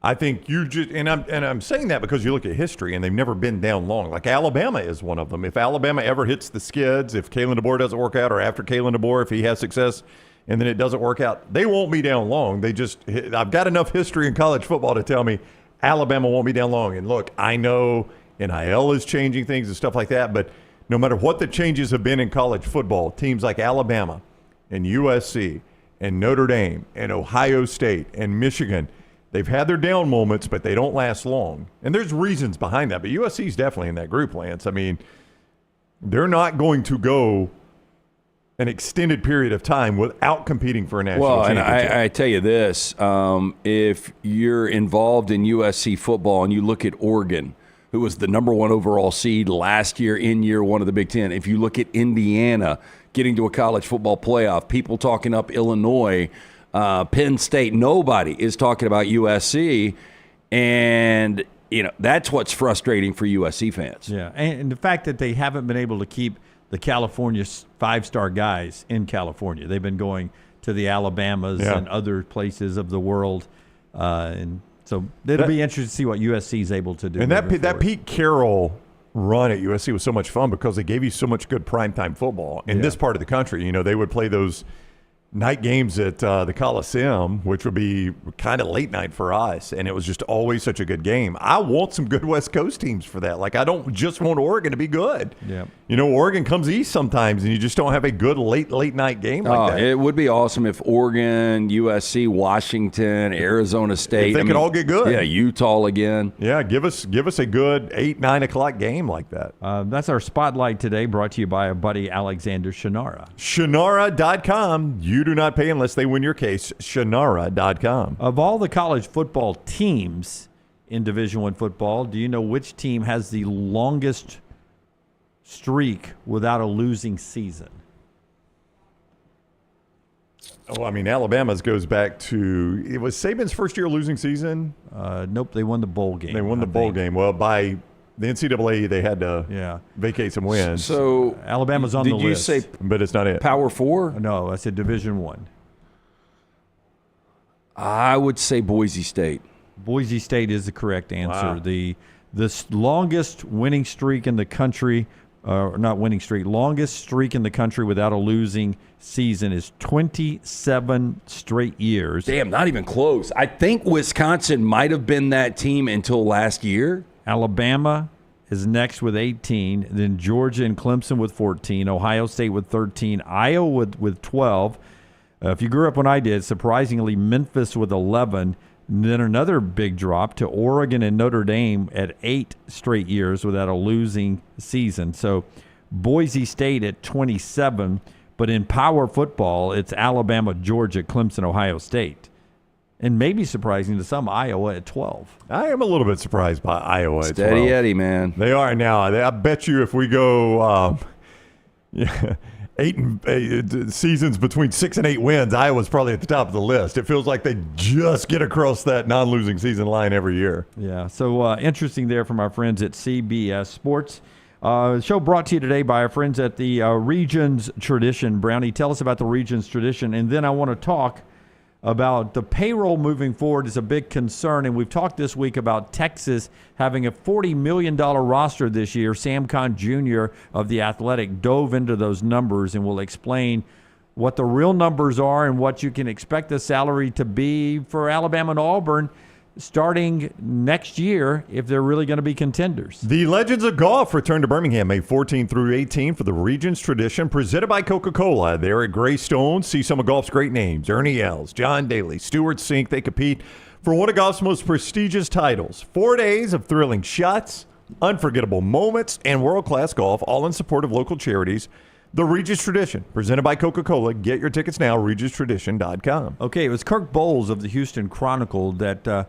I think I'm saying that because you look at history and they've never been down long. Like Alabama is one of them. If Alabama ever hits the skids, if Kalen DeBoer doesn't work out, or after Kalen DeBoer, if he has success and then it doesn't work out, they won't be down long. I've got enough history in college football to tell me Alabama won't be down long. And look, I know NIL is changing things and stuff like that, but no matter what the changes have been in college football, teams like Alabama and USC and Notre Dame and Ohio State and Michigan, they've had their down moments, but they don't last long. And there's reasons behind that, but USC is definitely in that group, Lance. I mean, they're not going to go an extended period of time without competing for a national championship. And I tell you this, if you're involved in USC football and you look at Oregon, who was the number 1 overall seed last year in year 1 of the Big Ten, if you look at Indiana getting to a college football playoff, people talking up Illinois, Penn State, nobody is talking about USC. And, that's what's frustrating for USC fans. Yeah, and the fact that they haven't been able to keep the California 5-star guys in California. They've been going to the Alabamas and other places of the world. And so it'll be interesting to see what USC is able to do. And that Pete Carroll run at USC was so much fun because they gave you so much good primetime football. In this part of the country, they would play those night games at the Coliseum, which would be kind of late night for us, and it was just always such a good game. I want some good West Coast teams for that. Like, I don't just want Oregon to be good. Yeah. Oregon comes east sometimes, and you just don't have a good late night game like that. It would be awesome if Oregon, USC, Washington, Arizona State. If they could all get good. Yeah, Utah again. Yeah, give us a good 8, 9 o'clock game like that. That's our spotlight today, brought to you by our buddy Alexander Shunnarah. Shunnarah.com. You do not pay unless they win your case. Shunnarah.com. Of all the college football teams in Division I football, do you know which team has the longest streak without a losing season? Oh, I mean, Alabama's goes back to, it was Saban's first year losing season? Nope, they won the bowl game. They won the bowl game. Well, by the NCAA, they had to vacate some wins. So Alabama's on the list. Did you say but it's not it. Power 4? No, I said Division I. I would say Boise State. Boise State is the correct answer. Wow. The longest winning streak in the country not winning streak. Longest streak in the country without a losing season is 27 straight years. Damn, not even close. I think Wisconsin might have been that team until last year. Alabama is next with 18. Then Georgia and Clemson with 14. Ohio State with 13. Iowa with 12. If you grew up when I did, surprisingly, Memphis with 11. And then another big drop to Oregon and Notre Dame at 8 straight years without a losing season. So Boise State at 27. But in power football, it's Alabama, Georgia, Clemson, Ohio State. And maybe surprising to some, Iowa at 12. I am a little bit surprised by Iowa at 12. Steady Eddie, man. They are now. I bet you if we go seasons between 6 and 8 wins, Iowa's probably at the top of the list. It feels like they just get across that non-losing season line every year. Yeah, so interesting there from our friends at CBS Sports. Show brought to you today by our friends at the Regions Tradition. Brownie, tell us about the Regions Tradition, and then I want to talk about the payroll moving forward is a big concern, and we've talked this week about Texas having a $40 million roster this year. Sam Conn Jr. of The Athletic dove into those numbers and will explain what the real numbers are and what you can expect the salary to be for Alabama and Auburn starting next year if they're really going to be contenders. The Legends of Golf return to Birmingham May 14 through 18 for the Regions Tradition, presented by Coca-Cola. They're at Greystone. See some of golf's great names: Ernie Els, John Daly, Stuart Sink. They compete for one of golf's most prestigious titles. 4 days of thrilling shots, unforgettable moments, and world-class golf, all in support of local charities. The Regis Tradition, presented by Coca-Cola. Get your tickets now, registradition.com. Okay, it was Kirk Bowles of the Houston Chronicle that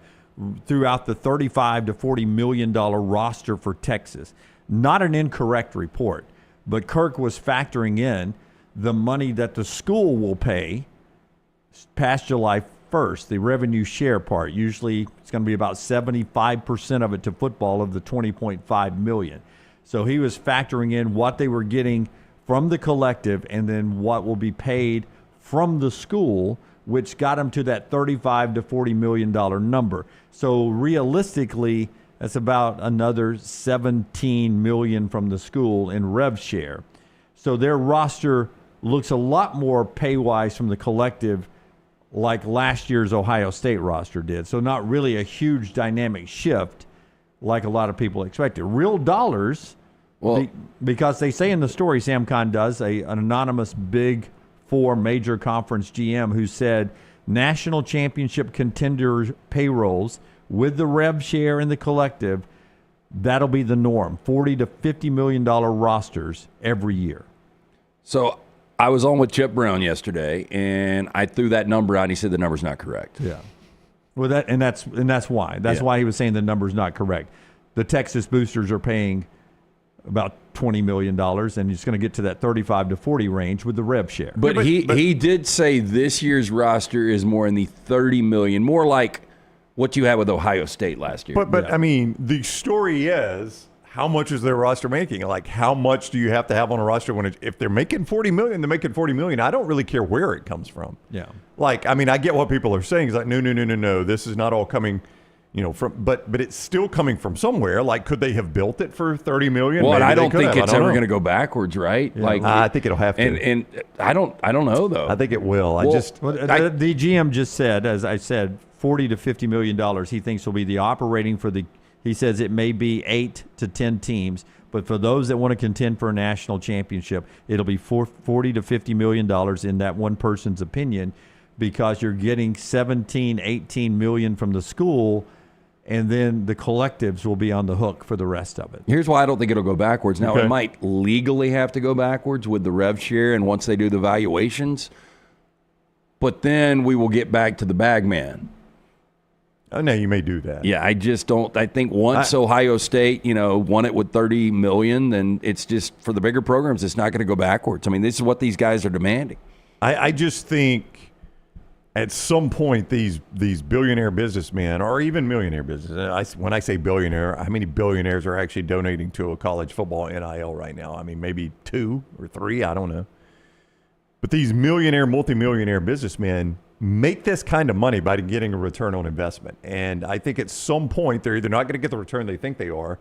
threw out the $35 to $40 million roster for Texas. Not an incorrect report, but Kirk was factoring in the money that the school will pay past July 1st, the revenue share part. Usually it's going to be about 75% of it to football of the $20.5 million. So he was factoring in what they were getting from the collective and then what will be paid from the school, which got him to that $35 to $40 million number. So realistically, that's about another $17 million from the school in rev share. So their roster looks a lot more pay-wise from the collective like last year's Ohio State roster did. So not really a huge dynamic shift like a lot of people expected. Real dollars, because they say in the story, Sam Conn does, an anonymous Big Four major conference GM who said national championship contenders payrolls with the rev share and the collective, that'll be the norm. $40 to $50 million rosters every year. So I was on with Chip Brown yesterday, and I threw that number out, and he said the number's not correct. Yeah. Well, that's why. That's why he was saying the number's not correct. The Texas boosters are paying about $20 million, and it's going to get to that 35 to 40 range with the rev share. But he did say this year's roster is more in the $30 million, more like what you had with Ohio State last year. But I mean, the story is, how much is their roster making? Like, how much do you have to have on a roster when if they're making $40 million, they're making $40 million. I don't really care where it comes from. Yeah. Like, I mean, I get what people are saying. It's like, no. This is not all coming, from, but it's still coming from somewhere. Like, could they have built it for $30 million? Well, Maybe I don't think it's ever know. going to go backwards, right? Yeah. Like, I think it'll have to. And I don't know though. I think it will. The GM just said, as I said, $40 to $50 million. He thinks will be the operating for the. He says it may be 8 to 10 teams, but for those that want to contend for a national championship, it'll be $40 to $50 million in that one person's opinion, because you're getting 17, 18 million from the school, and then the collectives will be on the hook for the rest of it. Here's why I don't think it'll go backwards. Now, Okay. It might legally have to go backwards with the rev share and once they do the valuations, but then we will get back to the bag man. Oh, no, you may do that. Yeah, I just don't. I think once Ohio State, won it with $30 million, then it's just, for the bigger programs, it's not going to go backwards. I mean, this is what these guys are demanding. I just think at some point these billionaire businessmen, or even millionaire business, when I say billionaire, how many billionaires are actually donating to a college football NIL right now? I mean, maybe 2 or 3, I don't know. But these millionaire, multimillionaire businessmen make this kind of money by getting a return on investment. And I think at some point they're either not going to get the return they think they are,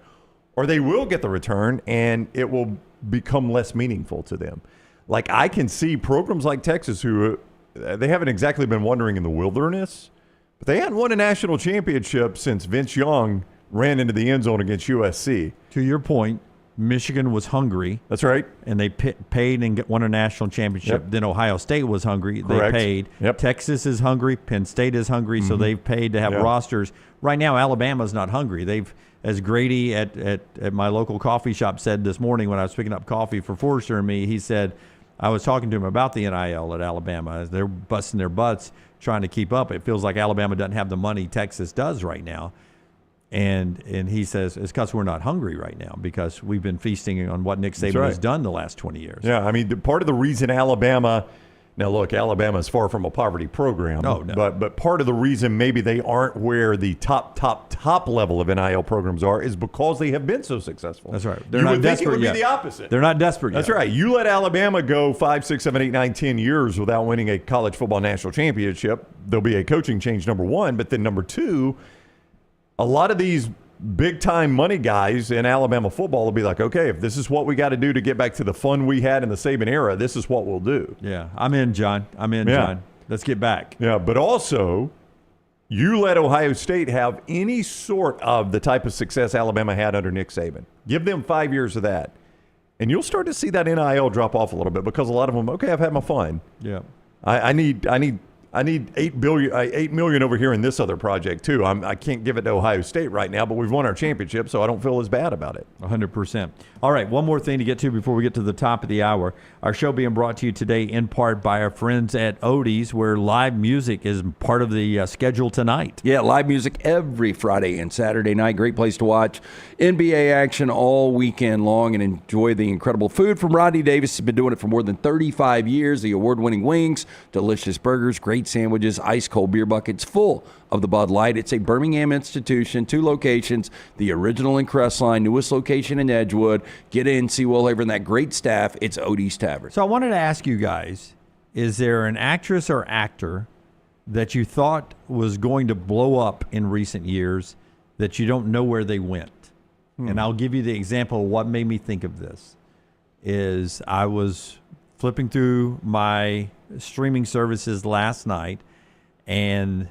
or they will get the return and it will become less meaningful to them. Like, I can see programs like Texas who they haven't exactly been wandering in the wilderness, but they hadn't won a national championship since Vince Young ran into the end zone against USC. To your point, Michigan was hungry. That's right. And they paid and won a national championship. Yep. Then Ohio State was hungry. Correct. They paid. Yep. Texas is hungry. Penn State is hungry. So they've paid to have rosters. Right now, Alabama's not hungry. They've, as Grady at my local coffee shop said this morning when I was picking up coffee for Forrester and me, he said, I was talking to him about the NIL at Alabama. They're busting their butts trying to keep up. It feels like Alabama doesn't have the money Texas does right now. And he says, it's because we're not hungry right now because we've been feasting on what Nick Saban has done the last 20 years. Yeah, I mean, part of the reason Alabama – now, look, Alabama is far from a poverty program. Oh, no. But part of the reason maybe they aren't where the top level of NIL programs are is because they have been so successful. That's right. They're not desperate yet. It would be the opposite. They're not desperate yet. That's right. You let Alabama go 5, 6, 7, 8, 9, 10 years without winning a college football national championship, there'll be a coaching change, number one. But then number two, a lot of these big-time money guys in Alabama football will be like, okay, if this is what we got to do to get back to the fun we had in the Saban era, this is what we'll do. Yeah, I'm in, John. John. Let's get back. Yeah, but also, you let Ohio State have any sort of the type of success Alabama had under Nick Saban. Give them 5 years of that, and you'll start to see that NIL drop off a little bit because a lot of them, okay, I've had my fun. Yeah, I need $8 million over here in this other project too. I can't give it to Ohio State right now, but we've won our championship, so I don't feel as bad about it. 100%. All right, one more thing to get to before we get to the top of the hour. Our show being brought to you today in part by our friends at Odie's, where live music is part of the schedule tonight. Yeah, live music every Friday and Saturday night. Great place to watch NBA action all weekend long and enjoy the incredible food from Rodney Davis. He's been doing it for more than 35 years. The award-winning wings, delicious burgers, great sandwiches, ice-cold beer buckets full of the Bud Light. It's a Birmingham institution, 2 locations, the original in Crestline, newest location in Edgewood. Get in, see Will Haver and that great staff. It's Odie's Tavern. So I wanted to ask you guys, is there an actress or actor that you thought was going to blow up in recent years that you don't know where they went? And I'll give you the example of what made me think of this. Is I was flipping through my streaming services last night, and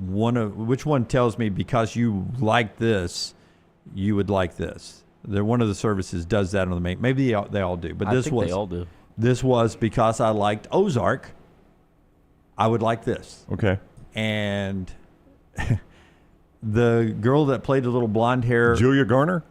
which one tells me because you like this, you would like this. One of the services does that on the main. Maybe they all do, but this was they all do. This was because I liked Ozark. I would like this. Okay. And the girl that played the little blonde hair, Julia Garner,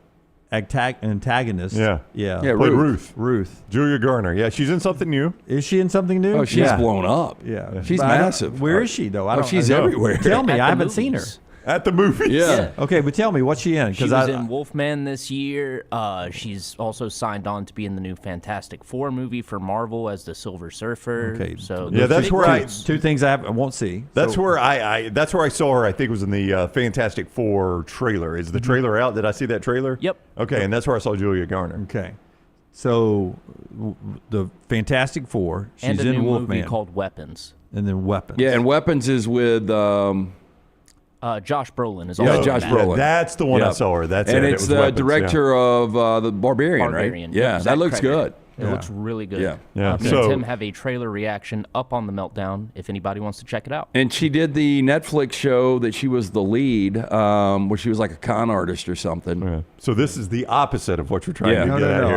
antagonist. Yeah. Played Ruth. Julia Garner. Yeah, she's in something new. Is she in something new? Oh, she's blown up. Yeah, she's massive. Where is she though? She's everywhere. Tell me, I haven't seen her. At the movies. Yeah. Okay, but tell me, what's she in? She was in Wolfman this year. She's also signed on to be in the new Fantastic Four movie for Marvel as the Silver Surfer. Okay. So yeah, that's where two things I won't see. That's where I saw her. I think it was in the Fantastic Four trailer. Is the trailer out? Did I see that trailer? Yep. Okay, and that's where I saw Julia Garner. Okay. So the Fantastic Four. She's and a in new Wolfman. movie called Weapons. And then Weapons. Yeah, and Weapons is with Josh Brolin is also Josh Brolin. That's the one I saw her. That's and it. it's It was the Weapons, director of the Barbarian, right? Yeah, that looks good. It looks really good. Yeah. Me and Tim have a trailer reaction up on the Meltdown if anybody wants to check it out. And she did the Netflix show that she was the lead, where she was like a con artist or something. Yeah. So this is the opposite of what you're trying to get at here.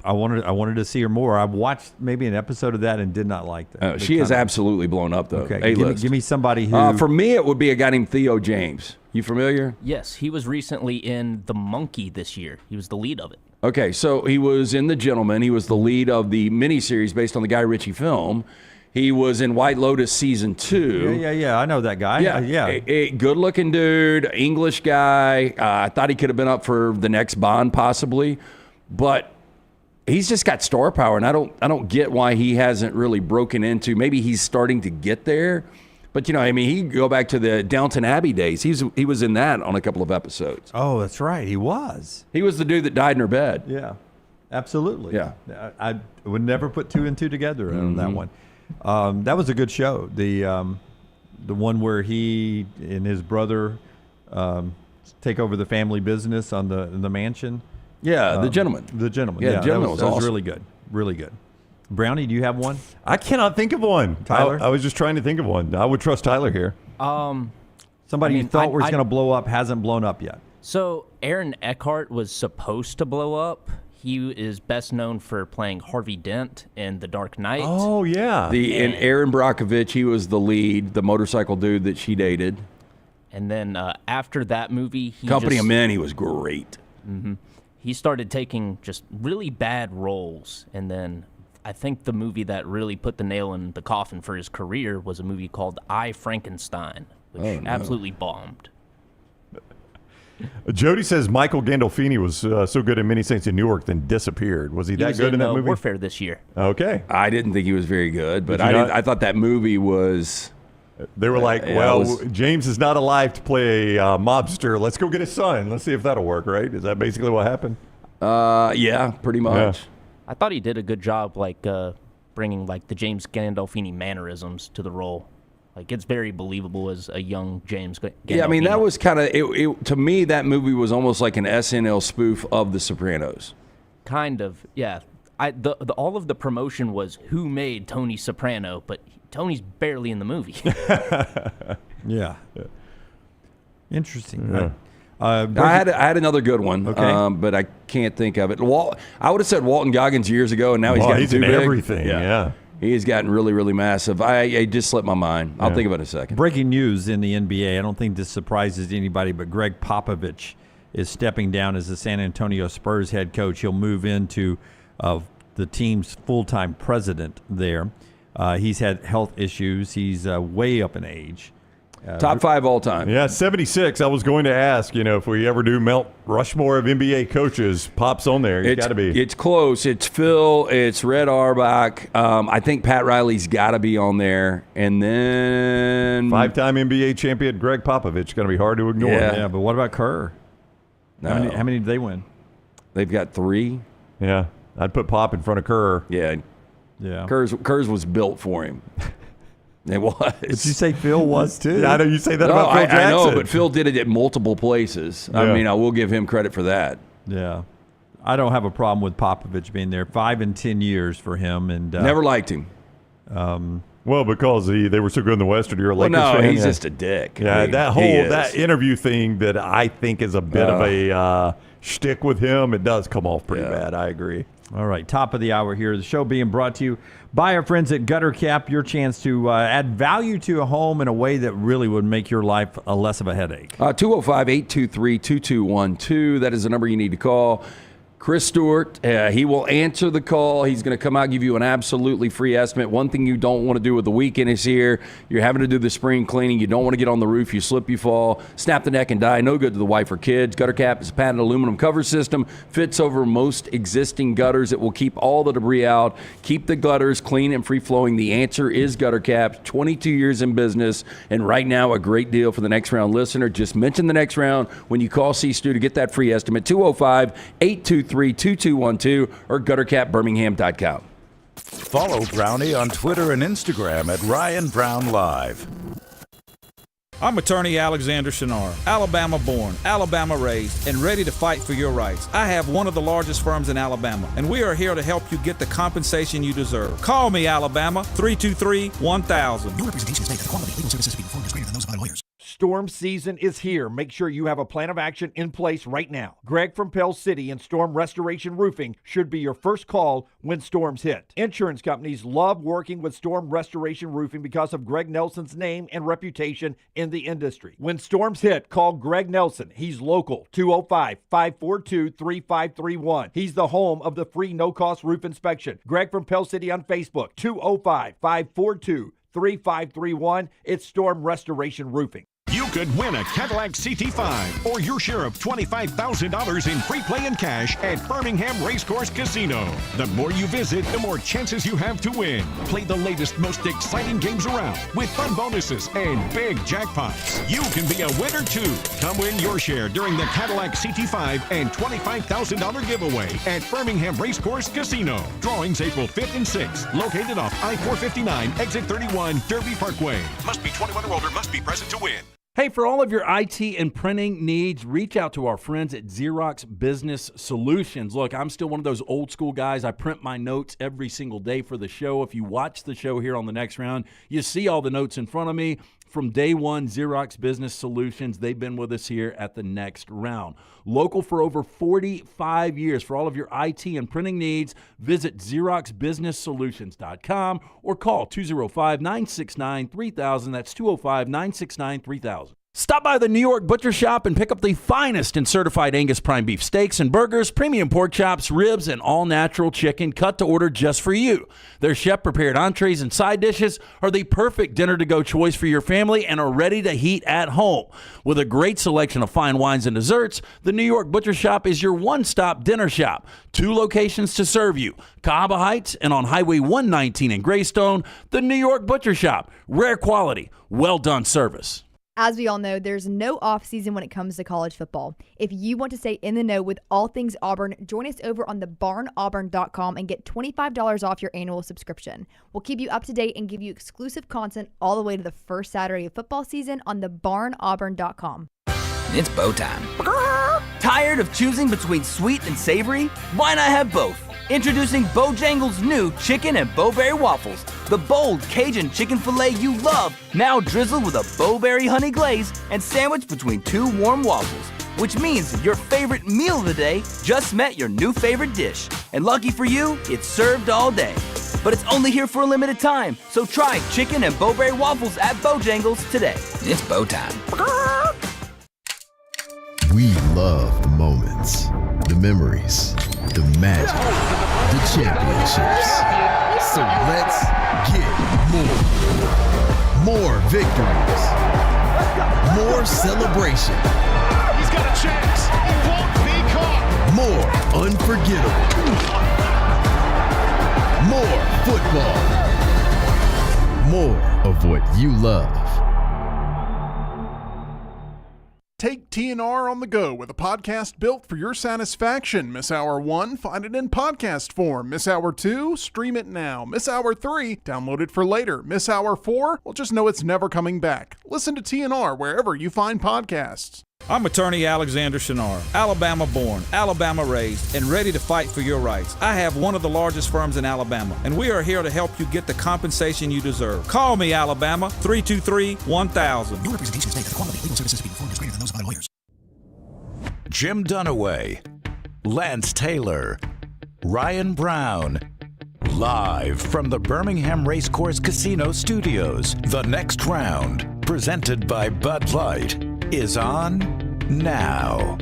I wanted to see her more. I watched maybe an episode of that and did not like that. She is absolutely blown up though. Okay, give me somebody who. For me, it would be a guy named Theo James. You familiar? Yes, he was recently in The Monkey this year. He was the lead of it. Okay, so he was in The Gentleman. He was the lead of the miniseries based on the Guy Ritchie film. He was in White Lotus season 2. Yeah. I know that guy. Yeah. A good-looking dude, English guy. I thought he could have been up for the next Bond possibly, but he's just got star power, and I don't get why he hasn't really broken into. Maybe he's starting to get there. But, he go back to the Downton Abbey days. He was in that on a couple of episodes. Oh, that's right. He was. He was the dude that died in her bed. Yeah, absolutely. Yeah. I would never put 2 and 2 together on that one. That was a good show. The one where he and his brother take over the family business in the mansion. Yeah, The Gentleman. The Gentleman. Yeah, The Gentleman was that was awesome. really good. Really good. Brownie, do you have one? I cannot think of one. Tyler? I was just trying to think of one. I would trust Tyler here. Somebody you thought was going to blow up hasn't blown up yet. So Aaron Eckhart was supposed to blow up. He is best known for playing Harvey Dent in The Dark Knight. Oh, yeah. And Aaron Brockovich, he was the lead, the motorcycle dude that she dated. And then after that movie, Company of Men, he was great. Mm-hmm. He started taking just really bad roles. And then I think the movie that really put the nail in the coffin for his career was a movie called I, Frankenstein, which absolutely bombed. Jody says Michael Gandolfini was so good in Many Saints in Newark, then disappeared. Was he that good in that movie? Warfare this year. Okay. I didn't think he was very good, but Did you not? I thought that movie was... They were like, James is not alive to play a mobster. Let's go get his son. Let's see if that'll work, right? Is that basically what happened? Yeah, pretty much. Yeah. I thought he did a good job, bringing the James Gandolfini mannerisms to the role. It's very believable as a young James Gandolfini. Yeah, I mean, that was kind of, to me, that movie was almost like an SNL spoof of The Sopranos. Kind of, yeah. All of the promotion was who made Tony Soprano, but Tony's barely in the movie. Yeah. Interesting. Yeah. I had another good one, but I can't think of it. I would have said Walton Goggins years ago, and now he's gotten too in big. everything, yeah. He's gotten really, really massive. I just slipped my mind. I'll think about it in a second. Breaking news in the NBA. I don't think this surprises anybody, but Greg Popovich is stepping down as the San Antonio Spurs head coach. He'll move into the team's full-time president there. He's had health issues. He's way up in age. Top 5 all time. Yeah, 76. I was going to ask, if we ever do Mount Rushmore of NBA coaches, Pop's on there. He's got to be. It's close. It's Phil. It's Red Auerbach. I think Pat Riley's got to be on there. And then 5-time NBA champion Greg Popovich. Going to be hard to ignore. Yeah, but what about Kerr? No. How many did they win? They've got 3. Yeah, I'd put Pop in front of Kerr. Yeah. Kerr's was built for him. It was. Did you say Phil was too? Yeah, I know you say that about Phil Jackson. I know, but Phil did it at multiple places. Yeah. I mean, I will give him credit for that. Yeah. I don't have a problem with Popovich being there. 5 and 10 years for him. And never liked him. Well, because they were so good in the West, or you're a Lakers fan. He's just a dick. Yeah, that interview thing that I think is a bit of a shtick with him, it does come off pretty bad. I agree. All right, top of the hour here. The show being brought to you by our friends at Gutter Cap. Your chance to add value to a home in a way that really would make your life less of a headache. 205-823-2212. That is the number you need to call. Chris Stewart, he will answer the call. He's going to come out and give you an absolutely free estimate. One thing you don't want to do with the weekend is here. You're having to do the spring cleaning. You don't want to get on the roof. You slip, you fall, snap the neck and die. No good to the wife or kids. Gutter Cap is a patented aluminum cover system. Fits over most existing gutters. It will keep all the debris out. Keep the gutters clean and free-flowing. The answer is Gutter Cap. 22 years in business. And right now, a great deal for the Next Round listener. Just mention the Next Round when you call C-Stu to get that free estimate. 205-823-2212 or guttercapbirmingham.com. Follow Brownie on Twitter and Instagram at Ryan Brown Live. I'm attorney Alexander Shunnarah, Alabama born, Alabama raised, and ready to fight for your rights. I have one of the largest firms in Alabama, and we are here to help you get the compensation you deserve. Call me, Alabama, 323-1000. No representation is made that the quality of legal services being performed is greater than those of other lawyers. Storm season is here. Make sure you have a plan of action in place right now. Greg from Pell City and Storm Restoration Roofing should be your first call when storms hit. Insurance companies love working with Storm Restoration Roofing because of Greg Nelson's name and reputation in the industry. When storms hit, call Greg Nelson. He's local, 205-542-3531. He's the home of the free no-cost roof inspection. Greg from Pell City on Facebook, 205-542-3531. It's Storm Restoration Roofing. You could win a Cadillac CT5 or your share of $25,000 in free play and cash at Birmingham Racecourse Casino. The more you visit, the more chances you have to win. Play the latest, most exciting games around with fun bonuses and big jackpots. You can be a winner too. Come win your share during the Cadillac CT5 and $25,000 giveaway at Birmingham Racecourse Casino. Drawings April 5th and 6th. Located off I-459, exit 31, Derby Parkway. Must be 21 or older, must be present to win. Hey, for all of your IT and printing needs, reach out to our friends at Xerox Business Solutions. Look, I'm still one of those old school guys. I print my notes every single day for the show. If you watch the show here on the Next Round, you see all the notes in front of me. From day one, Xerox Business Solutions, they've been with us here at the Next Round. Local for over 45 years. For all of your IT and printing needs, visit XeroxBusinessSolutions.com or call 205-969-3000. That's 205-969-3000. Stop by the New York Butcher Shop and pick up the finest in certified Angus prime beef steaks and burgers, premium pork chops, ribs, and all-natural chicken cut to order just for you. Their chef-prepared entrees and side dishes are the perfect dinner-to-go choice for your family and are ready to heat at home. With a great selection of fine wines and desserts, the New York Butcher Shop is your one-stop dinner shop. 2 locations to serve you, Cahaba Heights and on Highway 119 in Greystone. The New York Butcher Shop, rare quality, well-done service. As we all know, there's no off season when it comes to college football. If you want to stay in the know with all things Auburn, join us over on thebarnauburn.com and get $25 off your annual subscription. We'll keep you up to date and give you exclusive content all the way to the first Saturday of football season on thebarnauburn.com. It's bow time. Tired of choosing between sweet and savory? Why not have both? Introducing Bojangles' new chicken and bowberry waffles. The bold Cajun chicken filet you love, now drizzled with a bowberry honey glaze and sandwiched between 2 warm waffles. Which means your favorite meal of the day just met your new favorite dish. And lucky for you, it's served all day. But it's only here for a limited time, so try chicken and bowberry waffles at Bojangles today. It's bow time. We love the moments, the memories, the magic, the championships. So let's get more victories, more celebration. He's got a chance. It won't be caught. More unforgettable. More football. More of what you love. Take TNR on the go with a podcast built for your satisfaction. Miss Hour 1? Find it in podcast form. Miss Hour 2? Stream it now. Miss Hour 3? Download it for later. Miss Hour 4? Well, just know it's never coming back. Listen to TNR wherever you find podcasts. I'm attorney Alexander Shunnarah, Alabama born, Alabama raised, and ready to fight for your rights. I have one of the largest firms in Alabama, and we are here to help you get the compensation you deserve. Call me, Alabama, 323-1000. Your representation is made that the quality of legal services being performed is greater than those of other lawyers. Jim Dunaway, Lance Taylor, Ryan Brown. Live from the Birmingham Racecourse Casino Studios, the Next Round, presented by Bud Light, is on now.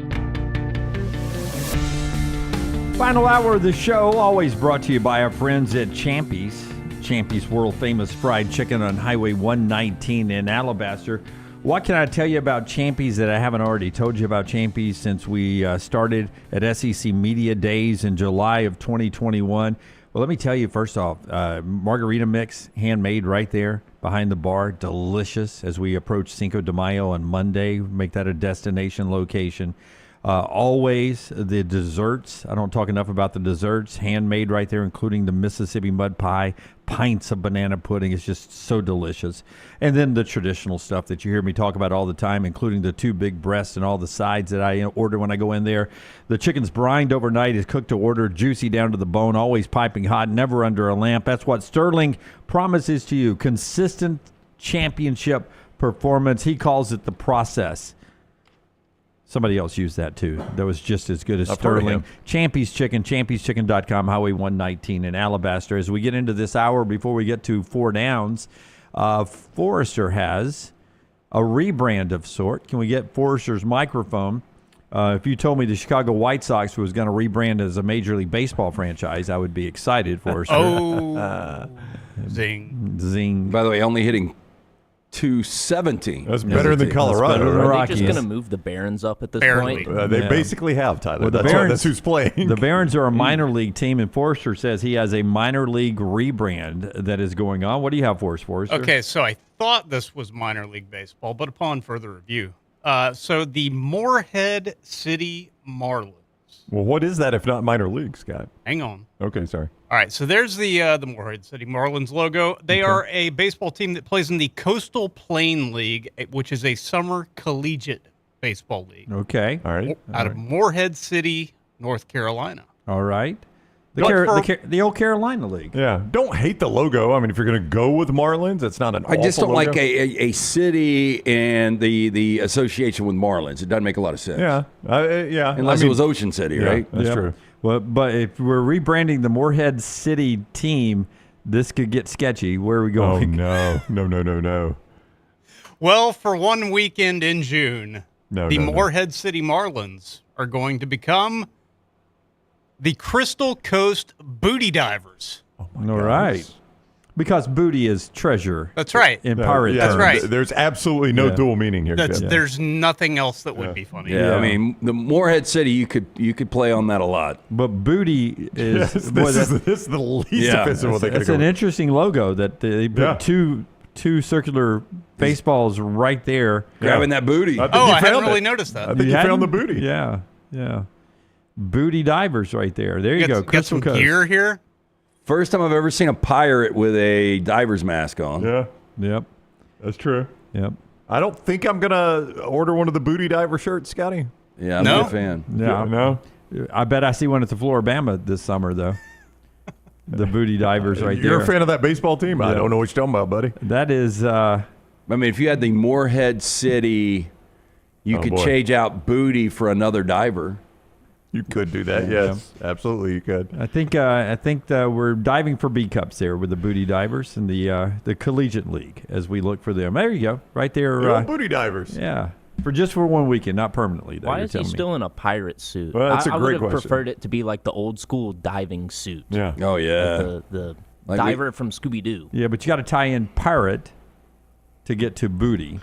Final hour of the show, always brought to you by our friends at Champy's. Champy's world famous fried chicken on Highway 119 in Alabaster. What can I tell you about Champy's that I haven't already told you about Champy's since we started at SEC Media Days in July of 2021? Well, let me tell you, first off, margarita mix, handmade right there behind the bar, delicious as we approach Cinco de Mayo on Monday. Make that a destination location. Always the desserts. I don't talk enough about the desserts. Handmade right there, including the Mississippi mud pie, pints of banana pudding. It's just so delicious. And then the traditional stuff that you hear me talk about all the time, including the 2 big breasts and all the sides that I order when I go in there. The chicken's brined overnight, is cooked to order, juicy down to the bone, always piping hot, never under a lamp. That's what Sterling promises to you. Consistent championship performance. He calls it the process. Somebody else used that, too. That was just as good as Sterling. Champy's Chicken, champyschicken.com, Highway 119 in Alabaster. As we get into this hour, before we get to 4 downs, Forrester has a rebrand of sort. Can we get Forrester's microphone? If you told me the Chicago White Sox was going to rebrand as a Major League Baseball franchise, I would be excited, Forrester. Zing. Zing. By the way, only hitting .217. That's better than Colorado. Are they just going to move the Barons up at this point? They basically have, Tyler. Well, that's who's playing. The Barons are a minor league team, and Forrester says he has a minor league rebrand that is going on. What do you have for us, Forrester? Okay, so I thought this was minor league baseball, but upon further review. So the Morehead City Marlins. Well, what is that if not minor league, Scott? Hang on. Okay, sorry. All right, so there's the Morehead City Marlins logo. They are a baseball team that plays in the Coastal Plain League, which is a summer collegiate baseball league. Okay. All right. Out of Morehead City, North Carolina. All right. The old Carolina League. Yeah. Don't hate the logo. I mean, if you're going to go with Marlins, it's not an I just don't logo. like a city and the association with Marlins. It doesn't make a lot of sense. Yeah. Yeah. Unless it was Ocean City, right? That's true. Well, but if we're rebranding the Morehead City team, this could get sketchy. Where are we going? Oh, no. Well, for one weekend in June, the No. Morehead City Marlins are going to become the Crystal Coast Booty Divers. All right. Because booty is treasure. That's right. In pirate That's terms. right. There's absolutely no dual meaning here. There's nothing else that would be funny. Yeah, I mean, the Morehead City, you could play on that a lot. But booty is this is the least offensive one they could It's an interesting logo that they put two circular baseballs right there. Grabbing that booty. I hadn't really noticed that. I think you found the booty. Yeah. Booty divers right there. There you go. Got some gear here. First time I've ever seen a pirate with a diver's mask on. Yeah. Yep. That's true. Yep. I don't think I'm going to order one of the booty diver shirts, Scotty. Yeah, I'm a big fan. Yeah. No? I bet I see one at the Floribama this summer, though. The booty divers right there. You're a fan of that baseball team? I don't know what you're talking about, buddy. That is... I mean, if you had the Morehead City, you could change out booty for another diver. You could do that, yes. Absolutely, you could. I think we're diving for B cups there with the booty divers and the collegiate league as we look for them. There you go, right there. Booty divers. Yeah, for 1 weekend, not permanently. Though, Why is he still in a pirate suit? Well, that's a I great would have question. preferred it to be like the old school diving suit. Yeah. Oh yeah. The Like diver from Scooby Doo. Yeah, but you got to tie in pirate to get to booty.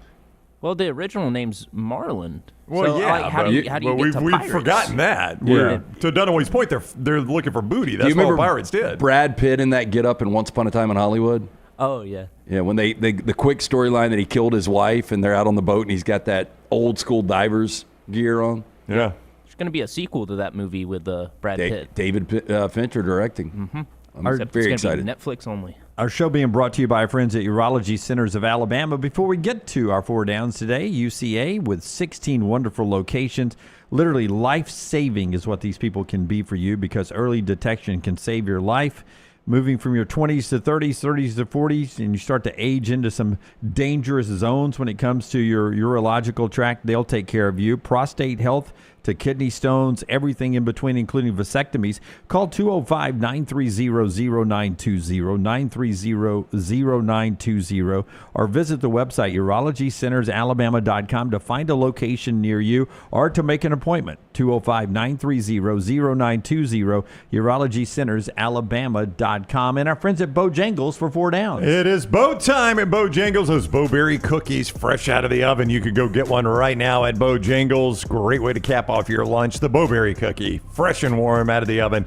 Well, the original name's Marlin. Well, so, yeah, like, how do you get we've to pirates? forgotten that. Yeah. To Dunaway's point, they're looking for booty. Do That's you what all remember pirates did. Brad Pitt in that Get Up in Once Upon a Time in Hollywood? Oh, yeah. Yeah, when the quick storyline that he killed his wife and they're out on the boat and he's got that old school diver's gear on. Yeah. There's going to be a sequel to that movie with Brad Pitt. David Fincher directing. Mm-hmm. I'm very excited. Be Netflix only. Our show being brought to you by our friends at Urology Centers of Alabama. Before we get to our four downs today, UCA with 16 wonderful locations. Literally life-saving is what these people can be for you because early detection can save your life. Moving from your 20s to 30s, 30s to 40s, and you start to age into some dangerous zones when it comes to your urological tract, they'll take care of you. Prostate health to kidney stones, everything in between, including vasectomies. Call 205-930-0920, 930-0920, or visit the website urologycentersalabama.com to find a location near you or to make an appointment. 205-930-0920, urologycentersalabama.com, and our friends at Bojangles for four downs. It is bow time at Bojangles. Those Bowberry cookies fresh out of the oven. You could go get one right now at Bojangles. Great way to cap off your lunch. The Bowberry cookie, fresh and warm out of the oven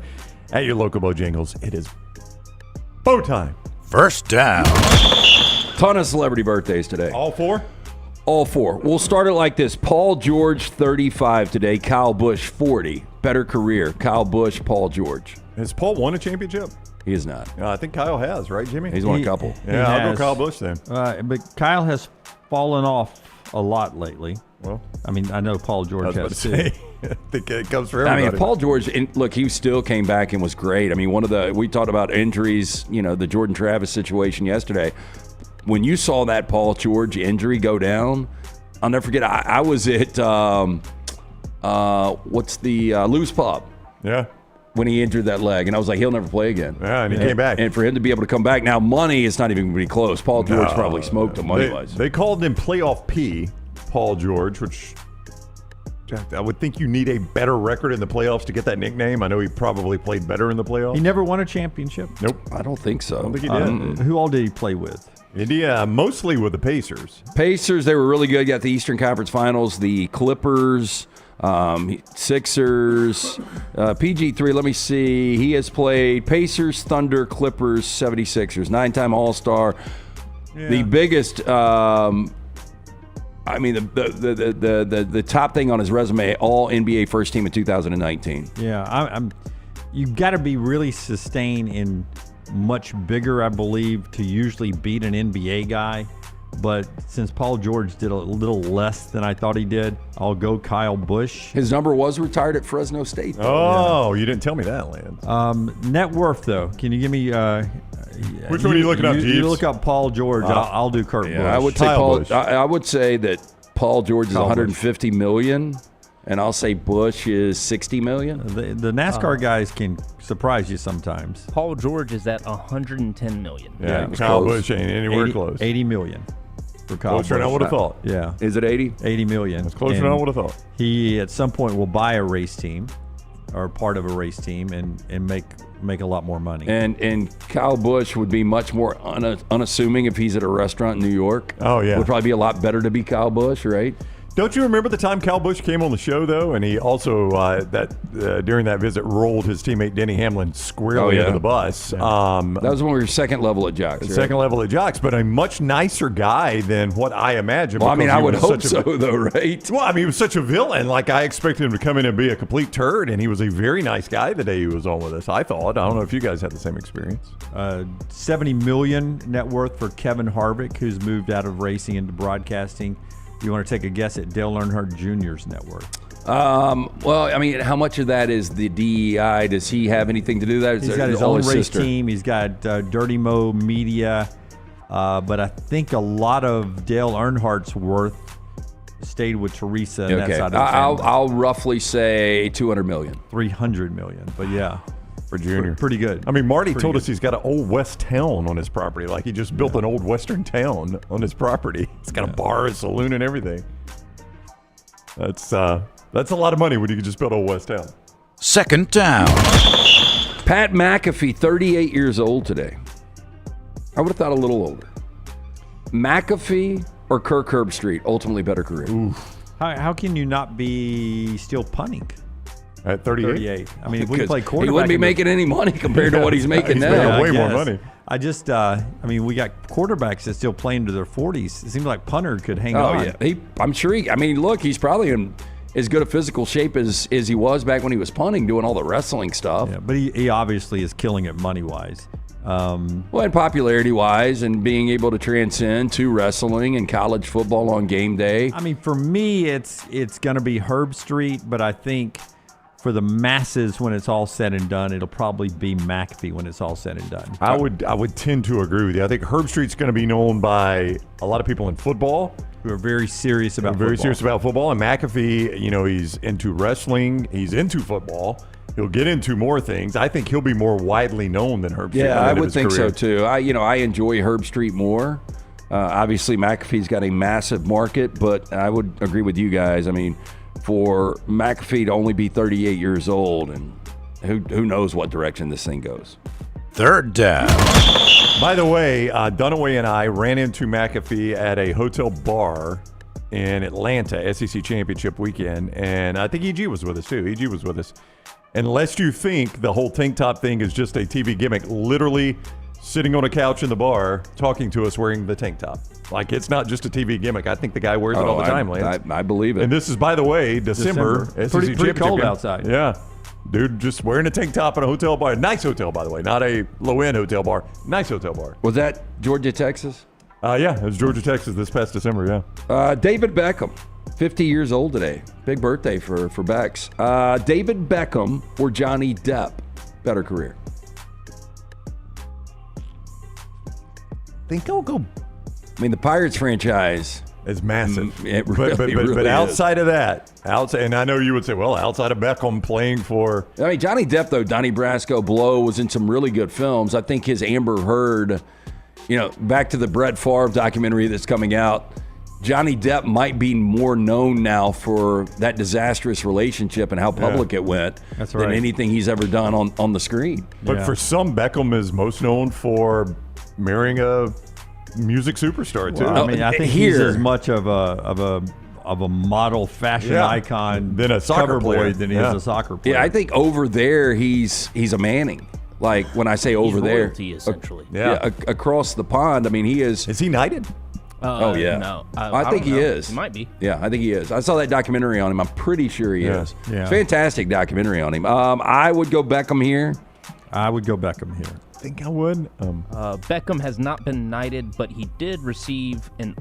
at your local Bojangles. It is bow time. First down. Ton of celebrity birthdays today. All four? All four. We'll start it like this. Paul George, 35 today. Kyle Busch, 40. Better career. Kyle Busch, Paul George. Has Paul won a championship? He is not. I think Kyle has, right, Jimmy? He's won a couple. Yeah, I'll go Kyle Busch then. But Kyle has fallen off a lot lately. Well, I mean, I know Paul George has too. I think it comes for everybody. I mean, Paul George, and look, he still came back and was great. I mean, we talked about injuries, the Jordan Travis situation yesterday. When you saw that Paul George injury go down, I'll never forget. I was at Lou's Pub. Yeah. When he injured that leg, and I was like, he'll never play again. Yeah, and he came back. And for him to be able to come back, now money is not even going to be close. Paul George probably smoked him money-wise. They called him Playoff P, Paul George, which I would think you need a better record in the playoffs to get that nickname. I know he probably played better in the playoffs. He never won a championship? Nope. I don't think so. I don't think he did. Who all did he play with? India, mostly with the Pacers. Pacers, they were really good. Got the Eastern Conference Finals. The Clippers, Sixers, PG3, let me see. He has played Pacers, Thunder, Clippers, 76ers, 9-time All-Star. Yeah. The biggest, the top thing on his resume, all NBA first team in 2019. Yeah, you've got to be really sustained and much bigger, I believe, to usually beat an NBA guy. But since Paul George did a little less than I thought he did, I'll go Kyle Busch. His number was retired at Fresno State, though. You didn't tell me that, Lance. Net worth, though. Can you give me... which one are you looking up, Jeeves? You look up Paul George. I'll do Kurt Busch. I would say I would say that Paul George is $150 million, and I'll say Busch is $60 million. The NASCAR guys can surprise you sometimes. Paul George is at $110 million. Yeah, Kyle Busch ain't anywhere close. $80 million for Kyle Busch. Closer than I would have thought. Yeah. Is it 80? $80 million. That's closer than I would have thought. He, at some point, will buy a race team or part of a race team and make a lot more money. And Kyle Busch would be much more unassuming if he's at a restaurant in New York. Oh, yeah. Would probably be a lot better to be Kyle Busch, right? Don't you remember the time Kyle Busch came on the show, though, and he also, during that visit, rolled his teammate Denny Hamlin squarely under the bus? Yeah. That was when we were second level at Jocks. Right? Second level at Jocks, but a much nicer guy than what I imagined. Well, I mean, I would hope so, though, right? Well, I mean, he was such a villain. Like, I expected him to come in and be a complete turd, and he was a very nice guy the day he was on with us, I thought. I don't know if you guys had the same experience. $70 million net worth for Kevin Harvick, who's moved out of racing into broadcasting. You want to take a guess at Dale Earnhardt Jr.'s net worth? Well, I mean, how much of that is the DEI? Does he have anything to do with that? He's got his own race team. He's got Dirty Mo Media. But I think a lot of Dale Earnhardt's worth stayed with Teresa and that side of the family. I'll roughly say $200 million. $300 million, but yeah. For Junior. Pretty good. I mean, Marty told us he's got an old West town on his property. Like, he just built an old Western town on his property. He's got a bar, a saloon, and everything. That's a lot of money when you can just build Old West town. Second down. Pat McAfee, 38 years old today. I would have thought a little older. McAfee or Kirk Herbstreit, ultimately better career. Oof. How can you not be still punting? At 38? I mean, if we play quarterback, he wouldn't be making any money compared to what he's making now. Way more money. I mean, we got quarterbacks that still play into their 40s. It seems like punter could hang on. Yeah. I'm sure look, he's probably in as good a physical shape as he was back when he was punting, doing all the wrestling stuff. Yeah, but he obviously is killing it money-wise. Well, and popularity-wise, and being able to transcend to wrestling and college football on game day. I mean, for me, it's going to be Herbstreit, but I think for the masses, when it's all said and done, it'll probably be McAfee when it's all said and done. I would tend to agree with you. I think Herbstreit's going to be known by a lot of people in football who are very serious about football. And McAfee, he's into wrestling. He's into football. He'll get into more things. I think he'll be more widely known than Herbstreit. Yeah, I would think so too. I enjoy Herbstreit more. Obviously, McAfee's got a massive market, but I would agree with you guys. I mean, for McAfee to only be 38 years old, and who knows what direction this thing goes. Third down. By the way, Dunaway and I ran into McAfee at a hotel bar in Atlanta, SEC Championship weekend, and I think EG was with us too. EG was with us. Unless you think the whole tank top thing is just a TV gimmick, literally sitting on a couch in the bar talking to us wearing the tank top. Like, it's not just a TV gimmick. I think the guy wears it all the time, Lance. I believe it. And this is, by the way, December. Pretty cold outside. Yeah. Dude just wearing a tank top in a hotel bar. Nice hotel, by the way. Not a low-end hotel bar. Nice hotel bar. Was that Georgia, Texas? Yeah, it was Georgia, Texas this past December, yeah. David Beckham, 50 years old today. Big birthday for Bex. David Beckham or Johnny Depp, better career? I think I'll go. I mean, the Pirates franchise is massive. It really, but outside of that, and I know you would say, well, outside of Beckham playing for. I mean, Johnny Depp, though, Donnie Brasco, Blow, was in some really good films. I think his Amber Heard, back to the Brett Favre documentary that's coming out, Johnny Depp might be more known now for that disastrous relationship and how public it went than anything he's ever done on the screen. But for some, Beckham is most known for marrying a music superstar too. Well, I mean, I think he's as much of a model fashion icon than a soccer player than he is a soccer player. Yeah, I think over there he's a Manning. Like, when I say over there, royalty, essentially. Across the pond. I mean, he is. Is he knighted? Oh, yeah. No. I think he is. He might be. Yeah, I think he is. I saw that documentary on him. I'm pretty sure he is. Yeah. Fantastic documentary on him. I would go Beckham here. I would go Beckham here. I think I would. Beckham has not been knighted, but he did receive an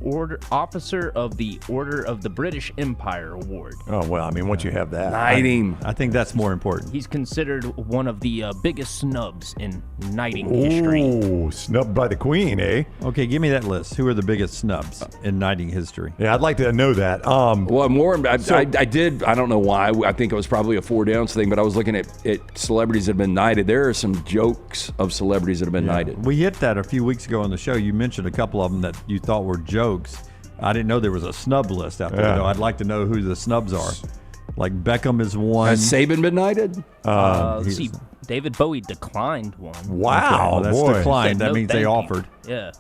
Officer of the Order of the British Empire Award. Oh, well, I mean, once you have that. Knighting. I think that's more important. He's considered one of the biggest snubs in knighting history. Oh, snubbed by the Queen, eh? Okay, give me that list. Who are the biggest snubs in knighting history? Yeah, I'd like to know that. Well, I did. I don't know why. I think it was probably a 4-downs thing, but I was looking at celebrities that have been knighted. There are some jokes of celebrities that have been knighted. We hit that a few weeks ago on the show. You mentioned a couple of them that you thought were jokes. I didn't know there was a snub list out there, though. I'd like to know who the snubs are. Like Beckham is one. Has Saban been knighted? Let's see. David Bowie declined one. Wow, that's boy. declined. That means they thank you. offered. Yeah.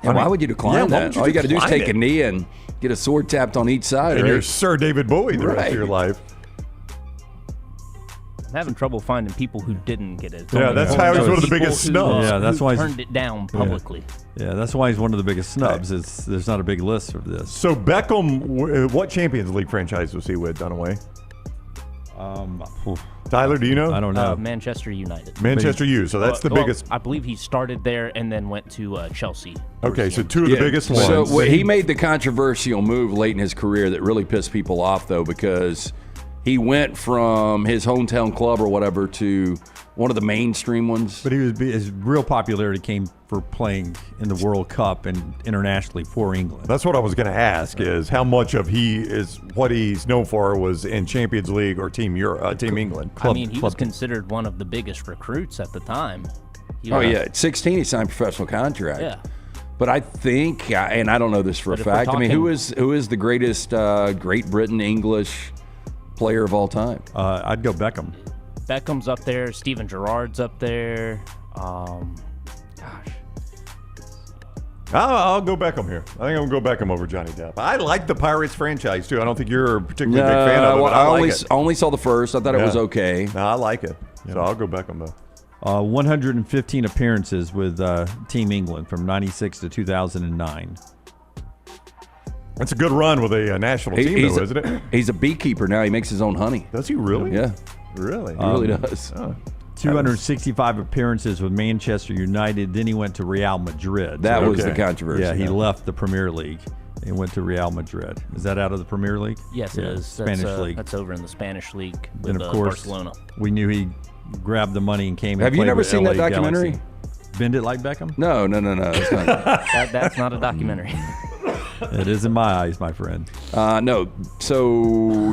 Why would you decline that? All you got to do is take a knee and get a sword tapped on each side. And right? you're Sir David Bowie the rest of your life. I'm having trouble finding people who didn't get it. Yeah, that's how he's one of the biggest snubs. Yeah, that's why he turned it down publicly. Yeah, that's why he's one of the biggest snubs. There's not a big list of this. So Beckham, what Champions League franchise was he with, Dunaway? Tyler, do you know? I don't know. Manchester United. Manchester U. So that's the biggest. I believe he started there and then went to Chelsea. Okay, so two of the biggest ones. So he made the controversial move late in his career that really pissed people off, though, because he went from his hometown club or whatever to one of the mainstream ones. But his real popularity came for playing in the World Cup and internationally for England. That's what I was going to ask: is how much of what he's known for was in Champions League or Team England. He was considered one of the biggest recruits at the time. At 16 he signed a professional contract. Yeah. But I think, and I don't know this for a fact. I mean, who is the greatest Great Britain English player of all time? I'd go Beckham. Beckham's up there. Steven Gerrard's up there. I'll go Beckham here. I think I'm going to go Beckham over Johnny Depp. I like the Pirates franchise, too. I don't think you're a particularly big fan of it, but I only saw the first. I thought it was okay. No, I like it. So I'll go Beckham, though. 115 appearances with Team England from 96 to 2009. That's a good run with a national team, though, isn't it? He's a beekeeper now. He makes his own honey. Does he really? Yeah. Really? He really does. 265 appearances with Manchester United. Then he went to Real Madrid. That was the controversy. Yeah, he left the Premier League and went to Real Madrid. Is that out of the Premier League? Yes, it is. Spanish League. That's over in the Spanish League with and of course, Barcelona. We knew he grabbed the money and came. Have you never seen that documentary? Galaxy. Bend It Like Beckham? No. It's not. That's not a documentary. It is in my eyes, my friend. No. So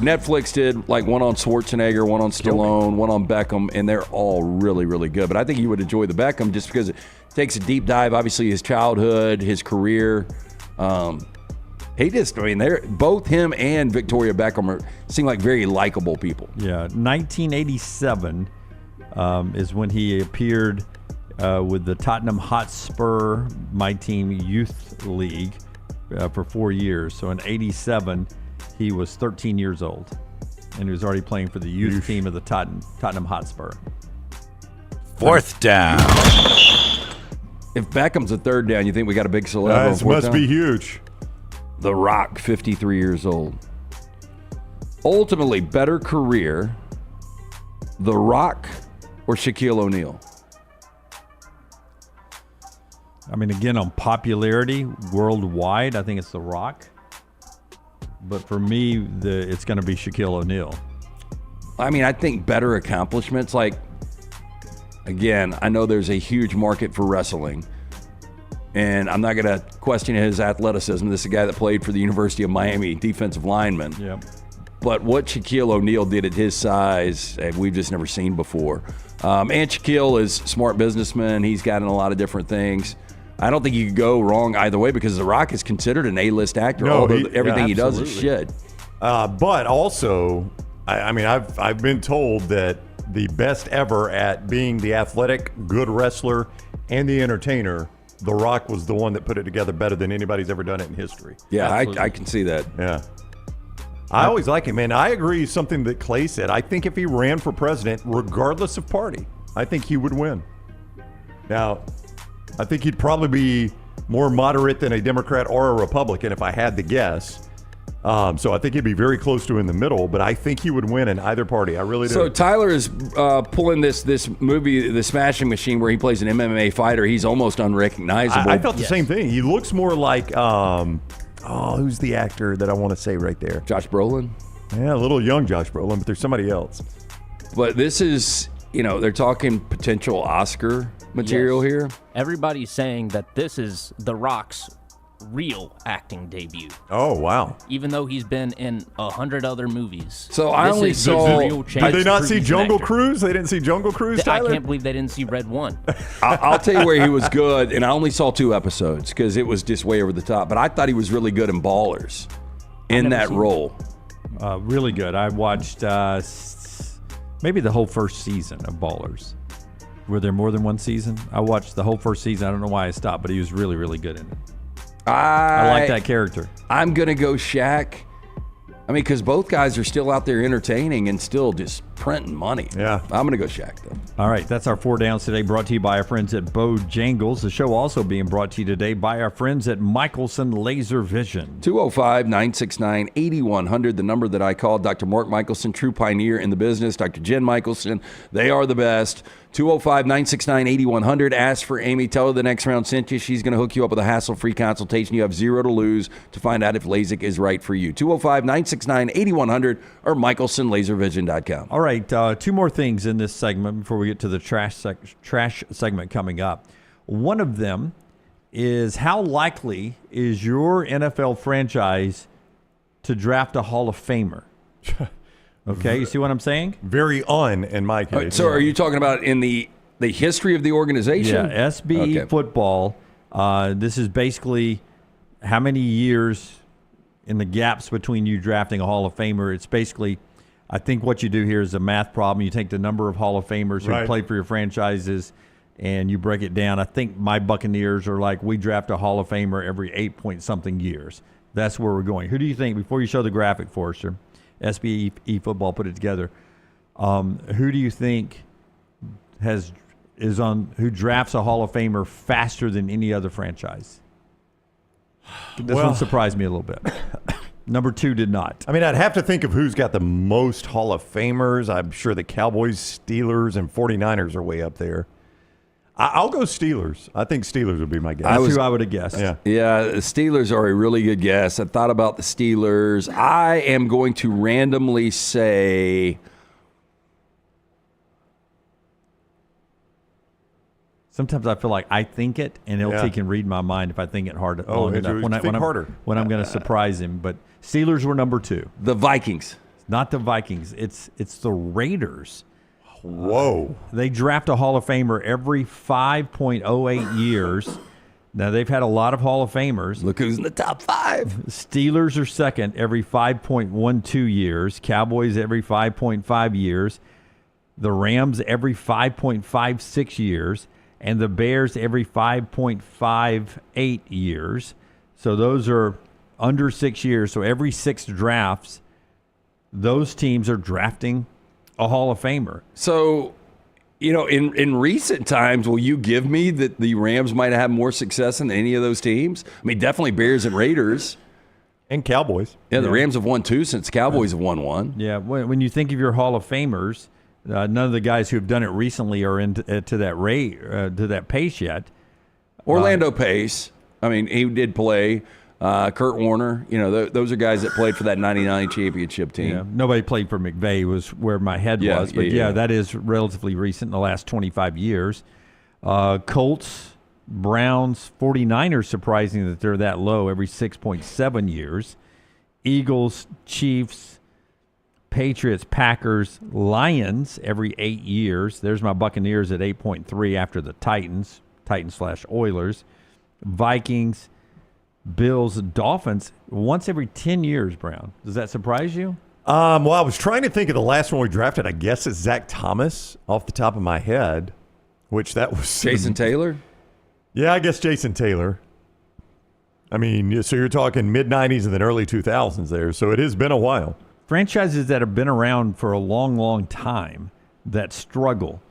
Netflix did like one on Schwarzenegger, one on Stallone, one on Beckham, and they're all really, really good. But I think you would enjoy the Beckham just because it takes a deep dive. Obviously, his childhood, his career. Both him and Victoria Beckham seem like very likable people. Yeah. 1987 is when he appeared with the Tottenham Hotspur, my team, Youth League. For 4 years. So in 87, he was 13 years old. And he was already playing for the youth team of the Tottenham Hotspur. 4th down. If Beckham's a 3rd down, you think we got a big celebrity? That must be huge. The Rock, 53 years old. Ultimately, better career, The Rock or Shaquille O'Neal? I mean, again, on popularity worldwide, I think it's The Rock. But for me, it's going to be Shaquille O'Neal. I mean, I think better accomplishments. Like, again, I know there's a huge market for wrestling. And I'm not going to question his athleticism. This is a guy that played for the University of Miami, defensive lineman. Yep. But what Shaquille O'Neal did at his size, we've just never seen before. And Shaquille is a smart businessman. He's gotten a lot of different things. I don't think you could go wrong either way because The Rock is considered an A-list actor, although everything he does is shit. But also, I've been told that the best ever at being the athletic, good wrestler, and the entertainer, The Rock was the one that put it together better than anybody's ever done it in history. Yeah, I can see that. Yeah. I always like him, man. I agree with something that Clay said. I think if he ran for president, regardless of party, I think he would win. Now, I think he'd probably be more moderate than a Democrat or a Republican, if I had to guess. So I think he'd be very close to in the middle, but I think he would win in either party. I really do. So Tyler is pulling this movie, The Smashing Machine, where he plays an MMA fighter. He's almost unrecognizable. I felt the same thing. He looks more like, who's the actor that I want to say right there? Josh Brolin? Yeah, a little young Josh Brolin, but there's somebody else. But this is, they're talking potential Oscar material here. Everybody's saying that this is The Rock's real acting debut. Oh, wow. Even though he's been in 100 other movies. So I only saw... Did they not see Jungle Cruise? They didn't see Jungle Cruise, Tyler? I can't believe they didn't see Red 1. I'll tell you where he was good, and I only saw 2 episodes because it was just way over the top. But I thought he was really good in Ballers in that role. Really good. I watched maybe the whole first season of Ballers. Were there more than one season? I watched the whole first season. I don't know why I stopped, but he was really, really good in it. I like that character. I'm going to go Shaq. I mean, because both guys are still out there entertaining and still just printing money. Yeah. I'm going to go Shaq, though. All right, that's our 4 downs today, brought to you by our friends at Bojangles. The show also being brought to you today by our friends at Michelson Laser Vision. 205-969-8100, the number that I called. Dr. Mark Michelson, true pioneer in the business. Dr. Jen Michelson, they are the best. 205-969-8100. Ask for Amy. Tell her the next round sent you. She's going to hook you up with a hassle-free consultation. You have 0 to lose to find out if LASIK is right for you. 205-969-8100 or michelsonlaservision.com. All right, 2 more things in this segment before we get to the trash segment coming up. One of them is, how likely is your NFL franchise to draft a Hall of Famer? Okay, you see what I'm saying? Very in my case. Right, so are you talking about in the history of the organization? Yeah, SBE Football. This is basically how many years in the gaps between you drafting a Hall of Famer. It's basically, I think what you do here is a math problem. You take the number of Hall of Famers who play for your franchises and you break it down. I think my Buccaneers are like, we draft a Hall of Famer every 8-point-something years. That's where we're going. Who do you think, before you show the graphic, Forrester, SBE Football put it together, who do you think who drafts a Hall of Famer faster than any other franchise? This one surprised me a little bit. Number 2 did not. I mean, I'd have to think of who's got the most Hall of Famers. I'm sure the Cowboys, Steelers, and 49ers are way up there. I'll go Steelers. I think Steelers would be my guess. That's who I would have guessed. Yeah, the Steelers are a really good guess. I thought about the Steelers. I am going to randomly say... Sometimes I feel like I think it, and LT can read my mind if I think it hard long enough. When I'm going to surprise him. But Steelers were number 2. The Vikings. Not the Vikings. It's the Raiders. Whoa. They draft a Hall of Famer every 5.08 years. Now, they've had a lot of Hall of Famers. Look who's in the top 5. Steelers are second every 5.12 years. Cowboys every 5.5 years. The Rams every 5.56 years. And the Bears every 5.58 years. So those are under 6 years. So every 6 drafts, those teams are drafting a Hall of Famer. So, in recent times, will you give me that the Rams might have more success than any of those teams? I mean, definitely Bears and Raiders. And Cowboys. Yeah, the Rams have won 2 since the Cowboys have won 1. Yeah, when you think of your Hall of Famers, none of the guys who have done it recently are into that pace yet. Orlando Pace. I mean, he did play. Kurt Warner. Those are guys that played for that 99 championship team. Yeah, nobody played for McVay was where my head was. But that is relatively recent in the last 25 years. Colts, Browns, 49ers, surprising that they're that low every 6.7 years. Eagles, Chiefs, Patriots, Packers, Lions every 8 years. There's my Buccaneers at 8.3 after the Titans/Oilers. Vikings, Bills, Dolphins, once every 10 years, Brown. Does that surprise you? Well, I was trying to think of the last one we drafted. I guess it's Zach Thomas off the top of my head, which that was... Jason Taylor? Yeah, I guess Jason Taylor. I mean, so you're talking mid-'90s and then early 2000s there, so it has been a while. Franchises that have been around for a long, long time that struggle.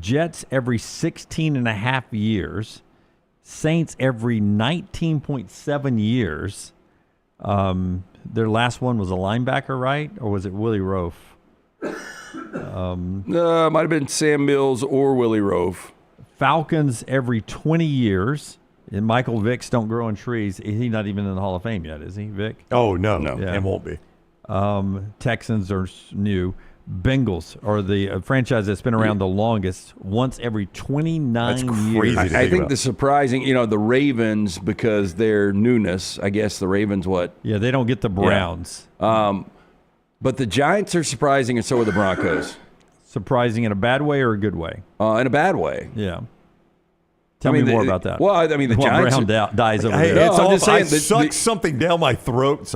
Jets every 16 and a half years. Saints every 19.7 years. Their last one was a linebacker, right? Or was it Willie Roaf? No, it might have been Sam Mills or Willie Roaf. Falcons every 20 years. And Michael Vick's don't grow on trees. He's not even in the Hall of Fame yet, is he, Vick? Oh, no. And won't be. Texans are new. Bengals are the franchise that's been around the longest, once every 29 years. I think the surprising, the Ravens, because their newness, I guess the Ravens Yeah, they don't get the Browns. Yeah. But the Giants are surprising, and so are the Broncos. Surprising in a bad way or a good way? In a bad way. Yeah. Tell me more about that. Well, I mean, the Giants Brown dies over Hey, there. I sucked something down my throat,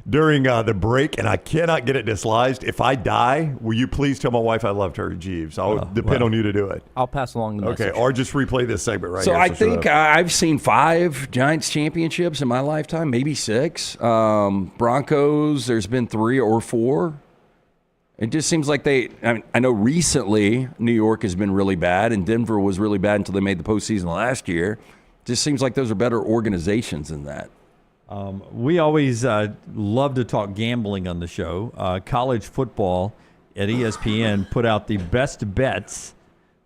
during the break, and I cannot get it dislodged. If I die, will you please tell my wife I loved her, Jeeves? I'll depend on you to do it. I'll pass along the message. Okay, or just replay this segment right here. here. I think I've seen 5 Giants championships in my lifetime, maybe 6. Broncos, there's been 3 or 4. It just seems like I know recently New York has been really bad, and Denver was really bad until they made the postseason last year. It just seems like those are better organizations than that. We always love to talk gambling on the show. College football at ESPN put out the best bets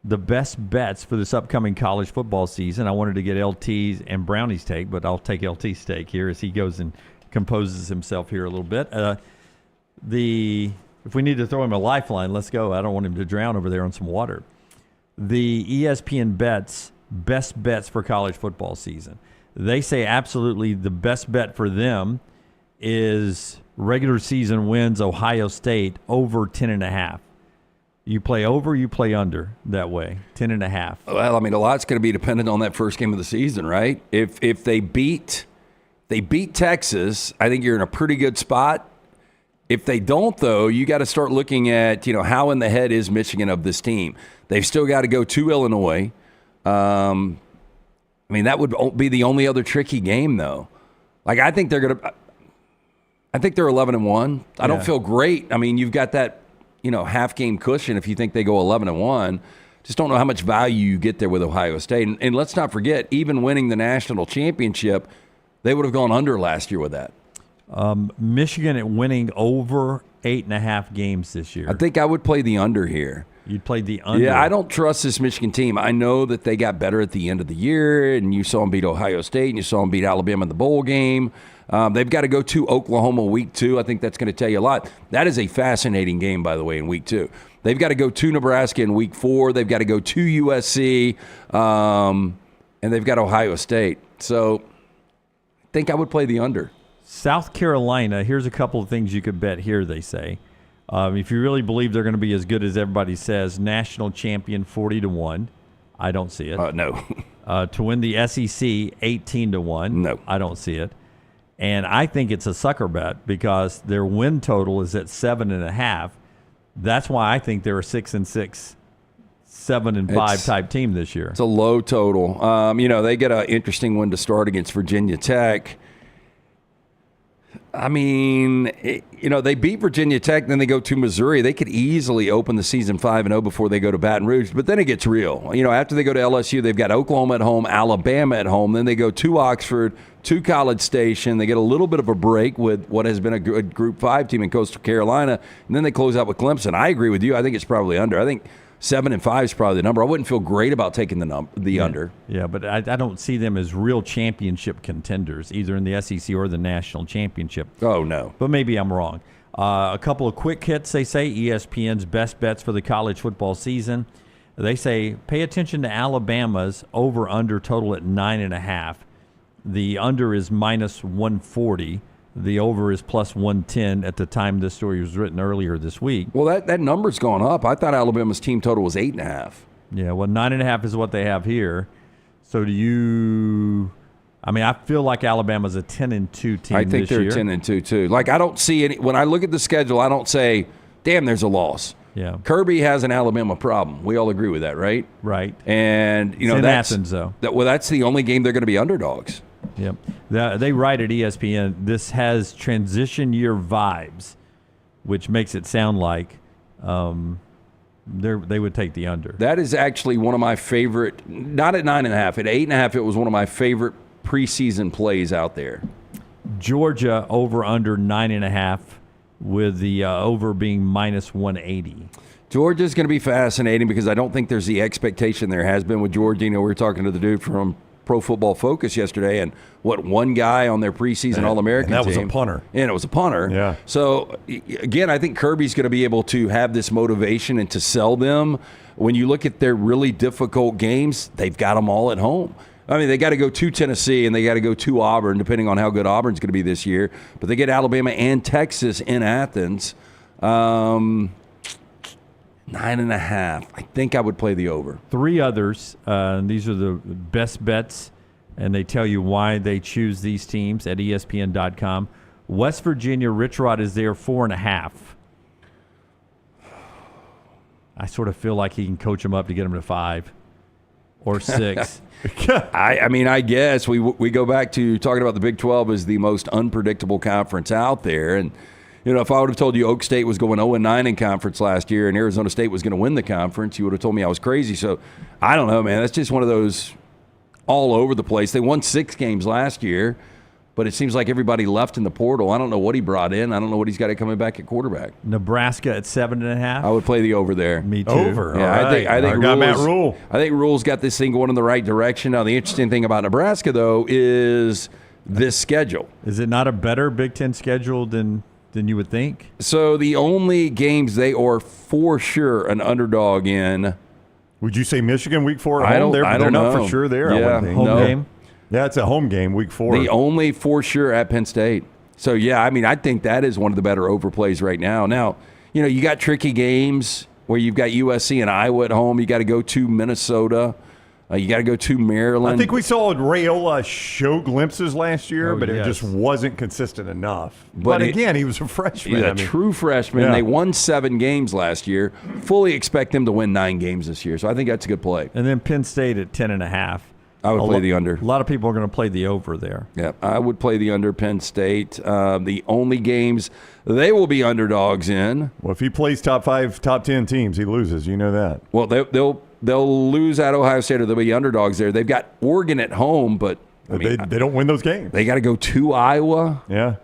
for this upcoming college football season. I wanted to get LT's and Brownie's take, but I'll take LT's take here as he goes and composes himself here a little bit. If we need to throw him a lifeline, let's go. I don't want him to drown over there on some water. The ESPN best bets for college football season. They say absolutely the best bet for them is regular season wins Ohio State over 10.5. You play over, you play under that way, 10.5. Well, I mean, a lot's going to be dependent on that first game of the season, right? If they beat Texas, I think you're in a pretty good spot. If they don't, though, you got to start looking at, how in the head is Michigan of this team. They've still got to go to Illinois. I mean, that would be the only other tricky game, though. Like, I think they're 11-1. I don't feel great. I mean, you've got that, half game cushion if you think they go 11-1. Just don't know how much value you get there with Ohio State. And let's not forget, even winning the national championship, they would have gone under last year with that. Michigan at winning over 8.5 games this year. I think I would play the under here. You'd play the under. Yeah, I don't trust this Michigan team. I know that they got better at the end of the year, and you saw them beat Ohio State, and you saw them beat Alabama in the bowl game. They've got to go to Oklahoma week 2. I think that's going to tell you a lot. That is a fascinating game, by the way, in week 2. They've got to go to Nebraska in week 4. They've got to go to USC, and they've got Ohio State. So I think I would play the under. South Carolina, here's a couple of things you could bet here, they say. If you really believe they're going to be as good as everybody says, national champion 40-1. I don't see it. No. To win the SEC 18-1. No. I don't see it. And I think it's a sucker bet because their win total is at 7.5. That's why I think they're a 6-6, 7-5 type team this year. It's a low total. They get an interesting one to start against Virginia Tech. I mean, they beat Virginia Tech, then they go to Missouri. They could easily open the season 5-0 before they go to Baton Rouge, but then it gets real. After they go to LSU, they've got Oklahoma at home, Alabama at home, then they go to Oxford, to College Station. They get a little bit of a break with what has been a good Group 5 team in Coastal Carolina, and then they close out with Clemson. I agree with you. I think it's probably under. I think 7-5 is probably the number. I wouldn't feel great about taking the under. Yeah, but I don't see them as real championship contenders, either in the SEC or the national championship. Oh, no. But maybe I'm wrong. A couple of quick hits, they say, ESPN's best bets for the college football season. They say pay attention to Alabama's over-under total at 9.5. The under is -140. The over is +110 at the time this story was written earlier this week. Well, that number's gone up. I thought Alabama's team total was 8.5. Yeah, well, 9.5 is what they have here. So do you? I mean, I feel like Alabama's a 10-2 team this year. I think they're 10-2 too. Like, I don't see any. When I look at the schedule, I don't say, "Damn, there's a loss." Yeah, Kirby has an Alabama problem. We all agree with that, right? Right. And it's in Athens, though. That's the only game they're going to be underdogs. Yep. They write at ESPN, this has transition year vibes, which makes it sound like they would take the under. That is actually one of my favorite, not at 9.5, at 8.5, it was one of my favorite preseason plays out there. Georgia over under 9.5 with the over being minus 180. Georgia's going to be fascinating because I don't think there's the expectation there has been with Georgia. You know, we were talking to the dude from Pro Football Focus yesterday, and one guy on their preseason All-American team. That was a punter. And it was a punter. Yeah. So, again, I think Kirby's going to be able to have this motivation and to sell them. When you look at their really difficult games, they've got them all at home. I mean, they got to go to Tennessee and they got to go to Auburn, depending on how good Auburn's going to be this year. But they get Alabama and Texas in Athens. 9.5. I think I would play the over. 3 others. These are the best bets, and they tell you why they choose these teams at ESPN.com. West Virginia, Rich Rod is there 4.5. I sort of feel like he can coach them up to get them to 5 or 6. I mean, I guess we go back to talking about the Big 12 as the most unpredictable conference out there. And, you know, if I would have told you Oak State was going 0-9 in conference last year and Arizona State was going to win the conference, you would have told me I was crazy. So, I don't know, man. That's just one of those all over the place. They won 6 games last year, but it seems like everybody left in the portal. I don't know what he brought in. I don't know what he's got coming back at quarterback. Nebraska at 7.5. I would play the over there. Me too. Over. Yeah, all right. I think got Matt Rule. I think Rule's got this thing going in the right direction. Now, the interesting thing about Nebraska, though, is this schedule. Is it not a better Big Ten schedule than you would think? So the only games they are for sure an underdog in. Would you say Michigan week 4 at I home? don't They're not know. for sure there. Yeah, I wouldn't think. Home game? Yeah, it's a home game, week 4. The only for sure at Penn State. So, yeah, I mean, I think that is one of the better overplays right now. Now, you know, you got tricky games where you've got USC and Iowa at home. You got to go to Minnesota. You got to go to Maryland. I think we saw Raiola show glimpses last year, but it just wasn't consistent enough. But again, he was a freshman. He's a true freshman. Yeah. They won 7 games last year. Fully expect them to win 9 games this year. So I think that's a good play. And then Penn State at 10.5. I would play the under. A lot of people are going to play the over there. Yeah, I would play the under Penn State. The only games they will be underdogs in. Well, if he plays top 5, top 10 teams, he loses. You know that. Well, they'll lose at Ohio State or they'll be underdogs there. They've got Oregon at home, but I mean, they don't win those games. They got to go to Iowa. Yeah.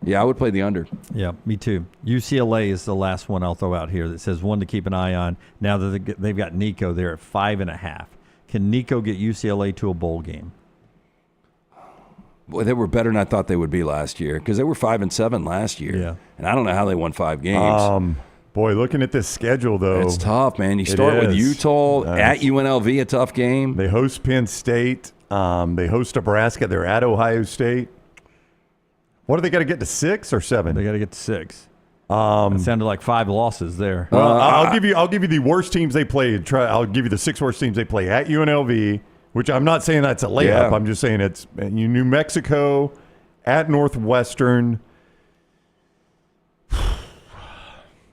Yeah, I would play the under. Yeah, me too. UCLA is the last one I'll throw out here that says one to keep an eye on. Now that they've got Nico there at 5.5. Can Nico get UCLA to a bowl game? Boy, they were better than I thought they would be last year because they were 5-7 last year. Yeah. And I don't know how they won 5 games. Boy, looking at this schedule, though. It's tough, man. You start with Utah at UNLV, a tough game. They host Penn State. They host Nebraska. They're at Ohio State. What do they got to get to, 6 or 7? They got to get to 6. It sounded like 5 losses there. Well, I'll give you the worst teams they played. I'll give you the 6 worst teams they play at UNLV, which I'm not saying that's a layup. Yeah. I'm just saying it's New Mexico, at Northwestern.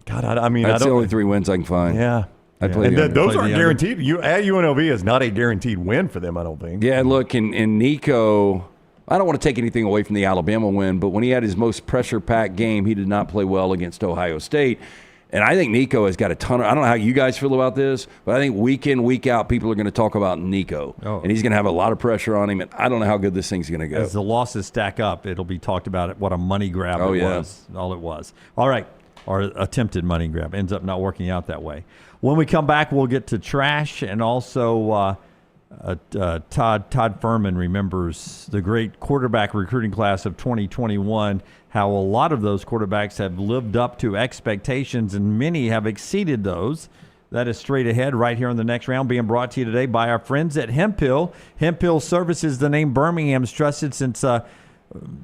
God, I mean, that's I don't. the only 3 wins I can find. Yeah. I'd play the under. Those aren't guaranteed. At UNLV is not a guaranteed win for them, I don't think. Yeah, look, in Nico, I don't want to take anything away from the Alabama win, but when he had his most pressure-packed game, he did not play well against Ohio State. And I think Nico has got a ton of – I don't know how you guys feel about this, but I think week in, week out, people are going to talk about Nico. Oh. And he's going to have a lot of pressure on him, and I don't know how good this thing's going to go. As the losses stack up, it'll be talked about what a money grab was. All it was. All right. Or attempted money grab. Ends up not working out that way. When we come back, we'll get to trash, and also Todd Fuhrman remembers the great quarterback recruiting class of 2021, how a lot of those quarterbacks have lived up to expectations, and many have exceeded those. That is straight ahead right here on the next round, being brought to you today by our friends at Hemphill. Hemphill Services, the name Birmingham's trusted since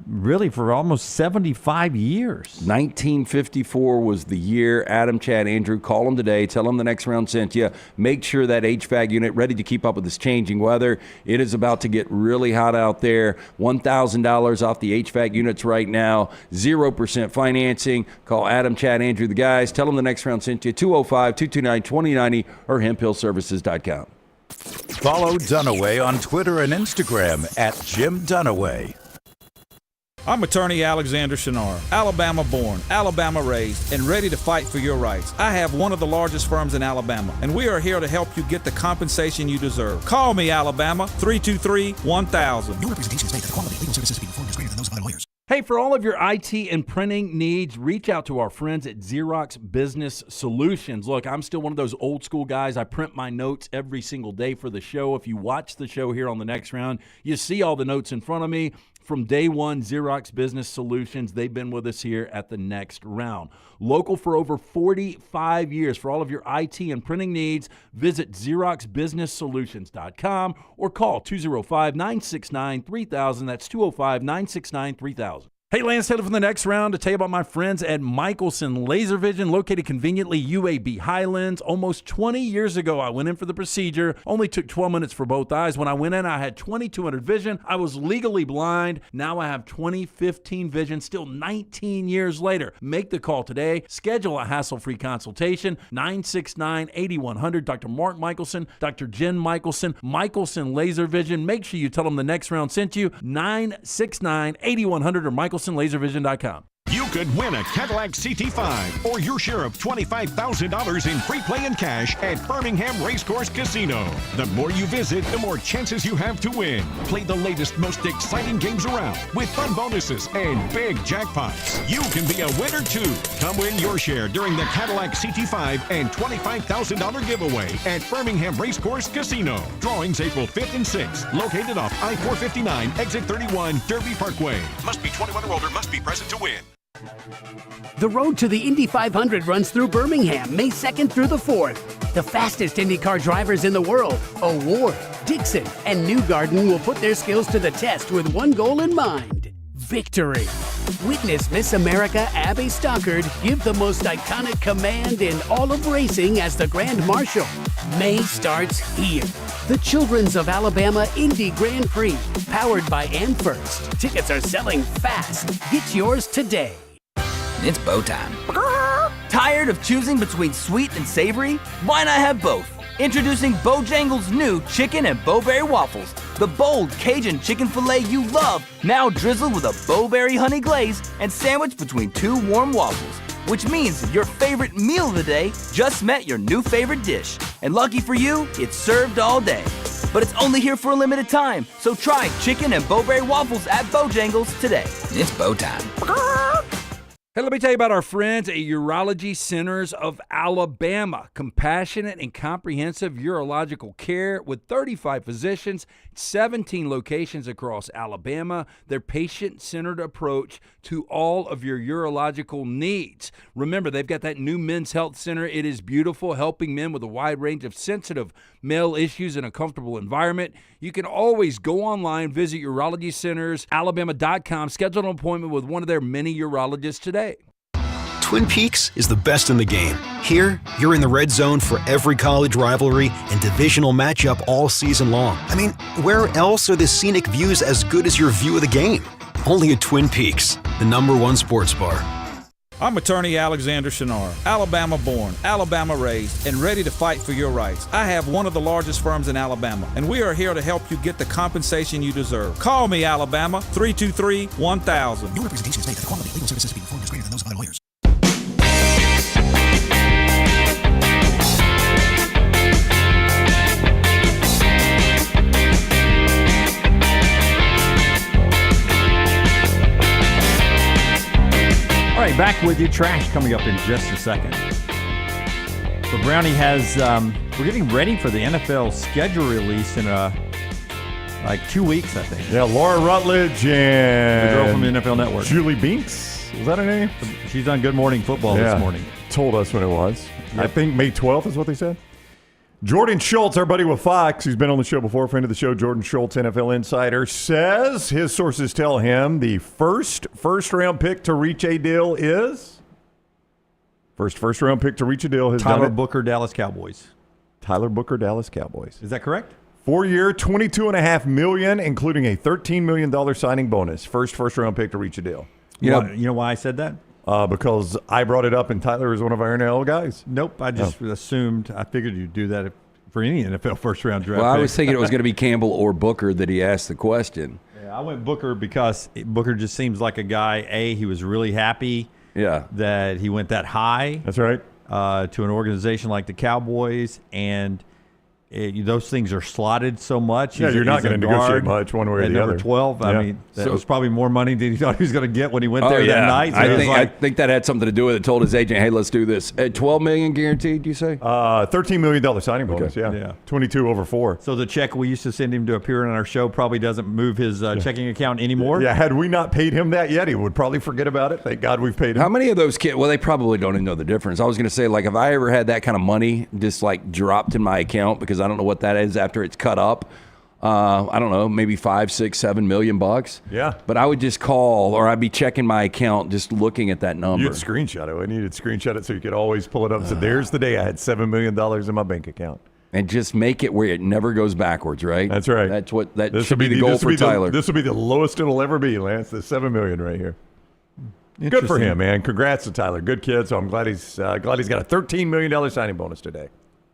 really for almost 75 years. 1954 was the year. Adam, Chad, Andrew, call them today. Tell them the next round sent you. Make sure that HVAC unit ready to keep up with this changing weather. It is about to get really hot out there. $1,000 off the HVAC units right now. 0% financing. Call Adam, Chad, Andrew, the guys. Tell them the next round sent you. 205-229-2090 or hemphillservices.com. Follow Dunaway on Twitter and Instagram at Jim Dunaway. I'm attorney Alexander Shunnarah, Alabama born, Alabama raised, and ready to fight for your rights. I have one of the largest firms in Alabama, and we are here to help you get the compensation you deserve. Call me, Alabama, 323-1000. No representation is made that the quality of legal services being performed is greater than those of other lawyers. Hey, for all of your IT and printing needs, reach out to our friends at Xerox Business Solutions. Look, I'm still one of those old school guys. I print my notes every single day for the show. If you watch the show here on the Next Round, you see all the notes in front of me. From day one, Xerox Business Solutions, they've been with us here at the Next Round. Local for over 45 years. For all of your IT and printing needs, visit XeroxBusinessSolutions.com or call 205-969-3000. That's 205-969-3000. Hey, Lance Taylor from the Next Round to tell you about my friends at Michelson Laser Vision, located conveniently UAB Highlands. Almost 20 years ago, I went in for the procedure. Only took 12 minutes for both eyes. When I went in, I had 2200 vision. I was legally blind. Now I have 20/15 vision, still 19 years later. Make the call today. Schedule a hassle-free consultation, 969-8100. Dr. Mark Michelson, Dr. Jen Michelson, Michelson Laser Vision. Make sure you tell them the Next Round sent you, 969-8100 or MichelsonLaserVision.com. You could win a Cadillac CT5 or your share of $25,000 in free play and cash at Birmingham Racecourse Casino. The more you visit, the more chances you have to win. Play the latest, most exciting games around with fun bonuses and big jackpots. You can be a winner too. Come win your share during the Cadillac CT5 and $25,000 giveaway at Birmingham Racecourse Casino. Drawings April 5th and 6th. Located off I-459, exit 31, Derby Parkway. Must be 21 or older, must be present to win. The road to the Indy 500 runs through Birmingham, May 2nd through the 4th. The fastest IndyCar drivers in the world, O'Ward, Dixon, and Newgarden will put their skills to the test with one goal in mind: victory. Witness Miss America Abby Stockard give the most iconic command in all of racing as the Grand Marshal. May starts here. The Children's of Alabama Indy Grand Prix, powered by AmFirst. Tickets are selling fast. Get yours today. It's bow time. Tired of choosing between sweet and savory? Why not have both? Introducing Bojangles' new chicken and bowberry waffles. The bold Cajun chicken filet you love, now drizzled with a bowberry honey glaze and sandwiched between two warm waffles. Which means your favorite meal of the day just met your new favorite dish. And lucky for you, it's served all day. But it's only here for a limited time, so try chicken and bowberry waffles at Bojangles today. It's bow time. Hey, let me tell you about our friends at Urology Centers of Alabama. Compassionate and comprehensive urological care with 35 physicians, 17 locations across Alabama. Their patient-centered approach to all of your urological needs. Remember, they've got that new men's health center. It is beautiful, helping men with a wide range of sensitive male issues in a comfortable environment. You can always go online, visit UrologyCentersAlabama.com, schedule an appointment with one of their many urologists today. Twin Peaks is the best in the game. Here, you're in the red zone for every college rivalry and divisional matchup all season long. I mean, where else are the scenic views as good as your view of the game? Only at Twin Peaks, the #1 sports bar. I'm attorney Alexander Shunnarah, Alabama born, Alabama raised, and ready to fight for your rights. I have one of the largest firms in Alabama, and we are here to help you get the compensation you deserve. Call me, Alabama, 323-1000. No representation is made that the quality of legal services being performed is greater than those of other lawyers. All right, back with you. Trash coming up in just a second. So Brownie has, we're getting ready for the NFL schedule release in like 2 weeks, I think. Yeah, Laura Rutledge and the girl from the NFL Network. Julie Binks. Is that her name? She's on Good Morning Football this morning. Told us when it was. Yep. I think May 12th is what they said. Jordan Schultz, our buddy with Fox, who's been on the show before, friend of the show, Jordan Schultz, NFL insider, says his sources tell him the first-round pick to reach a deal is? First-round pick to reach a deal has Tyler done it. Booker, Dallas Cowboys. Tyler Booker, Dallas Cowboys. Is that correct? 4-year, $22.5 million, including a $13 million signing bonus. First-round pick to reach a deal. You know why I said that? Because I brought it up and Tyler is one of our NL guys. Nope, I just assumed. I figured you'd do that for any NFL first-round draft. Well, I was thinking it was going to be Campbell or Booker that he asked the question. Yeah. Yeah, I went Booker because Booker just seems like a guy. He was really happy. That he went that high. That's right. To an organization like the Cowboys, and those things are slotted so much. Yeah, you're not going to negotiate much one way or the other. Number 12, I mean, that was probably more money than he thought he was going to get when he went there that night. So I think that had something to do with it. Told his agent, "Hey, let's do this." $12 million guaranteed. You say? $13 million signing bonus. Yeah, 22 over 4. So the check we used to send him to appear on our show probably doesn't move his checking account anymore. Yeah, had we not paid him that yet, he would probably forget about it. Thank God we've paid him. How many of those kids? Well, they probably don't even know the difference. I was going to say, like, if I ever had that kind of money just like dropped in my account, because I don't know what that is after it's cut up. I don't know, maybe $5, $6, $7 million bucks. Yeah. But I would just call, or I'd be checking my account just looking at that number. You'd screenshot it. And you'd screenshot it so you could always pull it up. So there's the day I had $7 million in my bank account. And just make it where it never goes backwards, right? That's right. That should be the goal for Tyler. This will be the lowest it'll ever be, Lance. The $7 million right here. Good for him, man. Congrats to Tyler. Good kid. So I'm glad he's got a $13 million signing bonus today.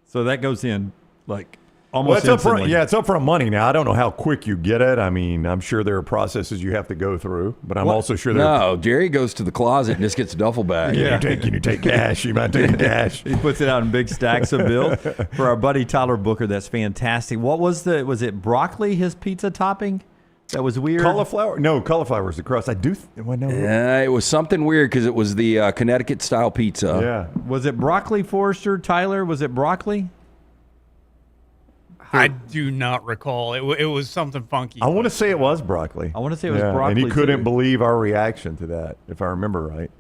So that goes in like. Well, it's up for money now. I don't know how quick you get it. I mean, I'm sure there are processes you have to go through, but I'm also sure No, Jerry goes to the closet and just gets a duffel bag. Can you take cash? You might take cash. He puts it out in big stacks of bills. For our buddy Tyler Booker, that's fantastic. What was it broccoli, his pizza topping? That was weird. Cauliflower? No, cauliflower was the crust. Yeah, it was something weird because it was the Connecticut-style pizza. Yeah. Was it broccoli, Forrester? Tyler, was it broccoli? I do not recall. It was something funky. I want to say it was broccoli. I want to say it was broccoli. And he couldn't believe our reaction to that, if I remember right.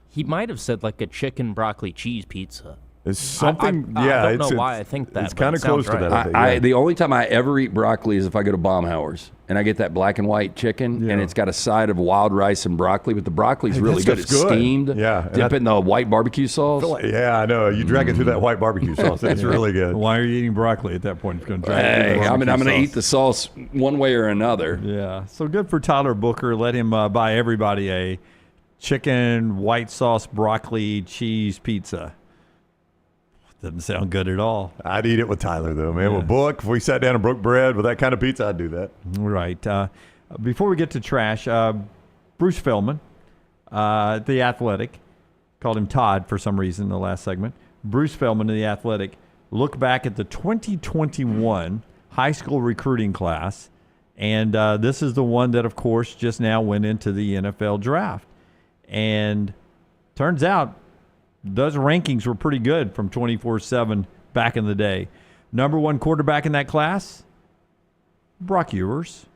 He might have said like a chicken broccoli cheese pizza. It's something. I don't know why I think that. It's kind of close to that. I think, the only time I ever eat broccoli is if I go to Baumhauer's and I get that black and white chicken, and it's got a side of wild rice and broccoli, but the broccoli's really good. It's steamed. Yeah, dip it in the white barbecue sauce. I know. You drag it through that white barbecue sauce. It's really good. Why are you eating broccoli at that point? It's going to drag I'm going to eat the sauce one way or another. Yeah. So good for Tyler Booker. Let him buy everybody a chicken, white sauce, broccoli, cheese pizza. Doesn't sound good at all. I'd eat it with Tyler, though, man. With Book, if we sat down and broke bread with that kind of pizza, I'd do that. Right. Before we get to trash, Bruce Feldman, The Athletic, called him Todd for some reason in the last segment. Bruce Feldman of The Athletic look back at the 2021 high school recruiting class, and this is the one that, of course, just now went into the NFL draft. And turns out those rankings were pretty good from 24/7 back in the day. Number one quarterback in that class, Brock Ewers.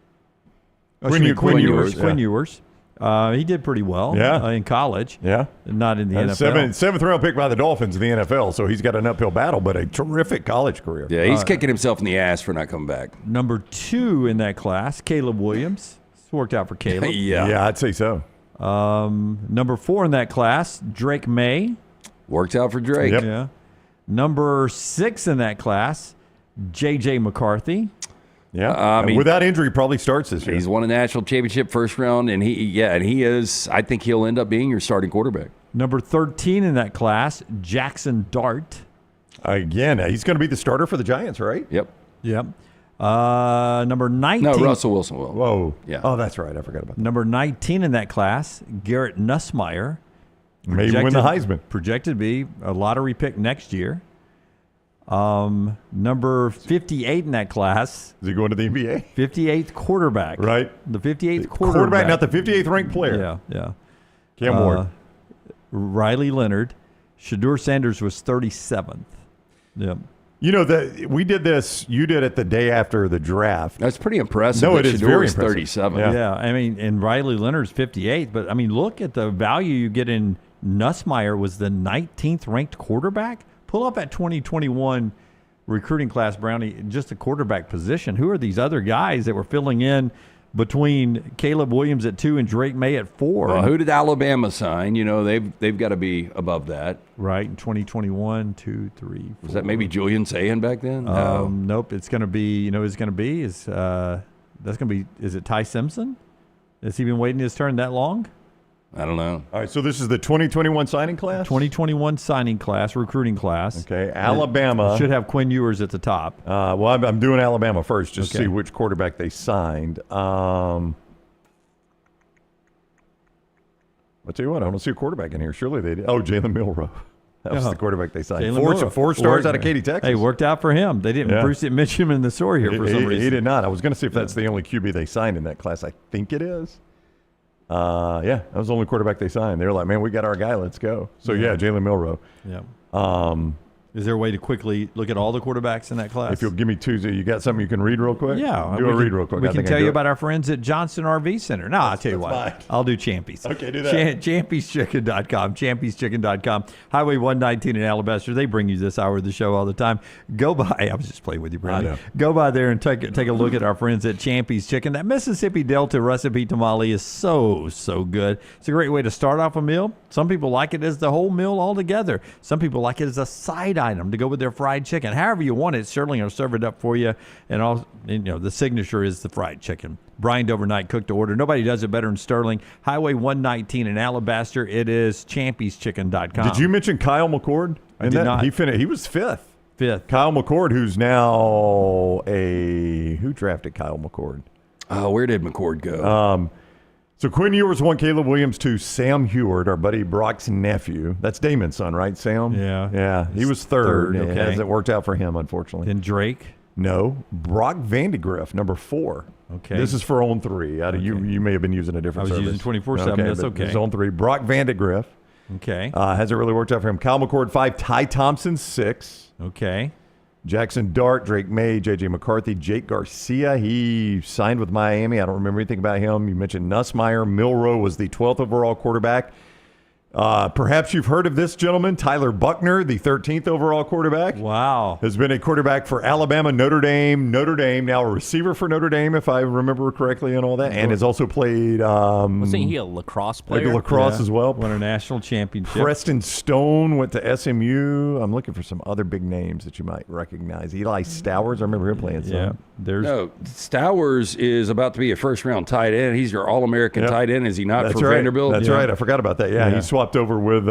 Quinn Ewers. Quinn Ewers. He did pretty well in college. Yeah. Not in the NFL. Seventh round pick by the Dolphins in the NFL, so he's got an uphill battle, but a terrific college career. Yeah, he's kicking himself in the ass for not coming back. Number 2 in that class, Caleb Williams. It's worked out for Caleb. Yeah, I'd say so. Number 4 in that class, Drake May. Worked out for Drake. Yep. Yeah. Number 6 in that class, J.J. McCarthy. Yeah. Without injury, probably starts this year. He's won a national championship first round, and he is. I think he'll end up being your starting quarterback. Number 13 in that class, Jackson Dart. Again, he's going to be the starter for the Giants, right? Yep. Number 19. No, Russell Wilson will. Whoa. Yeah. Oh, that's right. I forgot about that. Number 19 in that class, Garrett Nussmeier. Maybe win the Heisman. Projected to be a lottery pick next year. Number 58 in that class. Is he going to the NBA? 58th quarterback. Right. The 58th quarterback. Not the 58th ranked player. Yeah. Cam Ward. Riley Leonard. Shedeur Sanders was 37th. Yep. You know, we did this. You did it the day after the draft. That's pretty impressive. No, it is very impressive. 37. Yeah. I mean, and Riley Leonard's 58th. But, I mean, look at the value you get in Nussmeier was the 19th ranked quarterback. Pull up that 2021 recruiting class, Brownie, just the quarterback position. Who are these other guys that were filling in between Caleb Williams at 2 and Drake May at 4? Well, who did Alabama sign? You know, they've got to be above that. Right, in 2021, 2, 3, 4. Was that maybe Julian Saban back then? No. Nope. It's going to be, that's going to be, is it Ty Simpson? Has he been waiting his turn that long? I don't know. All right, so this is the 2021 signing class? 2021 signing class, recruiting class. Okay, Alabama. Should have Quinn Ewers at the top. Well, I'm doing Alabama first, just to Okay. see which quarterback they signed. I'll tell you what, I don't see a quarterback in here. Surely they did. Oh, Jalen Milroe. That was the quarterback they signed. Four stars out of Katy, Texas. Hey, worked out for him. They didn't. Yeah. Bruce didn't mention him in the story here for some reason. He did not. I was going to see if that's the only QB they signed in that class. I think it is. Yeah, that was the only quarterback they signed. They were like, man, we got our guy. Let's go. So, yeah, Jalen Milroe. Yeah. Is there a way to quickly look at all the quarterbacks in that class? If you'll give me Tuesday, you got something you can read real quick? Yeah. Do a read real quick. We can tell you about our friends at Johnston RV Center. No, I'll tell you what. fine. I'll do Champies. Okay, do that. ChampiesChicken.com. ChampiesChicken.com. Highway 119 in Alabaster. They bring you this hour of the show all the time. Go by. I was just playing with you, Brandon. I know. Go by there and take a look at our friends at Champies Chicken. That Mississippi Delta recipe tamale is so good. It's a great way to start off a meal. Some people like it as the whole meal altogether. Some people like it as a side item to go with their fried chicken. However you want it, Sterling will serve it up for you. And all, the signature is the fried chicken. Brined overnight, cooked to order. Nobody does it better than Sterling. Highway 119 in Alabaster. It is ChampiesChicken.com. Did you mention Kyle McCord? I did not. He was fifth. Fifth. Kyle McCord, who's now who drafted Kyle McCord? Where did McCord go? So Quinn Ewers 1, Caleb Williams 2, Sam Heward, our buddy Brock's nephew. That's Damon's son, right, Sam? Yeah. Yeah, he was third. Okay. It hasn't worked out for him, unfortunately. Then Drake? No. Brock Vandegrift, number 4. Okay. This is for On 3. You may have been using a different service. I was using 24/7. That's okay. It's On 3. Brock Vandegrift. Okay. Hasn't really worked out for him. Kyle McCord 5, Ty Thompson 6. Okay. Jackson Dart, Drake May, J.J. McCarthy, Jake Garcia. He signed with Miami. I don't remember anything about him. You mentioned Nussmeier. Milroe was the 12th overall quarterback. Perhaps you've heard of this gentleman, Tyler Buckner, the 13th overall quarterback. Wow. Has been a quarterback for Alabama, Notre Dame, now a receiver for Notre Dame, if I remember correctly, and all that. And has also played... Wasn't he a lacrosse player? Lacrosse as well. Won a national championship. Preston Stone went to SMU. I'm looking for some other big names that you might recognize. Eli Stowers, I remember him playing some. Yeah. No, Stowers is about to be a first-round tight end. He's your All-American tight end, is he not, for Vanderbilt? That's right. I forgot about that. Yeah, he swapped over with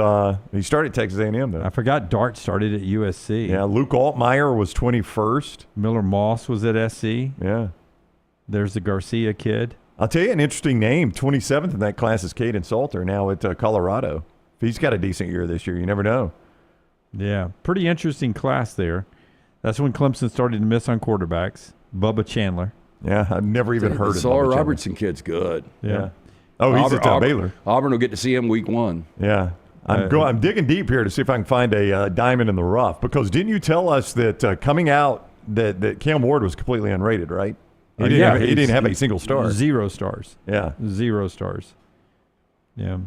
he started at Texas A&M, though. I forgot Dart started at USC. Yeah, Luke Altmaier was 21st. Miller Moss was at SC. Yeah. There's the Garcia kid. I'll tell you an interesting name. 27th in that class is Caden Salter, now at Colorado. If he's got a decent year this year, you never know. Yeah, pretty interesting class there. That's when Clemson started to miss on quarterbacks. Bubba Chandler. Yeah, I've never even heard of the Saul Robertson kid's good. Yeah. Oh, he's at Baylor. Auburn will get to see him week 1. Yeah. I'm digging deep here to see if I can find a diamond in the rough, because didn't you tell us that coming out that Cam Ward was completely unrated, right? He didn't have a single star. 0 stars. Yeah. 0 stars. Yeah.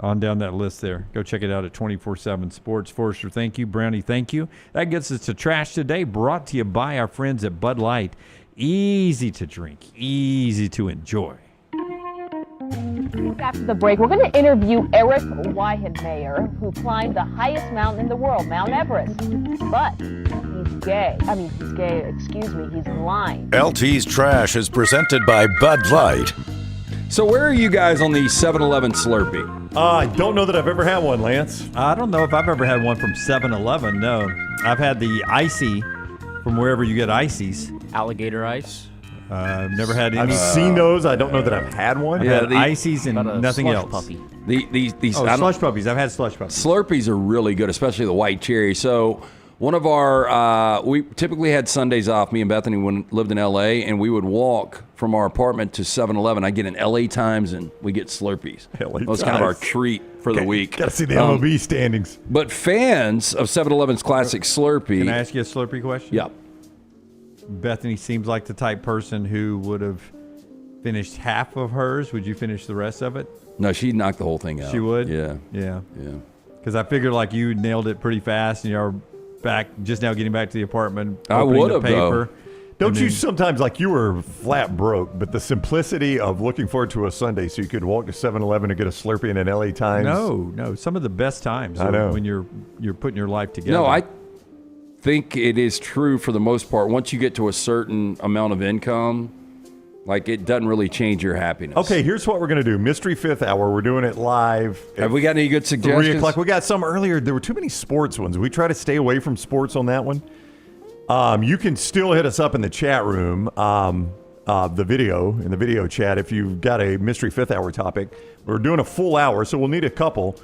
On down that list there. Go check it out at 24/7 Sports. Forrester, thank you. Brownie, thank you. That gets us to Trash Today, brought to you by our friends at Bud Light. Easy to drink, easy to enjoy. After the break, we're going to interview Eric Weihenmayer, who climbed the highest mountain in the world, Mount Everest. But he's gay. He's blind. LT's Trash is presented by Bud Light. So where are you guys on the 7-Eleven Slurpee? I don't know that I've ever had one, Lance. I don't know if I've ever had one from 7-Eleven, no. I've had the icy from wherever you get ices. Alligator ice. I've never had any. I've seen those. I don't know that I've had one. I've had ices and nothing else. Puppy. These slush puppies. I've had slush puppies. Slurpees are really good, especially the white cherry. So one of our, we typically had Sundays off, me and Bethany, when lived in L.A., and we would walk from our apartment to 7-Eleven. I get in L.A. Times, and we get Slurpees. That was kind of our treat for the week. Got to see the MLB standings. But fans of 7-Eleven's classic Slurpee. Can I ask you a Slurpee question? Yeah. Bethany seems like the type person who would have finished half of hers. Would you finish the rest of it? No, she'd knock the whole thing out. She would? Yeah. Yeah. Because I figured like you nailed it pretty fast, and you're back, just now getting back to the apartment. I would have, though. Don't you sometimes, like you were flat broke, but the simplicity of looking forward to a Sunday so you could walk to 7-Eleven and get a Slurpee in an LA Times? No. Some of the best times are when you're putting your life together. No, I think it is true for the most part. Once you get to a certain amount of income, Like, it doesn't really change your happiness. Okay, here's what we're going to do. Mystery Fifth Hour. We're doing it live. Have we got any good suggestions? 3 o'clock. We got some earlier. There were too many sports ones. We try to stay away from sports on that one. You can still hit us up in the chat room, in the video chat, if you've got a Mystery Fifth Hour topic. We're doing a full hour, so we'll need a couple.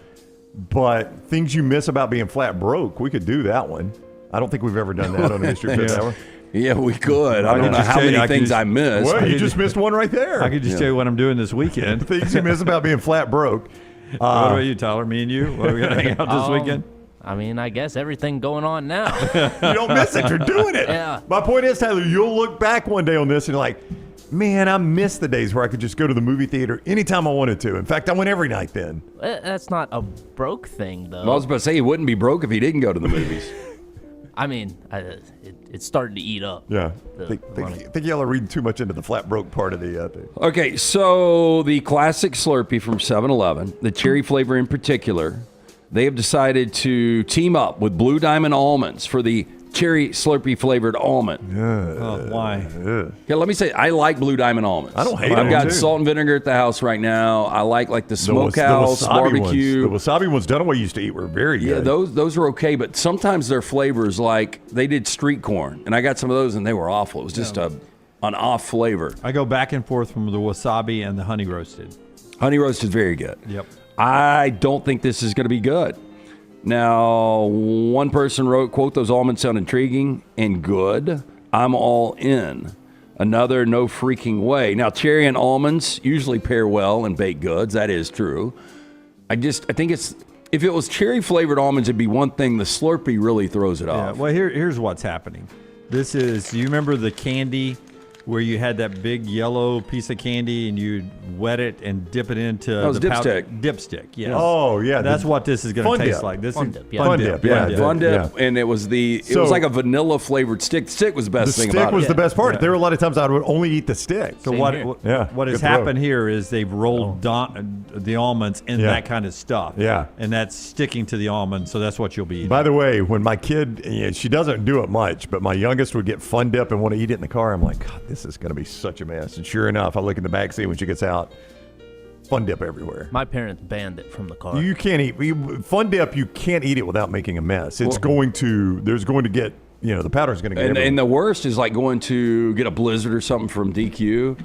But things you miss about being flat broke, we could do that one. I don't think we've ever done that on a Mystery Fifth Hour. Yeah, we could. I don't know how many things I missed. Well, you just missed one right there. I could just tell you what I'm doing this weekend. Things you miss about being flat broke. What about you, Tyler? Me and you? What, are we going to hang out this weekend? I mean, I guess everything going on now. You don't miss it. You're doing it. Yeah. My point is, Tyler, you'll look back one day on this and you're like, man, I miss the days where I could just go to the movie theater anytime I wanted to. In fact, I went every night then. That's not a broke thing, though. I was about to say he wouldn't be broke if he didn't go to the movies. I mean, it's starting to eat up. Yeah. I think y'all are reading too much into the flat broke part of the thing. Okay, so the classic Slurpee from 7-Eleven, the cherry flavor in particular, they have decided to team up with Blue Diamond Almonds for the cherry Slurpee flavored almond. Why? Yeah, let me say, I like Blue Diamond almonds. I don't hate them. I've got too. salt and vinegar at the house right now. I like the smokehouse the wasabi barbecue. Ones. The wasabi ones done away used to eat were very good. Yeah, those are okay, but sometimes their flavors, like they did street corn, and I got some of those, and they were awful. It was just an off flavor. I go back and forth from the wasabi and the honey roasted. Honey roasted is very good. Yep. I don't think this is going to be good. Now, one person wrote, quote, those almonds sound intriguing and good. I'm all in. Another, no freaking way. Now, cherry and almonds usually pair well in baked goods. That is true. I think it's, if it was cherry flavored almonds, it'd be one thing. The Slurpee really throws it off. Well, here's what's happening. This is, you remember the candy where you had that big yellow piece of candy and you'd wet it and dip it into the dipstick. Dipstick, yes. Oh, yeah. That's what this is going to taste like. This Fun is dip, yeah. Fun dip. And it was like a vanilla flavored stick. The stick was the best thing about it. The stick was the best part. There were a lot of times I would only eat the stick. So what has happened here is they've rolled the almonds in that kind of stuff. Yeah. And that's sticking to the almond, so that's what you'll be eating. By the way, when my kid, she doesn't do it much, but my youngest would get Fun Dip and want to eat it in the car, I'm like, God, this is going to be such a mess. And sure enough, I look in the back seat when she gets out, Fun Dip everywhere. My parents banned it from the car. You can't eat Fun Dip. You can't eat it without making a mess. There's going to get, the powder's going to get and the worst is like going to get a Blizzard or something from DQ.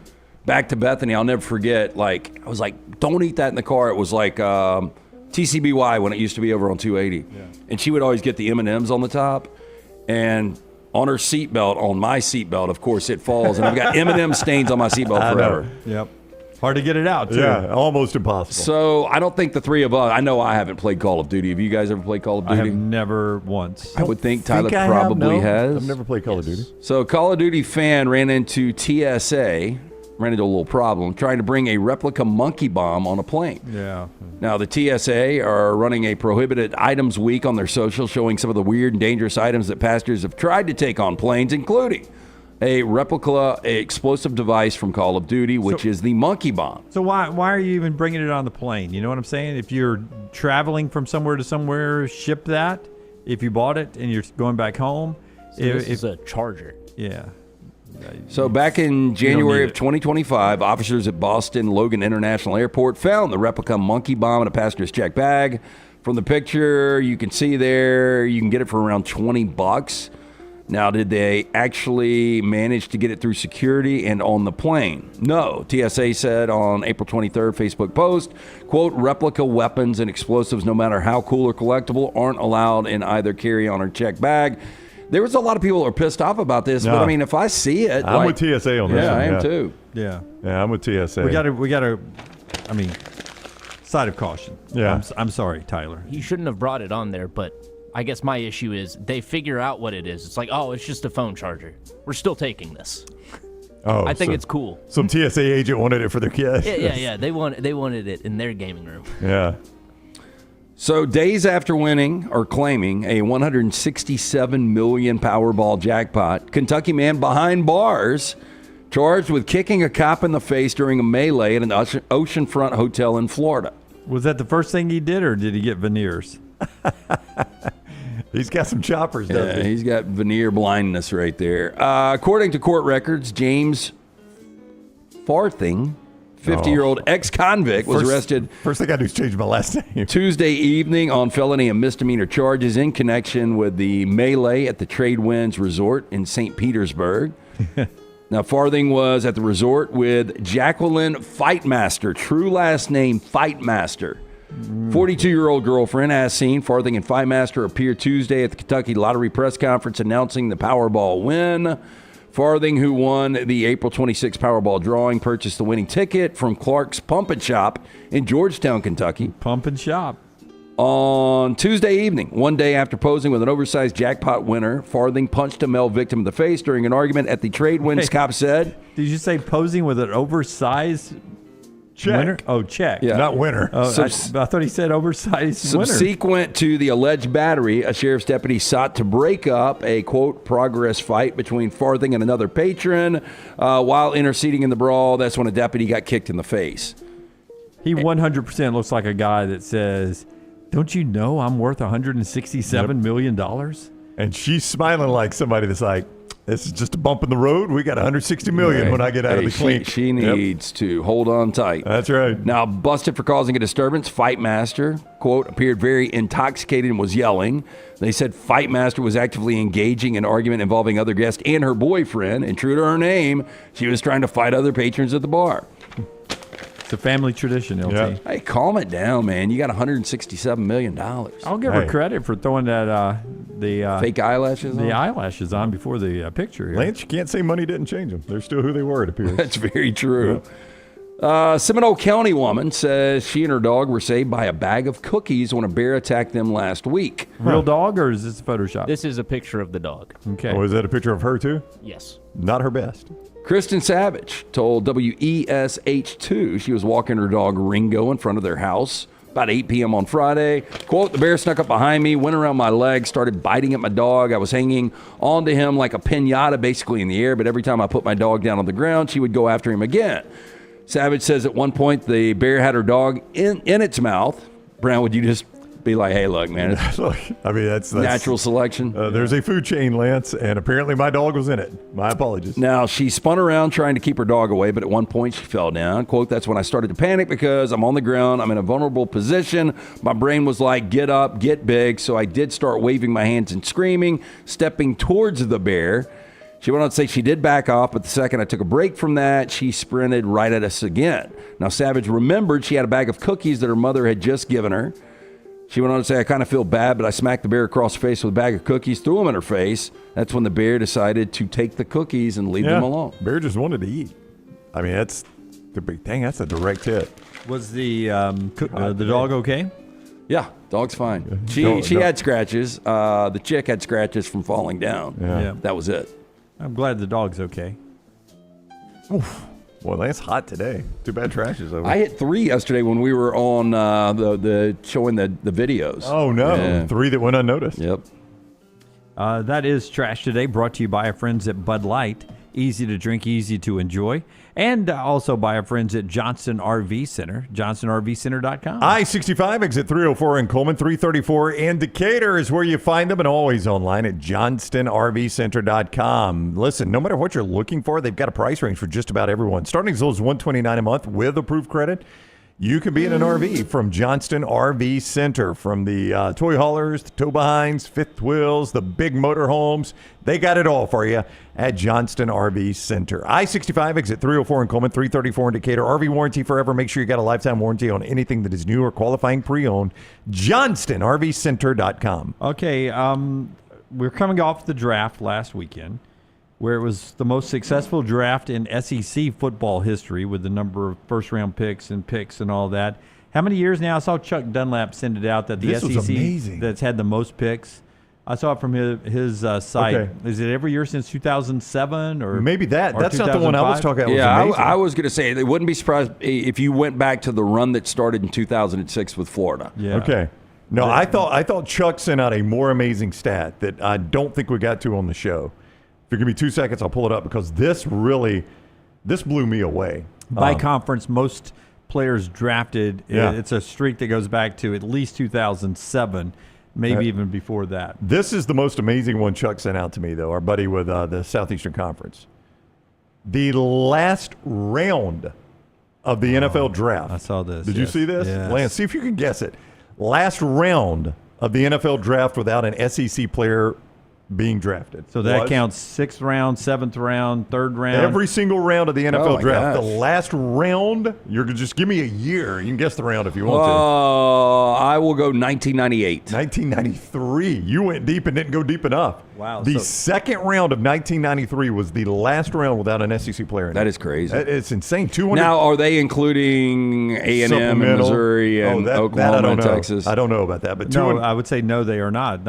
Back to Bethany, I'll never forget, I was like, don't eat that in the car. It was like TCBY when it used to be over on 280. Yeah. And she would always get the M&Ms on the top. And on her seatbelt, on my seatbelt, of course, it falls. And I've got M&M stains on my seatbelt forever. Yep. Hard to get it out, too. Yeah, almost impossible. So I don't think the three of us, I know I haven't played Call of Duty. Have you guys ever played Call of Duty? I have never once. I would think Tyler probably has. I've never played Call of Duty. So Call of Duty fan ran into TSA, ran into a little problem, trying to bring a replica monkey bomb on a plane. Yeah. Now, the TSA are running a prohibited items week on their social, showing some of the weird and dangerous items that passengers have tried to take on planes, including a replica explosive device from Call of Duty, which is the monkey bomb. So why are you even bringing it on the plane? You know what I'm saying? If you're traveling from somewhere to somewhere, ship that. If you bought it and you're going back home. So this is a charger. Yeah. So back in January of 2025, officers at Boston Logan International Airport found the replica monkey bomb in a passenger's checked bag. From the picture, you can see there, you can get it for around $20. Now, did they actually manage to get it through security and on the plane? No. TSA said on April 23rd, Facebook post, quote, replica weapons and explosives, no matter how cool or collectible, aren't allowed in either carry-on or checked bag. There was a lot of people who are pissed off about this, but I mean, if I see it, I'm with TSA on this. Yeah, I am too. Yeah, I'm with TSA. We got to. I mean, side of caution. Yeah, I'm sorry, Tyler. You shouldn't have brought it on there, but I guess my issue is they figure out what it is. It's like, oh, it's just a phone charger. We're still taking this. Oh, I think it's cool. Some TSA agent wanted it for their kids. Yeah. They wanted it in their gaming room. Yeah. So days after winning or claiming a $167 million Powerball jackpot, Kentucky man behind bars charged with kicking a cop in the face during a melee at an oceanfront hotel in Florida. Was that the first thing he did, or did he get veneers? He's got some choppers, doesn't he? He's got veneer blindness right there. According to court records, James Farthing, 50-year-old ex-convict, was arrested. First thing I do is change my last name. Tuesday evening on felony and misdemeanor charges in connection with the melee at the Tradewinds Resort in St. Petersburg. Now, Farthing was at the resort with Jacqueline Fightmaster, true last name Fightmaster. 42-year-old girlfriend, as seen. Farthing and Fightmaster appeared Tuesday at the Kentucky Lottery press conference announcing the Powerball win. Farthing, who won the April 26 Powerball drawing, purchased the winning ticket from Clark's Pump and Shop in Georgetown, Kentucky. Pump and Shop. On Tuesday evening, one day after posing with an oversized jackpot winner, Farthing punched a male victim in the face during an argument at the Tradewinds, cop said. Did you say posing with an oversized winner? Oh, check. Yeah. Not winner. Oh, I thought he said oversized winner. Subsequent to the alleged battery, a sheriff's deputy sought to break up a, quote, progress fight between Farthing and another patron. While interceding in the brawl, that's when a deputy got kicked in the face. He 100% looks like a guy that says, don't you know I'm worth $167 million? And she's smiling like somebody that's like, this is just a bump in the road. We got $160 million when I get out of the clink. She needs to hold on tight. That's right. Now, busted for causing a disturbance, Fightmaster, quote, appeared very intoxicated and was yelling. They said Fightmaster was actively engaging in an argument involving other guests and her boyfriend. And true to her name, she was trying to fight other patrons at the bar. It's a family tradition, LT. Yeah. Hey, calm it down, man. You got $167 million. I'll give her credit for throwing that the fake eyelashes on? The eyelashes on before the picture here. Lance, you can't say money didn't change them. They're still who they were, it appears. That's very true. Seminole County woman says she and her dog were saved by a bag of cookies when a bear attacked them last week. Real dog, or is this Photoshop? This is a picture of the dog. Okay. Oh, is that a picture of her, too? Yes. Not her best. Kristen Savage told WESH2 she was walking her dog Ringo in front of their house about 8 p.m. on Friday. Quote, the bear snuck up behind me, went around my leg, started biting at my dog. I was hanging onto him like a piñata, basically in the air, but every time I put my dog down on the ground, she would go after him again. Savage says at one point the bear had her dog in its mouth. Brown, would you just be like, hey, look, man, Look, I mean, that's natural selection. There's a food chain, Lance, and apparently my dog was in it. My apologies. Now, she spun around trying to keep her dog away, but at one point she fell down. Quote, that's when I started to panic because I'm on the ground. I'm in a vulnerable position. My brain was like, get up, get big. So I did start waving my hands and screaming, stepping towards the bear. She went on to say she did back off, but the second I took a break from that, she sprinted right at us again. Now, Savage remembered she had a bag of cookies that her mother had just given her. She went on to say, I kind of feel bad, but I smacked the bear across the face with a bag of cookies, threw them in her face. That's when the bear decided to take the cookies and leave them alone. Bear just wanted to eat. I mean, that's the big thing. That's a direct hit. Was the dog okay? Yeah, dog's fine. She had scratches. The chick had scratches from falling down. Yeah. That was it. I'm glad the dog's okay. Oof. Well, that's hot today. Too bad trash is over. I hit 3 yesterday when we were on the showing the videos. Oh, no. Yeah. 3 that went unnoticed. Yep. That is Trash Today, brought to you by our friends at Bud Light. Easy to drink, easy to enjoy. And also by our friends at Johnston RV Center, johnstonrvcenter.com. I-65, exit 304 in Coleman, 334 in Decatur is where you find them, and always online at johnstonrvcenter.com. Listen, no matter what you're looking for, they've got a price range for just about everyone. Starting as low as $129 a month with approved credit. You can be in an RV from Johnston RV Center. From the toy haulers, the tow behinds, fifth wheels, the big motor homes. They got it all for you at Johnston RV Center. I-65, exit 304 in Coleman, 334 in Decatur. RV warranty forever. Make sure you got a lifetime warranty on anything that is new or qualifying pre-owned. JohnstonRVCenter.com. Okay, we're coming off the draft last weekend, where it was the most successful draft in SEC football history with the number of first-round picks and all that. How many years now? I saw Chuck Dunlap send it out that the This was SEC amazing. that's had the most picks. I saw it from his site. Okay. Is it every year since 2007 or maybe that? Or That's not the one I was 2005? talking about. Yeah, I was going to say they wouldn't be surprised if you went back to the run that started in 2006 with Florida. Yeah. Okay. No, I thought Chuck sent out a more amazing stat that I don't think we got to on the show. If you give me 2 seconds, I'll pull it up because this blew me away. By conference, most players drafted. Yeah. It's a streak that goes back to at least 2007, maybe even before that. This is the most amazing one Chuck sent out to me, though, our buddy with the Southeastern Conference. The last round of the NFL draft. I saw this. Did you see this? Yes. Lance, see if you can guess it. Last round of the NFL draft without an SEC player being drafted. So that counts 6th round, 7th round, 3rd round. Every single round of the NFL draft. gosh. The last round, you're going to just give me a year. You can guess the round if you want I will go 1998. 1993. You went deep and didn't go deep enough. Wow. The second round of 1993 was the last round without an SEC player in it. That is crazy. It's insane. 200. Now, are they including A&M and Missouri and Oklahoma and Texas? I don't know about that. But No, I would say no, they are not.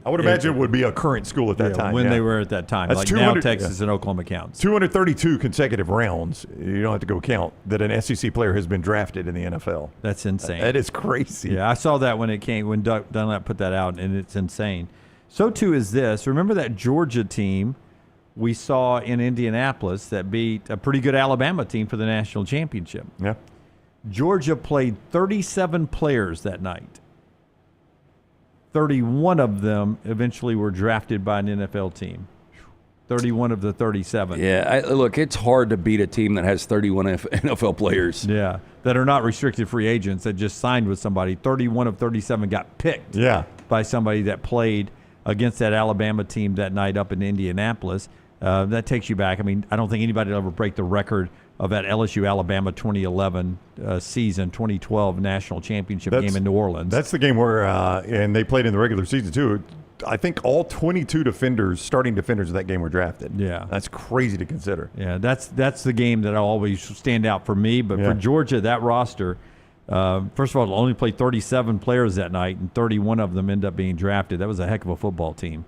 I would imagine it would be a current school at that time. When they were at that time. That's like 200 now Texas and Oklahoma counts. 232 consecutive rounds. You don't have to go count that an SEC player has been drafted in the NFL. That's insane. That is crazy. Yeah, I saw that when Dunlap put that out, and it's insane. So, too, is this. Remember that Georgia team we saw in Indianapolis that beat a pretty good Alabama team for the national championship? Yeah. Georgia played 37 players that night. 31 of them eventually were drafted by an NFL team. 31 of the 37. Yeah, look, it's hard to beat a team that has 31 NFL players. Yeah, that are not restricted free agents that just signed with somebody. 31 of 37 got picked by somebody that played against that Alabama team that night up in Indianapolis. That takes you back. I mean, I don't think anybody will ever break the record of that LSU-Alabama 2011 season, 2012 national championship game in New Orleans. That's the game where, and they played in the regular season too. I think all 22 starting defenders of that game were drafted. Yeah. That's crazy to consider. Yeah, that's the game that always stand out for me. But for Georgia, that roster, first of all, only played 37 players that night, and 31 of them end up being drafted. That was a heck of a football team.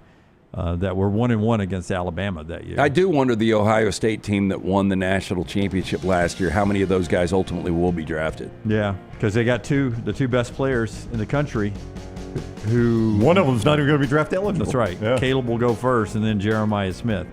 That were 1-1 against Alabama that year. I do wonder the Ohio State team that won the national championship last year, how many of those guys ultimately will be drafted? Yeah, because they got the two best players in the country who... One of them's not even going to be draft eligible. That's right. Yeah. Caleb will go first, and then Jeremiah Smith.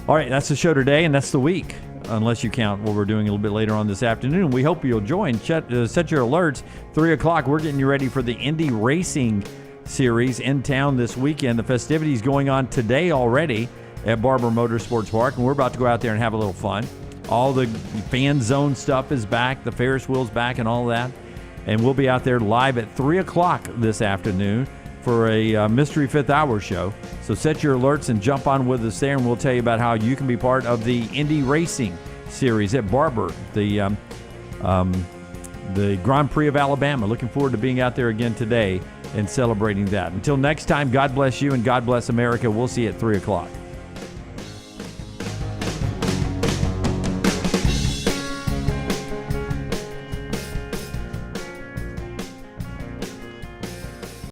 All right, that's the show today, and that's the week, unless you count what we're doing a little bit later on this afternoon. We hope you'll join. Set your alerts. 3 o'clock, we're getting you ready for the Indy Racing Series in town this weekend. The festivities going on today already at Barber Motorsports Park, and we're about to go out there and have a little fun. All the fan zone stuff is back, the Ferris wheel's back and all that, and we'll be out there live at 3 o'clock this afternoon for a Mystery Fifth Hour show. So set your alerts and jump on with us there, and we'll tell you about how you can be part of the Indy Racing Series at Barber, the Grand Prix of Alabama. Looking forward to being out there again today and celebrating that. Until next time, God bless you and God bless America. We'll see you at 3 o'clock.